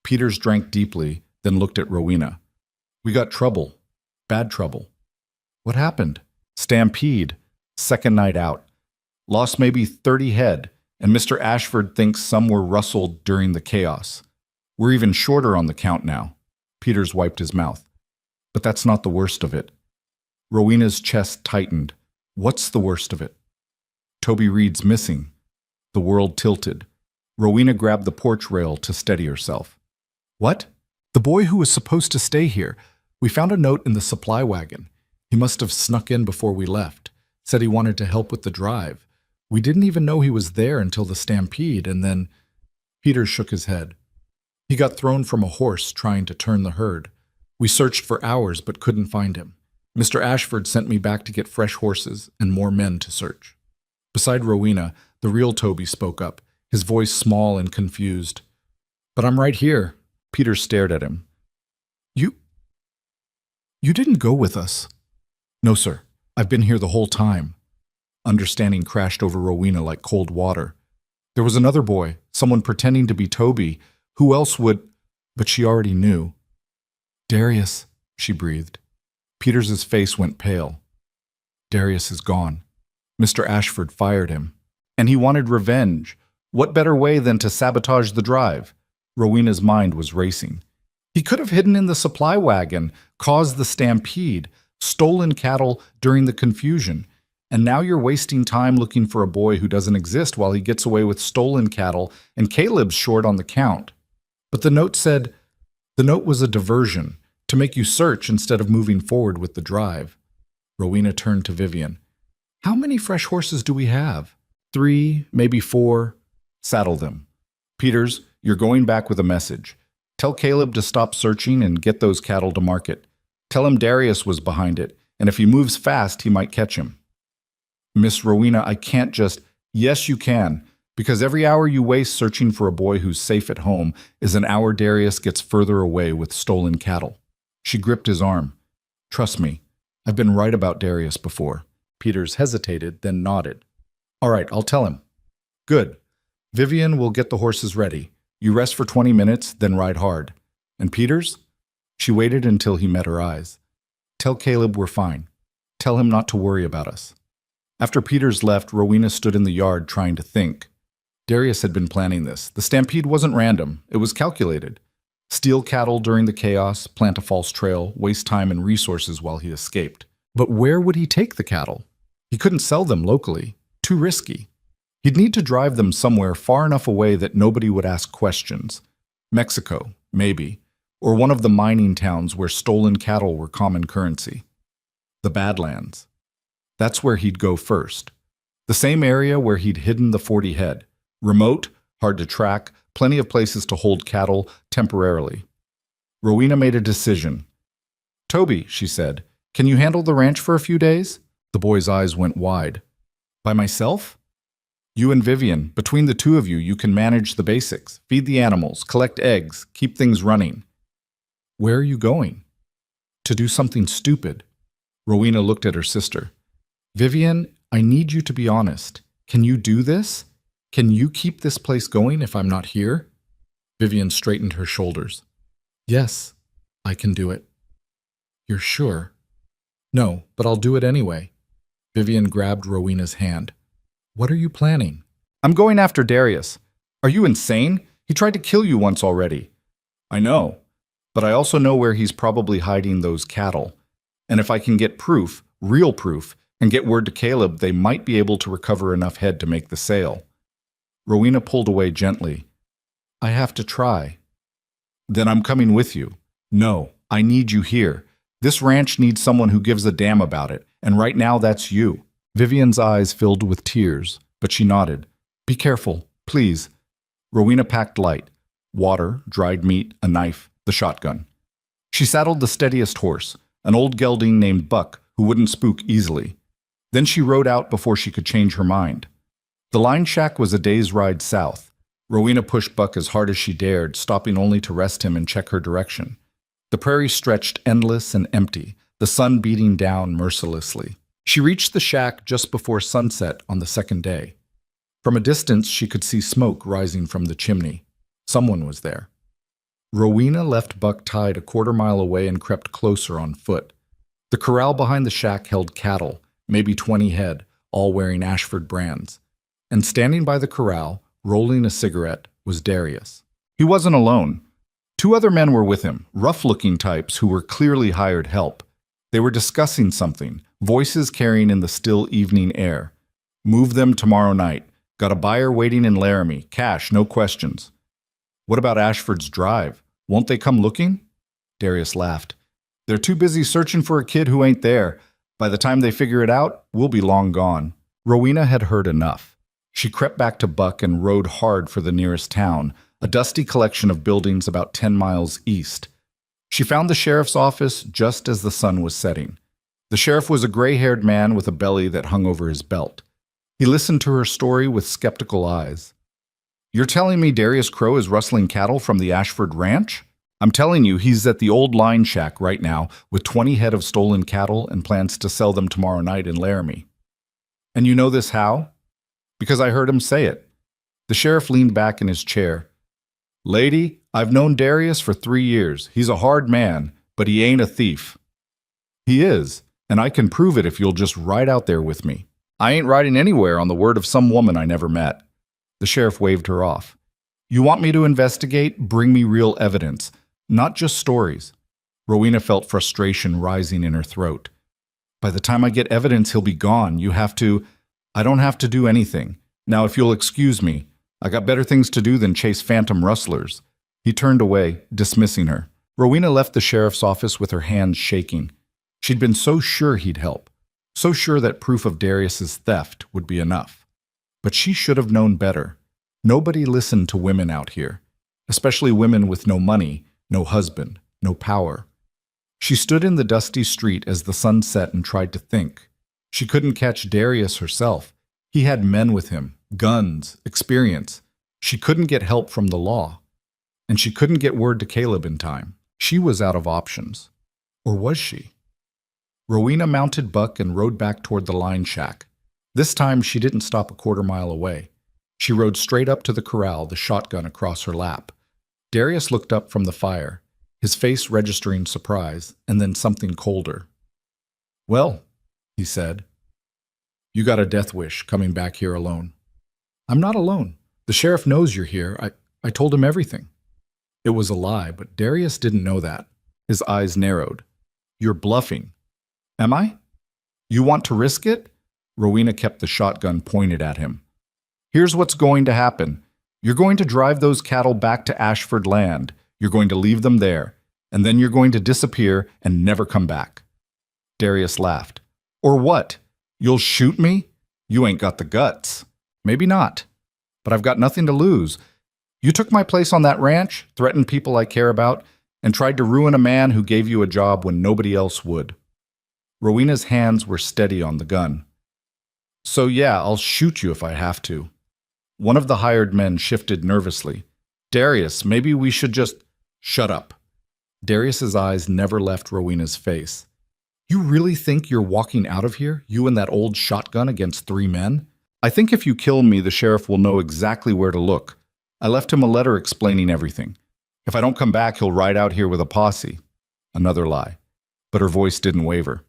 Peters drank deeply, then looked at Rowena. "We got trouble. Bad trouble." "What happened?" "Stampede. Second night out. Lost maybe 30 head, and Mr. Ashford thinks some were rustled during the chaos. We're even shorter on the count now." Peters wiped his mouth. "But that's not the worst of it." Rowena's chest tightened. "What's the worst of it?" "Toby Reed's missing." The world tilted. Rowena grabbed the porch rail to steady herself. "What?" "The boy who was supposed to stay here. We found a note in the supply wagon. He must have snuck in before we left. Said he wanted to help with the drive. We didn't even know he was there until the stampede, and then—" Peter shook his head. "He got thrown from a horse trying to turn the herd. We searched for hours but couldn't find him. Mr. Ashford sent me back to get fresh horses and more men to search." Beside Rowena, the real Toby spoke up, his voice small and confused. "But I'm right here." Peter stared at him. You didn't go with us." "No, sir. I've been here the whole time." Understanding crashed over Rowena like cold water. There was another boy, someone pretending to be Toby. Who else would— But she already knew. "Darius," she breathed. Peters's face went pale. "Darius is gone. Mr. Ashford fired him. And he wanted revenge. What better way than to sabotage the drive?" Rowena's mind was racing. "He could have hidden in the supply wagon, caused the stampede, stolen cattle during the confusion. And now you're wasting time looking for a boy who doesn't exist while he gets away with stolen cattle and Caleb's short on the count." "But the note said—" "The note was a diversion, to make you search instead of moving forward with the drive." Rowena turned to Vivian. "How many fresh horses do we have?" 3, maybe 4. "Saddle them. Peters, you're going back with a message. Tell Caleb to stop searching and get those cattle to market. Tell him Darius was behind it, and if he moves fast, he might catch him." "Miss Rowena, I can't just—" "Yes, you can, because every hour you waste searching for a boy who's safe at home is an hour Darius gets further away with stolen cattle." She gripped his arm. Trust me, I've been right about Darius before. Peters hesitated, then nodded. All right, I'll tell him. Good. Vivian will get the horses ready. You rest for 20 minutes, then ride hard. And Peters? She waited until he met her eyes. Tell Caleb we're fine. Tell him not to worry about us. After Peters left, Rowena stood in the yard trying to think. Darius had been planning this. The stampede wasn't random. It was calculated. Steal cattle during the chaos, plant a false trail, waste time and resources while he escaped. But where would he take the cattle? He couldn't sell them locally. Too risky. He'd need to drive them somewhere far enough away that nobody would ask questions. Mexico, maybe, or one of the mining towns where stolen cattle were common currency. The Badlands. That's where he'd go first. The same area where he'd hidden the 40 head. Remote, hard to track, plenty of places to hold cattle temporarily. Rowena made a decision. Toby, she said, can you handle the ranch for a few days? The boy's eyes went wide. By myself? You and Vivian, between the two of you, you can manage the basics, feed the animals, collect eggs, keep things running. Where are you going? To do something stupid. Rowena looked at her sister. Vivian, I need you to be honest. Can you do this? Can you keep this place going if I'm not here? Vivian straightened her shoulders. Yes, I can do it. You're sure? No, but I'll do it anyway. Vivian grabbed Rowena's hand. What are you planning? I'm going after Darius. Are you insane? He tried to kill you once already. I know, but I also know where he's probably hiding those cattle. And if I can get proof, real proof, and get word to Caleb, they might be able to recover enough head to make the sale. Rowena pulled away gently. I have to try. Then I'm coming with you. No, I need you here. This ranch needs someone who gives a damn about it, and right now that's you. Vivian's eyes filled with tears, but she nodded. Be careful, please. Rowena packed light. Water, dried meat, a knife, the shotgun. She saddled the steadiest horse, an old gelding named Buck, who wouldn't spook easily. Then she rode out before she could change her mind. The line shack was a day's ride south. Rowena pushed Buck as hard as she dared, stopping only to rest him and check her direction. The prairie stretched endless and empty, the sun beating down mercilessly. She reached the shack just before sunset on the second day. From a distance, she could see smoke rising from the chimney. Someone was there. Rowena left Buck tied a quarter-mile away and crept closer on foot. The corral behind the shack held cattle, maybe 20 head, all wearing Ashford brands. And standing by the corral, rolling a cigarette, was Darius. He wasn't alone. 2 other men were with him, rough-looking types who were clearly hired help. They were discussing something, voices carrying in the still evening air. Move them tomorrow night. Got a buyer waiting in Laramie. Cash, no questions. What about Ashford's drive? Won't they come looking? Darius laughed. They're too busy searching for a kid who ain't there. By the time they figure it out, we'll be long gone. Rowena had heard enough. She crept back to Buck and rode hard for the nearest town, a dusty collection of buildings about 10 miles east. She found the sheriff's office just as the sun was setting. The sheriff was a gray-haired man with a belly that hung over his belt. He listened to her story with skeptical eyes. You're telling me Darius Crow is rustling cattle from the Ashford Ranch? I'm telling you, he's at the old line shack right now with 20 head of stolen cattle and plans to sell them tomorrow night in Laramie. And you know this how? Because I heard him say it. The sheriff leaned back in his chair. Lady, I've known Darius for 3 years. He's a hard man, but he ain't a thief. He is, and I can prove it if you'll just ride out there with me. I ain't riding anywhere on the word of some woman I never met. The sheriff waved her off. You want me to investigate? Bring me real evidence, not just stories. Rowena felt frustration rising in her throat. By the time I get evidence, he'll be gone. I don't have to do anything. Now, if you'll excuse me, I got better things to do than chase phantom rustlers. He turned away, dismissing her. Rowena left the sheriff's office with her hands shaking. She'd been so sure he'd help, so sure that proof of Darius's theft would be enough. But she should have known better. Nobody listened to women out here, especially women with no money, no husband, no power. She stood in the dusty street as the sun set and tried to think. She couldn't catch Darius herself. He had men with him, guns, experience. She couldn't get help from the law. And she couldn't get word to Caleb in time. She was out of options. Or was she? Rowena mounted Buck and rode back toward the line shack. This time she didn't stop a quarter mile away. She rode straight up to the corral, the shotgun across her lap. Darius looked up from the fire, his face registering surprise, and then something colder. "Well," he said, "you got a death wish coming back here alone." "I'm not alone. The sheriff knows you're here. I told him everything." It was a lie, but Darius didn't know that. His eyes narrowed. "You're bluffing." "Am I? You want to risk it?" Rowena kept the shotgun pointed at him. "Here's what's going to happen. You're going to drive those cattle back to Ashford Land. You're going to leave them there, and then you're going to disappear and never come back." Darius laughed. "Or what? You'll shoot me? You ain't got the guts." "Maybe not, but I've got nothing to lose. You took my place on that ranch, threatened people I care about, and tried to ruin a man who gave you a job when nobody else would." Rowena's hands were steady on the gun. "So yeah, I'll shoot you if I have to." One of the hired men shifted nervously. "Darius, maybe we should just—" "Shut up." Darius's eyes never left Rowena's face. "You really think you're walking out of here, you and that old shotgun against 3 men? I think if you kill me, the sheriff will know exactly where to look. I left him a letter explaining everything. If I don't come back, he'll ride out here with a posse." Another lie. But her voice didn't waver.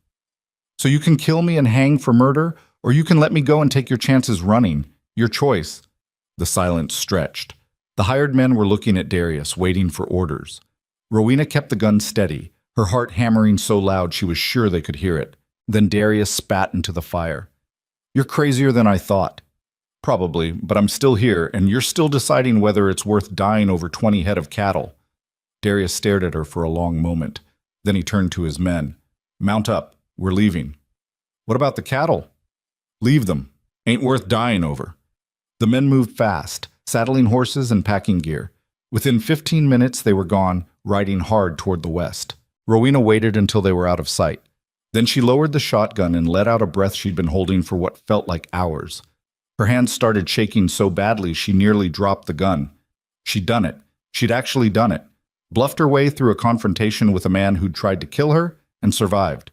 "So you can kill me and hang for murder, or you can let me go and take your chances running. Your choice." The silence stretched. The hired men were looking at Darius, waiting for orders. Rowena kept the gun steady, her heart hammering so loud she was sure they could hear it. Then Darius spat into the fire. "You're crazier than I thought." "Probably, but I'm still here, and you're still deciding whether it's worth dying over 20 head of cattle." Darius stared at her for a long moment. Then he turned to his men. "Mount up. We're leaving." "What about the cattle?" "Leave them. Ain't worth dying over." The men moved fast, saddling horses and packing gear. Within 15 minutes they were gone, riding hard toward the west. Rowena waited until they were out of sight. Then she lowered the shotgun and let out a breath she'd been holding for what felt like hours. Her hands started shaking so badly she nearly dropped the gun. She'd done it. She'd actually done it. Bluffed her way through a confrontation with a man who'd tried to kill her and survived.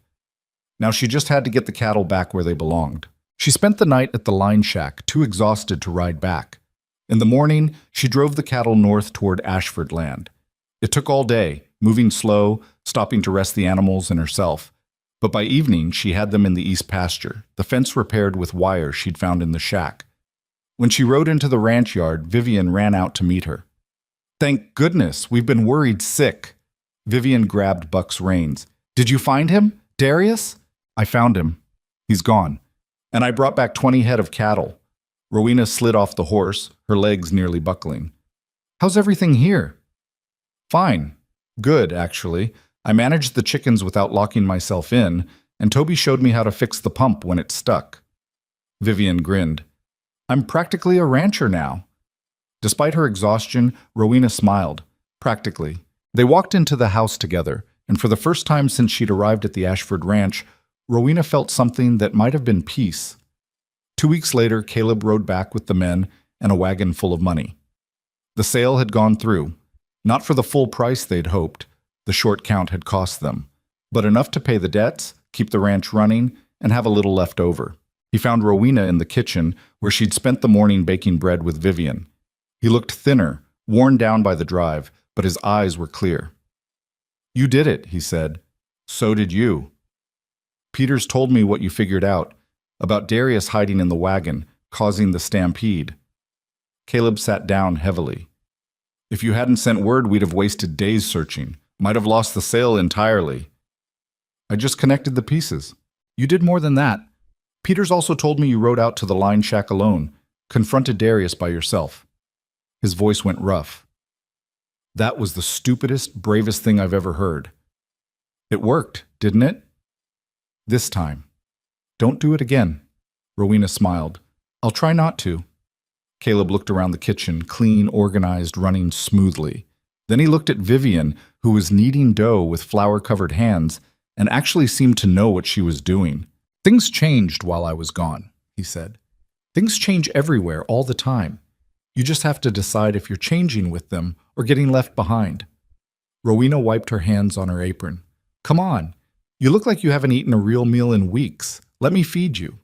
Now she just had to get the cattle back where they belonged. She spent the night at the line shack, too exhausted to ride back. In the morning, she drove the cattle north toward Ashford Land. It took all day, moving slow, stopping to rest the animals and herself. But by evening, she had them in the east pasture, the fence repaired with wire she'd found in the shack. When she rode into the ranch yard, Vivian ran out to meet her. "Thank goodness, we've been worried sick." Vivian grabbed Buck's reins. "Did you find him? Darius?" "I found him. He's gone. And I brought back 20 head of cattle." Rowena slid off the horse, her legs nearly buckling. "How's everything here?" "Fine. Good, actually. I managed the chickens without locking myself in, and Toby showed me how to fix the pump when it stuck." Vivian grinned. "I'm practically a rancher now." Despite her exhaustion, Rowena smiled. Practically. They walked into the house together, and for the first time since she'd arrived at the Ashford Ranch, Rowena felt something that might have been peace. 2 weeks later, Caleb rode back with the men and a wagon full of money. The sale had gone through. Not for the full price they'd hoped. The short count had cost them. But enough to pay the debts, keep the ranch running, and have a little left over. He found Rowena in the kitchen, where she'd spent the morning baking bread with Vivian. He looked thinner, worn down by the drive, but his eyes were clear. "You did it," he said. "So did you. Peters told me what you figured out, about Darius hiding in the wagon, causing the stampede." Caleb sat down heavily. "If you hadn't sent word, we'd have wasted days searching. Might have lost the sale entirely." "I just connected the pieces." "You did more than that. Peters also told me you rode out to the line shack alone, confronted Darius by yourself." His voice went rough. "That was the stupidest, bravest thing I've ever heard." "It worked, didn't it?" "This time. Don't do it again." Rowena smiled. "I'll try not to." Caleb looked around the kitchen, clean, organized, running smoothly. Then he looked at Vivian, who was kneading dough with flour-covered hands, and actually seemed to know what she was doing. "Things changed while I was gone," he said. "Things change everywhere, all the time. You just have to decide if you're changing with them or getting left behind." Rowena wiped her hands on her apron. "Come on. You look like you haven't eaten a real meal in weeks. Let me feed you."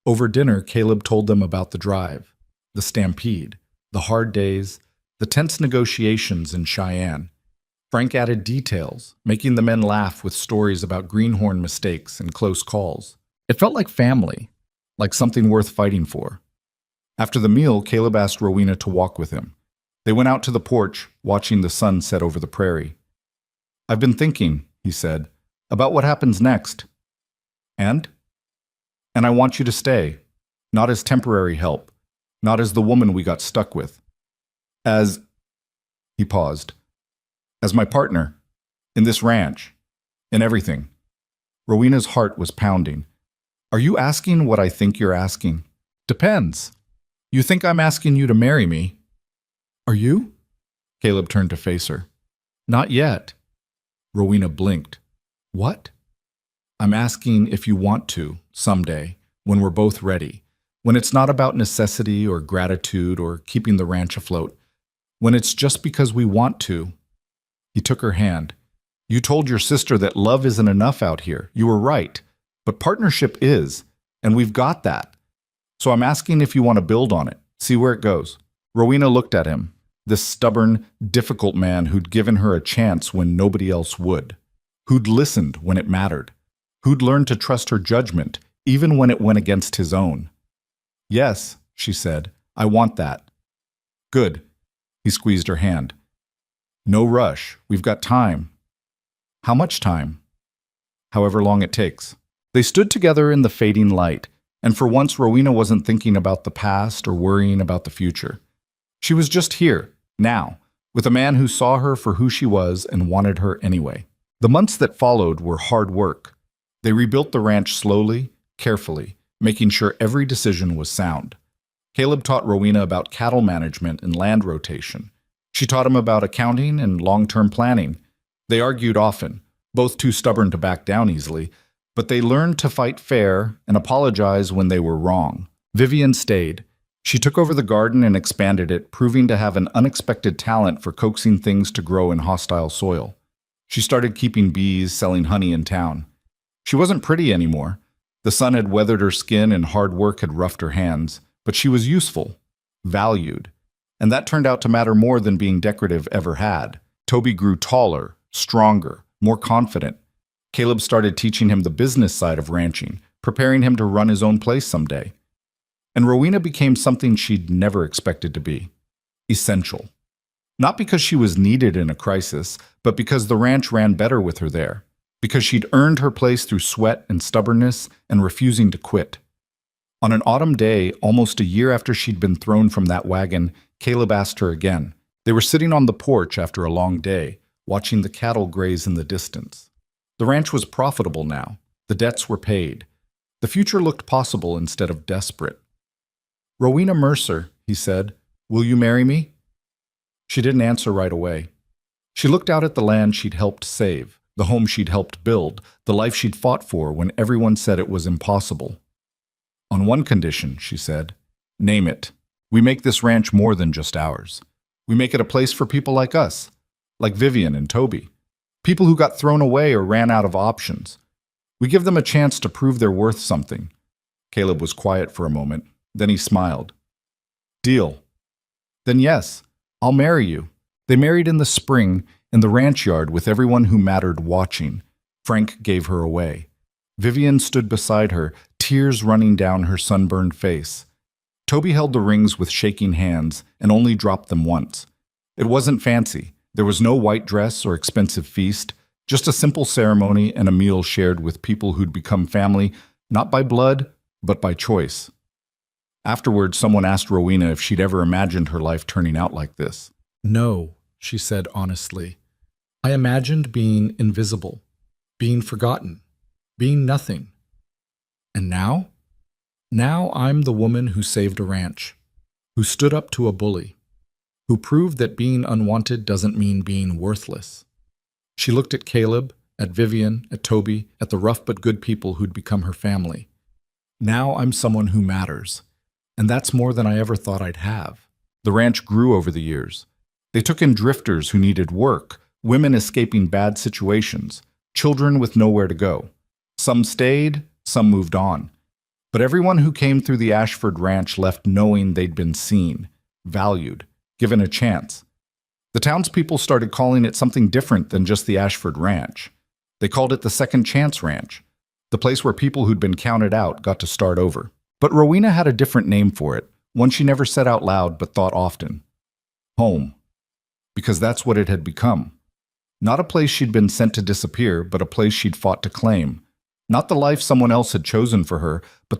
Over dinner, Caleb told them about the drive, the stampede, the hard days, the tense negotiations in Cheyenne. Frank added details, making the men laugh with stories about greenhorn mistakes and close calls. It felt like family, like something worth fighting for. After the meal, Caleb asked Rowena to walk with him. They went out to the porch, watching the sun set over the prairie. "I've been thinking," he said, "about what happens next." "And?" "And I want you to stay, not as temporary help, not as the woman we got stuck with. As," he paused, "as my partner, in this ranch, in everything." Rowena's heart was pounding. "Are you asking what I think you're asking?" "Depends. You think I'm asking you to marry me?" "Are you?" Caleb turned to face her. "Not yet." Rowena blinked. "What?" "I'm asking if you want to, someday, when we're both ready, when it's not about necessity or gratitude or keeping the ranch afloat, when it's just because we want to." He took her hand. "You told your sister that love isn't enough out here. You were right. But partnership is, and we've got that. So I'm asking if you want to build on it, see where it goes." Rowena looked at him, this stubborn, difficult man who'd given her a chance when nobody else would, who'd listened when it mattered, who'd learned to trust her judgment even when it went against his own. "Yes," she said, "I want that." "Good." He squeezed her hand. "No rush. We've got time." "How much time?" "However long it takes." They stood together in the fading light, and for once Rowena wasn't thinking about the past or worrying about the future. She was just here, now, with a man who saw her for who she was and wanted her anyway. The months that followed were hard work. They rebuilt the ranch slowly, carefully, making sure every decision was sound. Caleb taught Rowena about cattle management and land rotation. She taught him about accounting and long-term planning. They argued often, both too stubborn to back down easily, but they learned to fight fair and apologize when they were wrong. Vivian stayed. She took over the garden and expanded it, proving to have an unexpected talent for coaxing things to grow in hostile soil. She started keeping bees, selling honey in town. She wasn't pretty anymore. The sun had weathered her skin and hard work had roughed her hands, but she was useful, valued, and that turned out to matter more than being decorative ever had. Toby grew taller, stronger, more confident. Caleb started teaching him the business side of ranching, preparing him to run his own place someday. And Rowena became something she'd never expected to be. Essential. Not because she was needed in a crisis, but because the ranch ran better with her there. Because she'd earned her place through sweat and stubbornness and refusing to quit. On an autumn day, almost a year after she'd been thrown from that wagon, Caleb asked her again. They were sitting on the porch after a long day, watching the cattle graze in the distance. The ranch was profitable now. The debts were paid. The future looked possible instead of desperate. "Rowena Mercer," he said, "will you marry me?" She didn't answer right away. She looked out at the land she'd helped save, the home she'd helped build, the life she'd fought for when everyone said it was impossible. "On one condition," she said. "Name it. We make this ranch more than just ours. We make it a place for people like us, like Vivian and Toby. People who got thrown away or ran out of options. We give them a chance to prove they're worth something." Caleb was quiet for a moment. Then he smiled. "Deal." "Then yes, I'll marry you." They married in the spring, in the ranch yard with everyone who mattered watching. Frank gave her away. Vivian stood beside her, tears running down her sunburned face. Toby held the rings with shaking hands and only dropped them once. It wasn't fancy. There was no white dress or expensive feast, just a simple ceremony and a meal shared with people who'd become family, not by blood, but by choice. Afterward, someone asked Rowena if she'd ever imagined her life turning out like this. "No," she said honestly. "I imagined being invisible, being forgotten, being nothing. And now? Now I'm the woman who saved a ranch, who stood up to a bully, who proved that being unwanted doesn't mean being worthless." She looked at Caleb, at Vivian, at Toby, at the rough but good people who'd become her family. "Now I'm someone who matters. And that's more than I ever thought I'd have." The ranch grew over the years. They took in drifters who needed work, women escaping bad situations, children with nowhere to go. Some stayed, some moved on. But everyone who came through the Ashford Ranch left knowing they'd been seen, valued, given a chance. The townspeople started calling it something different than just the Ashford Ranch. They called it the Second Chance Ranch, the place where people who'd been counted out got to start over. But Rowena had a different name for it, one she never said out loud but thought often. Home. Because that's what it had become. Not a place she'd been sent to disappear, but a place she'd fought to claim. Not the life someone else had chosen for her, but